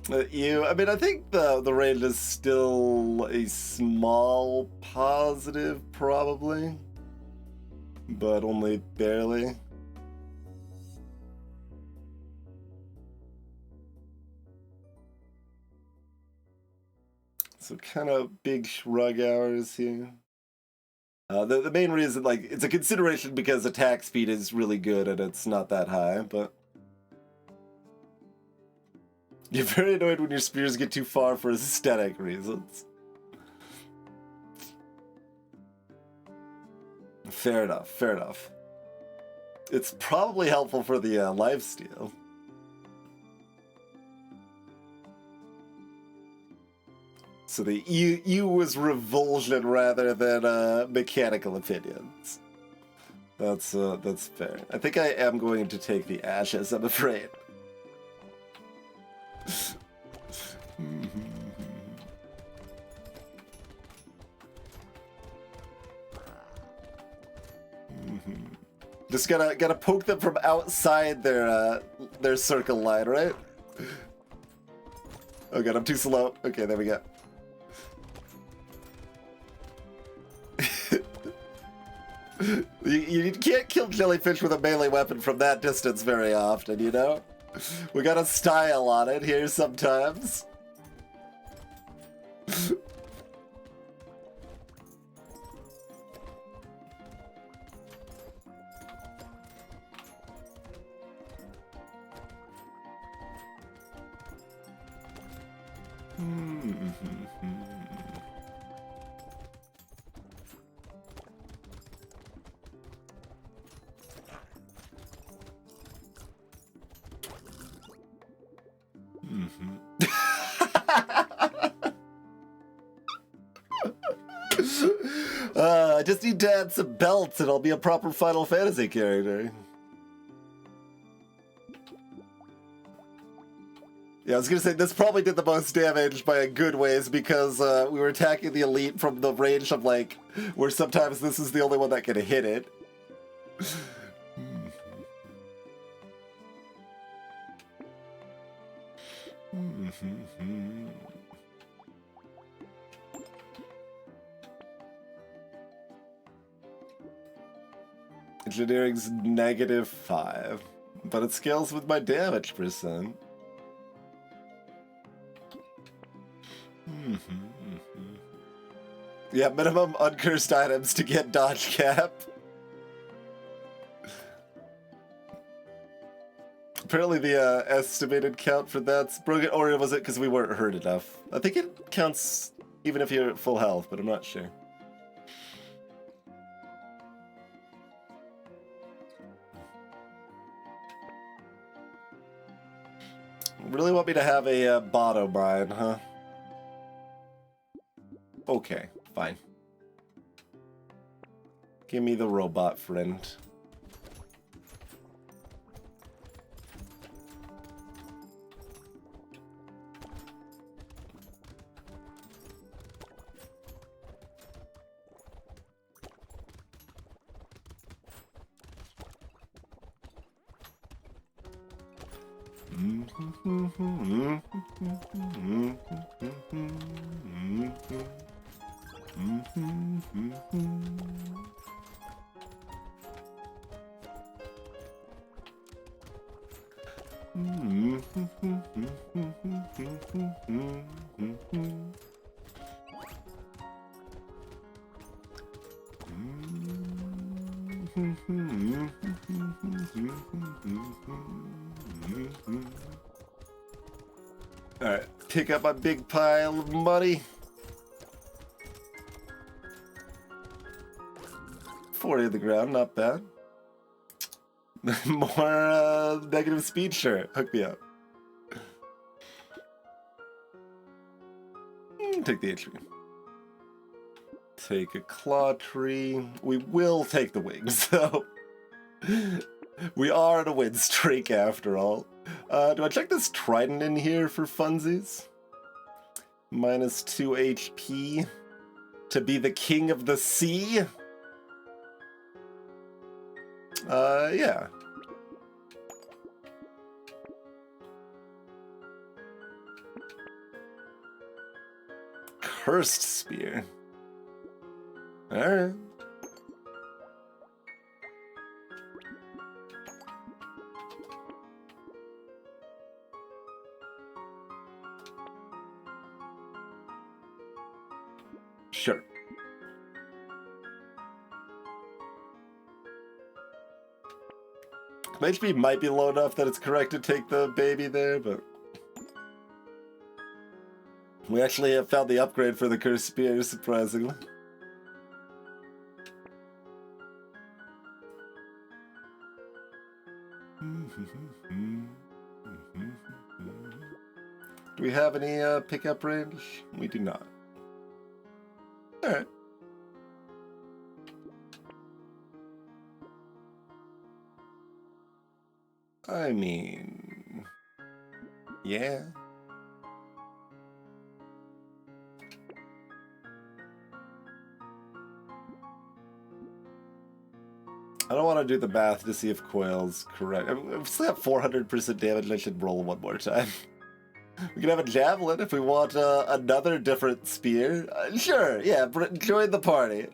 S1: I mean, I think the range is still a small positive, probably, but only barely. So kind of big shrug hours here. The main reason, like, it's a consideration because attack speed is really good and it's not that high, but... You're very annoyed when your spears get too far for aesthetic reasons. Fair enough, fair enough. It's probably helpful for the lifesteal. So the you was revulsion rather than mechanical opinions. That's fair. I think I am going to take the ashes, I'm afraid. Just gotta poke them from outside their circle line, right? Oh god, I'm too slow. Okay, there we go. You can't kill jellyfish with a melee weapon from that distance very often, you know? We got a style on it here sometimes. I just need to add some belts and I'll be a proper Final Fantasy character. Yeah, I was gonna say, this probably did the most damage by a good ways because we were attacking the elite from the range of, like, where sometimes this is the only one that can hit it. Engineering's -5, but it scales with my damage percent. Yeah, minimum uncursed items to get dodge cap. Apparently the estimated count for that's broken, or was it because we weren't hurt enough? I think it counts even if you're at full health, but I'm not sure. Really want me to have a Botto Brine, huh? Okay, fine. Give me the robot friend. Alright, pick up my big pile of money. 40 on the ground, not bad. More negative speed, sure. Hook me up. Take the HP. Take a claw tree. We will take the wings, though. We are on a win streak after all. Do I check this trident in here for funsies? Minus 2 HP. To be the king of the sea? Yeah. Cursed spear. Alright. Sure. My HP might be low enough that it's correct to take the baby there, but... We actually have found the upgrade for the cursed spear, surprisingly. Do we have any pickup range? We do not. Alright. I mean... yeah. I don't want to do the math to see if Coil's correct. I've still got 400% damage. I should roll one more time. We can have a javelin if we want another different spear. Sure, yeah, join the party.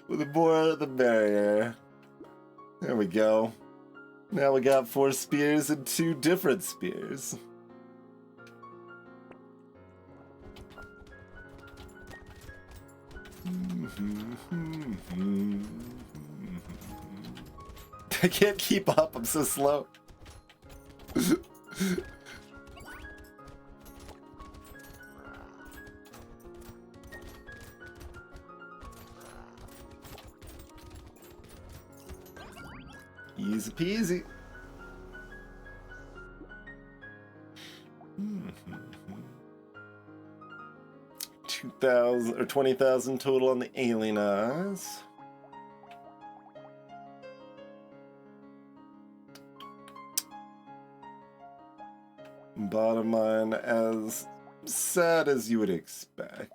S1: The more, the merrier. There we go. Now we got 4 spears and 2 different spears. I can't keep up, I'm so slow. Easy peasy. 2,000 or 20,000 total on the alien eyes. Bottom line, as sad as you would expect.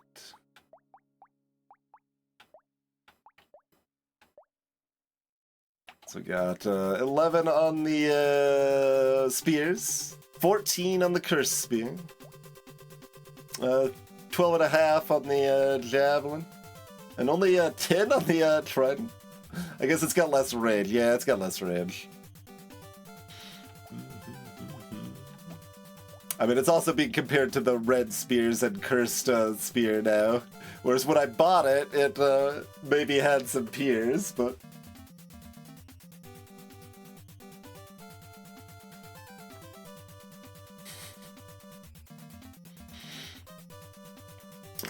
S1: So we got 11 on the spears, 14 on the cursed spear, 12 and a half on the javelin, and only 10 on the trident. I guess it's got less range. Yeah, it's got less range. I mean, it's also being compared to the red spears and cursed spear now. Whereas when I bought it, it maybe had some peers, but...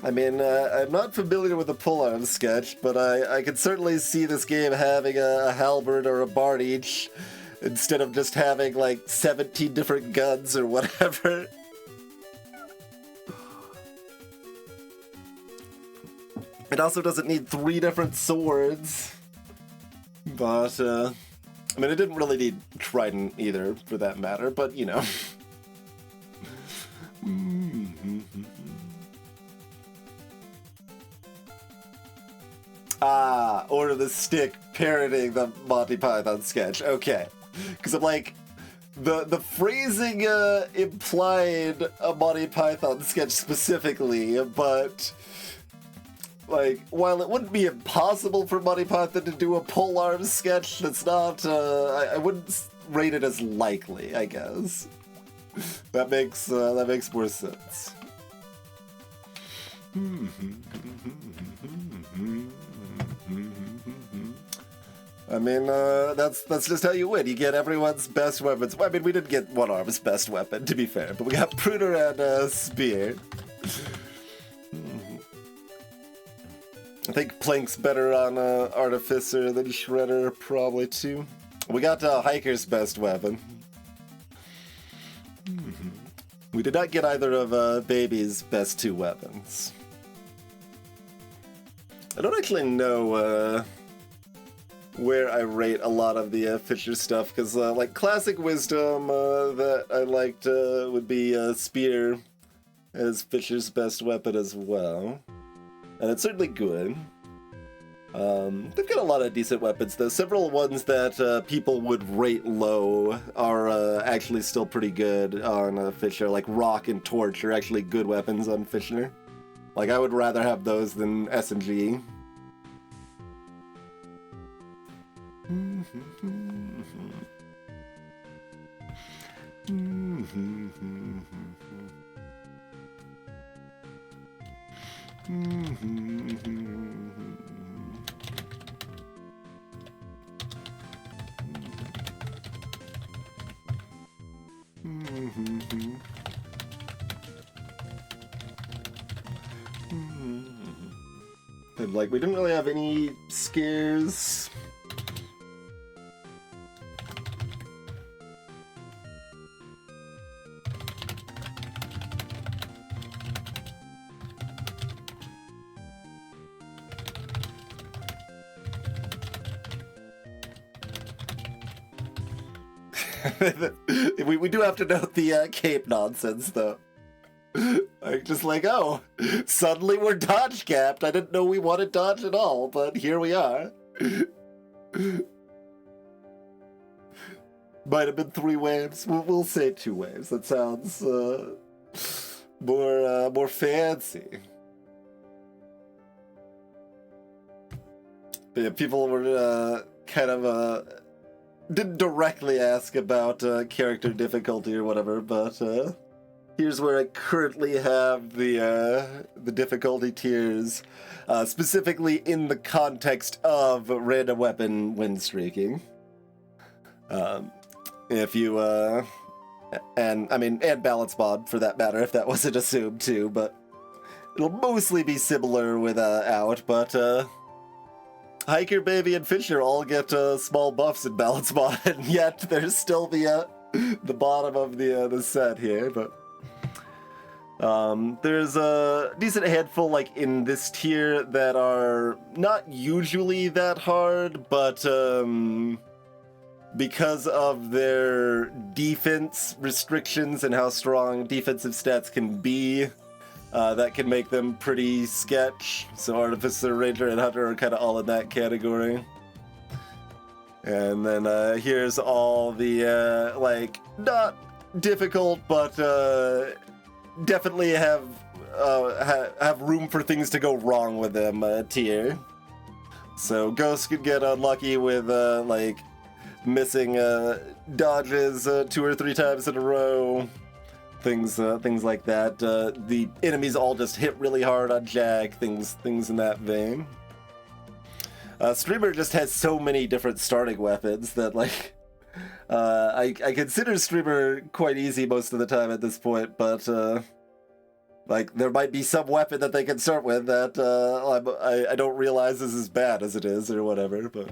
S1: I mean, I'm not familiar with the pull-arm sketch, but I can certainly see this game having a halberd or a bard each, instead of just having, like, 17 different guns or whatever. It also doesn't need 3 different swords. But, I mean, it didn't really need trident either, for that matter, but, you know. Ah, Order the Stick parroting the Monty Python sketch. Okay. Because I'm like, the phrasing implied a Monty Python sketch specifically, but, like, while it wouldn't be impossible for Monty Python to do a polearm sketch, that's not, I wouldn't rate it as likely, I guess. That makes more sense. I mean, that's just how you win. You get everyone's best weapons. Well, I mean, we didn't get one arm's best weapon, to be fair, but we got Pruner and Spear. I think Plank's better on Artificer than Shredder, probably, too. We got Hiker's best weapon. We did not get either of Baby's best 2 weapons. I don't actually know where I rate a lot of the Fisher stuff, because like classic wisdom that I liked would be Spear as Fisher's best weapon as well, and it's certainly good. They've got a lot of decent weapons though. Several ones that people would rate low are actually still pretty good on Fisher, like Rock and Torch are actually good weapons on Fisher. Like I would rather have those than SMG. And like we didn't really have any scares. we do have to note the cape nonsense, though. Like, just like, oh, suddenly we're dodge capped. I didn't know we wanted dodge at all, but here we are. Might have been 3 waves. We'll say 2 waves. That sounds more fancy. But yeah, people were kind of didn't directly ask about character difficulty or whatever, but here's where I currently have the difficulty tiers, specifically in the context of random weapon win streaking. If you and balance mod for that matter, if that wasn't assumed too, but it'll mostly be similar without, but Hiker, Baby, and Fisher all get small buffs in balance mod, and yet there's still the bottom of the set here. But there's a decent handful, like in this tier, that are not usually that hard, but because of their defense restrictions and how strong defensive stats can be, that can make them pretty sketch. So Artificer, Ranger, and Hunter are kind of all in that category. And then here's all the, like, not difficult, but definitely have room for things to go wrong with them tier. So Ghost could get unlucky with, like, missing dodges 2 or 3 times in a row. Things like that. The enemies all just hit really hard on Jack. Things in that vein. Streamer just has so many different starting weapons that, like, I consider Streamer quite easy most of the time at this point. But like, there might be some weapon that they can start with that I don't realize is as bad as it is or whatever. But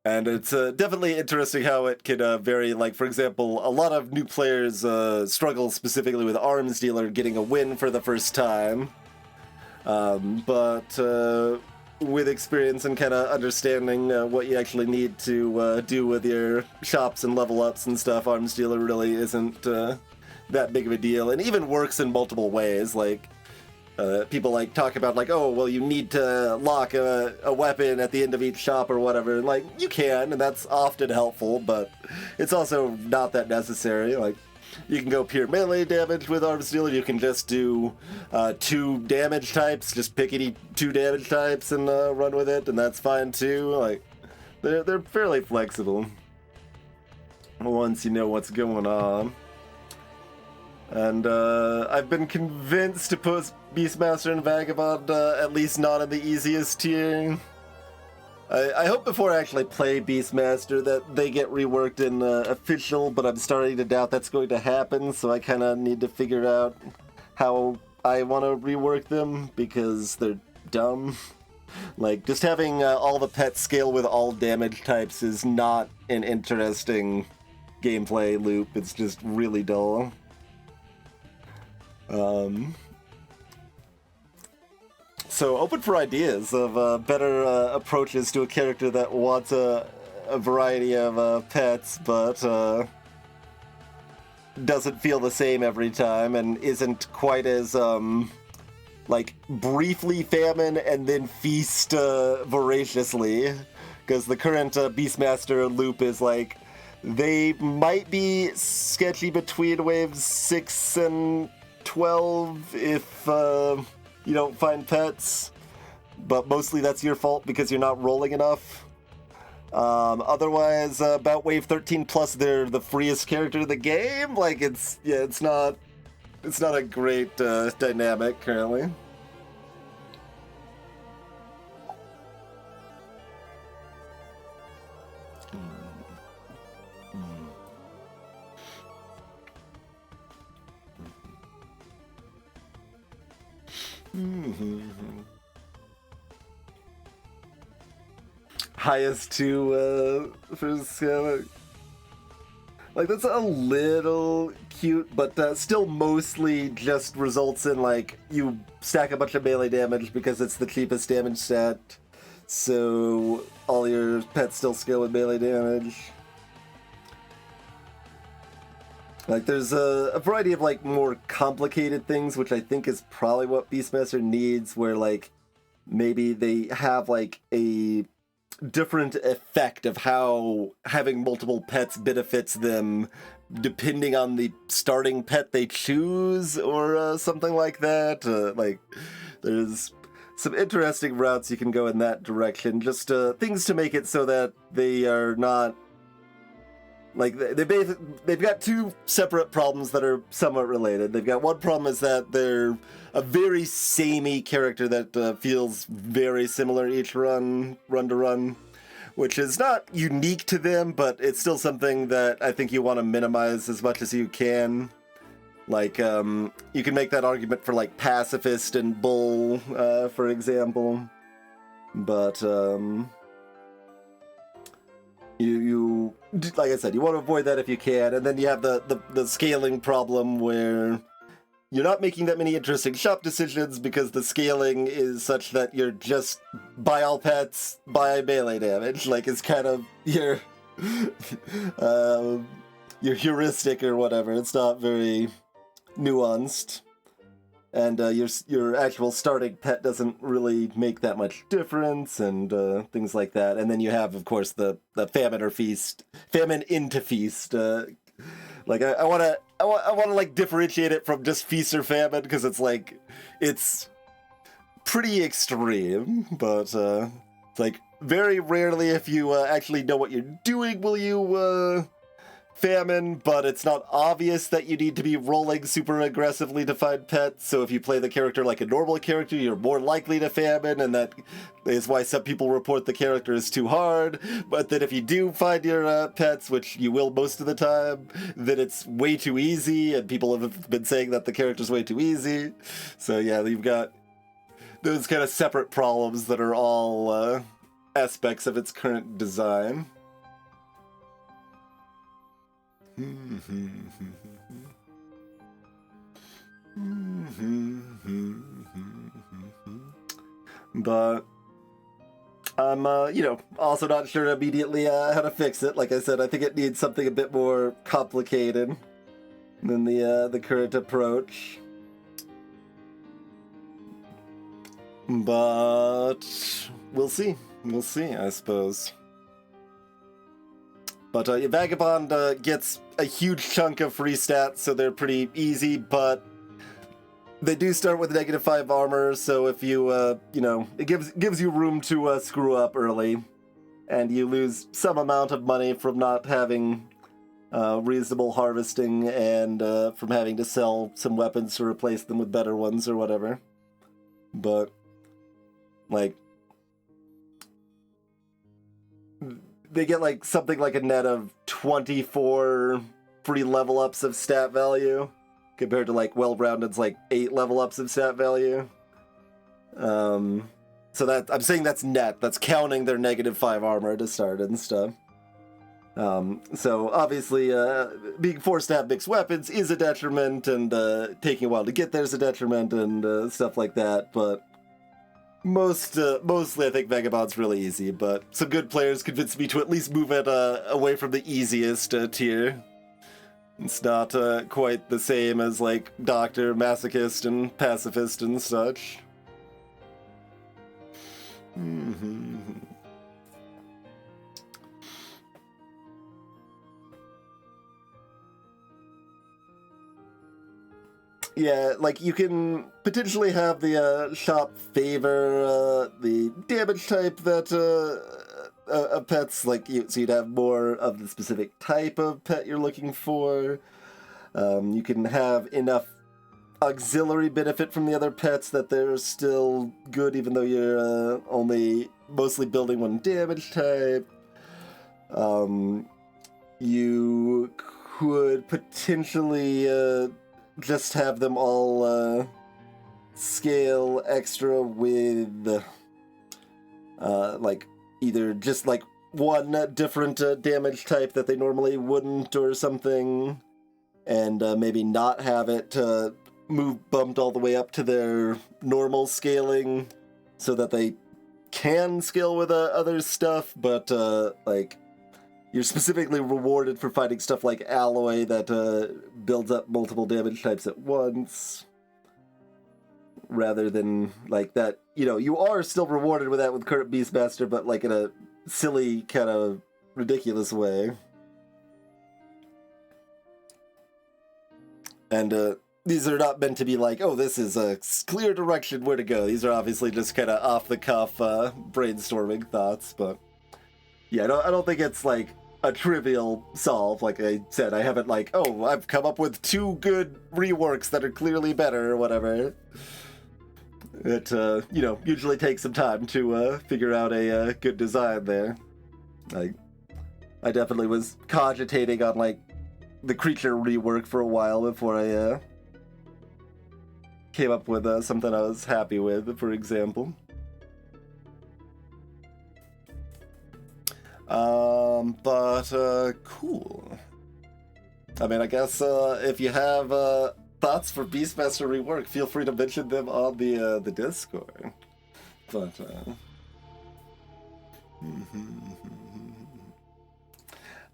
S1: and it's definitely interesting how it can vary. Like, for example, a lot of new players struggle specifically with Arms Dealer getting a win for the first time. But with experience and kind of understanding what you actually need to do with your shops and level ups and stuff, Arms Dealer really isn't that big of a deal, and even works in multiple ways. Like, people like talk about, like, oh, well, you need to lock a weapon at the end of each shop or whatever. Like, you can, and that's often helpful, but it's also not that necessary. Like, you can go pure melee damage with Arms Dealer. You can just do 2 damage types, just pick any 2 damage types and run with it, and that's fine too. Like, they're fairly flexible once you know what's going on. And I've been convinced to put Beastmaster and Vagabond at least not in the easiest tier. I hope before I actually play Beastmaster that they get reworked in official, but I'm starting to doubt that's going to happen, so I kind of need to figure out how I want to rework them, because they're dumb. Like, just having all the pets scale with all damage types is not an interesting gameplay loop. It's just really dull. So open for ideas of better approaches to a character that wants a variety of pets, but doesn't feel the same every time and isn't quite as like briefly famine and then feast voraciously, because the current Beastmaster loop is like they might be sketchy between waves 6 and 12 if you don't find pets, but mostly that's your fault because you're not rolling enough. Otherwise, about wave 13 plus, they're the freest character in the game. Like, it's not a great dynamic currently. Highest to for scale. Like, that's a little cute, but still mostly just results in, like, you stack a bunch of melee damage because it's the cheapest damage stat, so all your pets still scale with melee damage. Like, there's a variety of, like, more complicated things, which I think is probably what Beastmaster needs, where, like, maybe they have, like, a different effect of how having multiple pets benefits them depending on the starting pet they choose, or something like that. Like, there's some interesting routes you can go in that direction. Just things to make it so that they are not... Like, they've got two separate problems that are somewhat related. They've got one problem is that they're a very samey character that feels very similar each run to run, which is not unique to them, but it's still something that I think you want to minimize as much as you can. Like, you can make that argument for, like, Pacifist and Bull, for example. But, you like I said, you want to avoid that if you can, and then you have the scaling problem where you're not making that many interesting shop decisions because the scaling is such that you're just buy all pets, buy melee damage. Like, it's kind of your heuristic or whatever. It's not very nuanced. And your actual starting pet doesn't really make that much difference, and things like that. And then you have, of course, the famine or feast, famine into feast. Like, I want to like differentiate it from just feast or famine, because it's like it's pretty extreme. But it's like very rarely, if you actually know what you're doing, will you famine, but it's not obvious that you need to be rolling super aggressively to find pets. So if you play the character like a normal character, you're more likely to famine, and that is why some people report the character is too hard. But then if you do find your pets, which you will most of the time, then it's way too easy, and people have been saying that the character's way too easy. So yeah, you've got those kind of separate problems that are all aspects of its current design. But I'm, also not sure immediately how to fix it. Like I said, I think it needs something a bit more complicated than the current approach. But we'll see. We'll see, I suppose. But Vagabond gets a huge chunk of free stats, so they're pretty easy, but they do start with -5 armor, so if you, it gives you room to screw up early, and you lose some amount of money from not having reasonable harvesting, and from having to sell some weapons to replace them with better ones or whatever. But, like, they get like something like a net of 24 free level ups of stat value compared to like Well-Rounded's like 8 level ups of stat value. So that I'm saying that's net. That's counting their -5 armor to start and stuff. So obviously, being forced to have mixed weapons is a detriment, and taking a while to get there is a detriment, and stuff like that. But mostly, I think Vagabond's really easy. But some good players convinced me to at least move it away from the easiest tier. It's not quite the same as like Doctor, Masochist, and Pacifist and such. Yeah, like you can potentially have the shop favor the damage type that pets, like so you'd have more of the specific type of pet you're looking for. You can have enough auxiliary benefit from the other pets that they're still good even though you're only mostly building one damage type. You could potentially just have them all scale extra with like either just like one different damage type that they normally wouldn't or something, and maybe not have it bumped all the way up to their normal scaling so that they can scale with other stuff, but like you're specifically rewarded for finding stuff like alloy that builds up multiple damage types at once, rather than like that. You know, you are still rewarded with that with current Beastmaster, but like in a silly kind of ridiculous way. And these are not meant to be like, oh, this is a clear direction where to go. These are obviously just kind of off-the-cuff brainstorming thoughts, but yeah, I don't think it's like a trivial solve. Like I said, I haven't like, oh, I've come up with 2 good reworks that are clearly better or whatever. It, you know, usually takes some time to figure out a good design there. Like, I definitely was cogitating on like the creature rework for a while before I came up with something I was happy with, for example. But cool. I mean, I guess if you have thoughts for Beastmaster rework, feel free to mention them on the Discord. But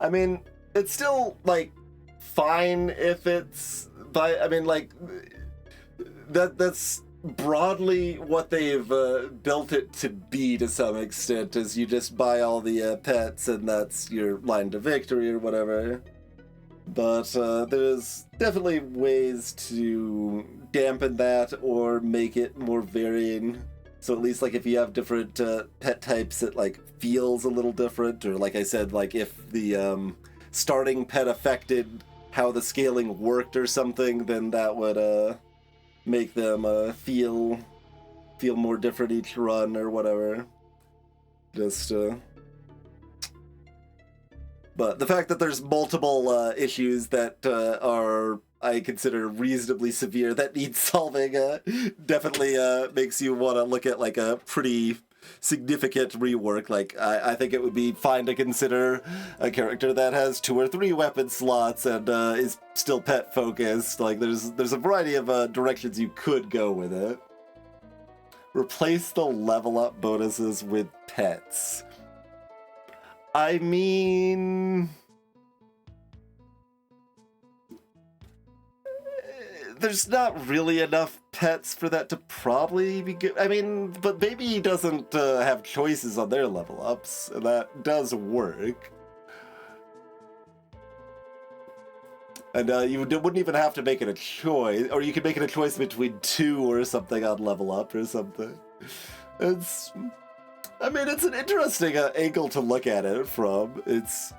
S1: I mean, it's still like fine if it's I mean, like that's broadly what they've built it to be to some extent, is you just buy all the pets and that's your line to victory or whatever. But there's definitely ways to dampen that or make it more varying. So at least like if you have different pet types, it like feels a little different, or like I said, like if the starting pet affected how the scaling worked or something, then that would make them feel more different each run or whatever. Just but the fact that there's multiple issues that are, I consider, reasonably severe that need solving definitely makes you want to look at like a pretty significant rework. Like I think it would be fine to consider a character that has 2 or 3 weapon slots and is still pet focused. Like there's a variety of directions you could go with it. Replace the level up bonuses with pets. I mean, there's not really enough pets for that to probably be good. I mean, but Baby doesn't have choices on their level ups, and that does work. And you wouldn't even have to make it a choice, or you could make it a choice between 2 or something on level up or something. I mean, it's an interesting angle to look at it from. It's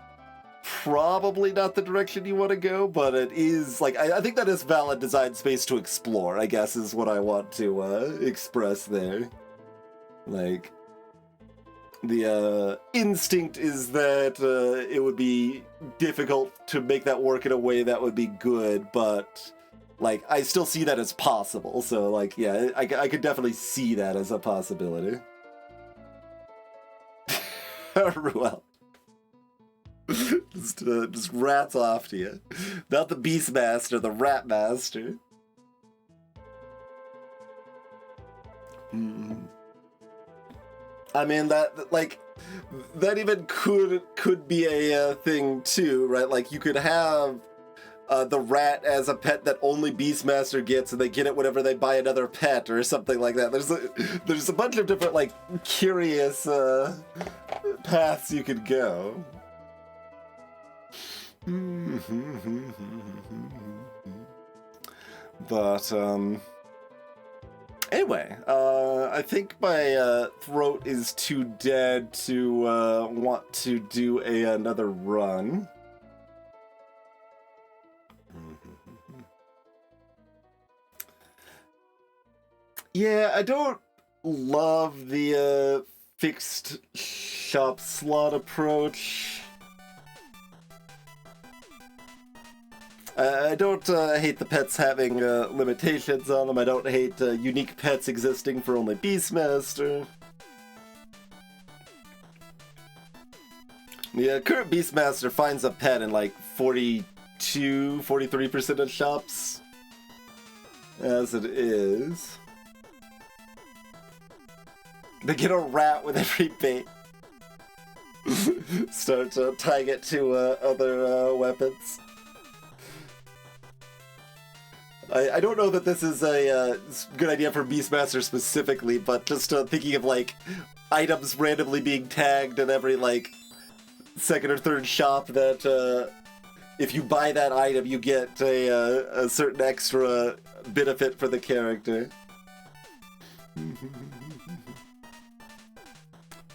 S1: probably not the direction you want to go, but it is, like, I think that is valid design space to explore, I guess, is what I want to express there. Like, the instinct is that it would be difficult to make that work in a way that would be good, but like I still see that as possible. So like, yeah, I could definitely see that as a possibility. Ruel. just rats off to you. Not the Beastmaster, the Rat Master. I mean, that even could be a thing too, right? Like you could have the rat as a pet that only Beastmaster gets, and they get it whenever they buy another pet or something like that. There's a bunch of different like curious paths you could go. But anyway, I think my throat is too dead to want to do another run. Yeah, I don't love the fixed shop slot approach. I don't hate the pets having limitations on them. I don't hate unique pets existing for only Beastmaster. The current Beastmaster finds a pet in like 43% of shops, as it is. They get a rat with every bait. Start tying it to other weapons. I don't know that this is a good idea for Beastmaster specifically, but just thinking of like items randomly being tagged in every like second or third shop that if you buy that item you get a certain extra benefit for the character.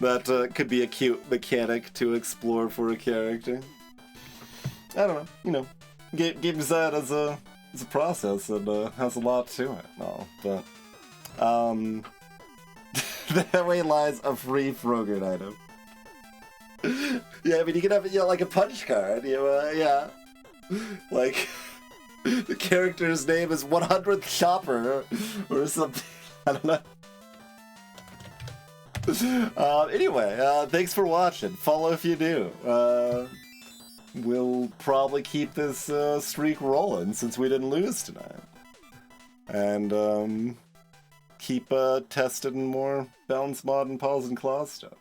S1: That could be a cute mechanic to explore for a character. I don't know, you know, games that as a process and has a lot to it and all, but that way lies a free Frogurt item. Yeah, I mean, you can have like a punch card, yeah. Like, the character's name is 100th Shopper or something, I don't know. Anyway, thanks for watching. Follow if you do. We'll probably keep this streak rolling since we didn't lose tonight. And keep testing more Balance Mod and Paws and Claws stuff.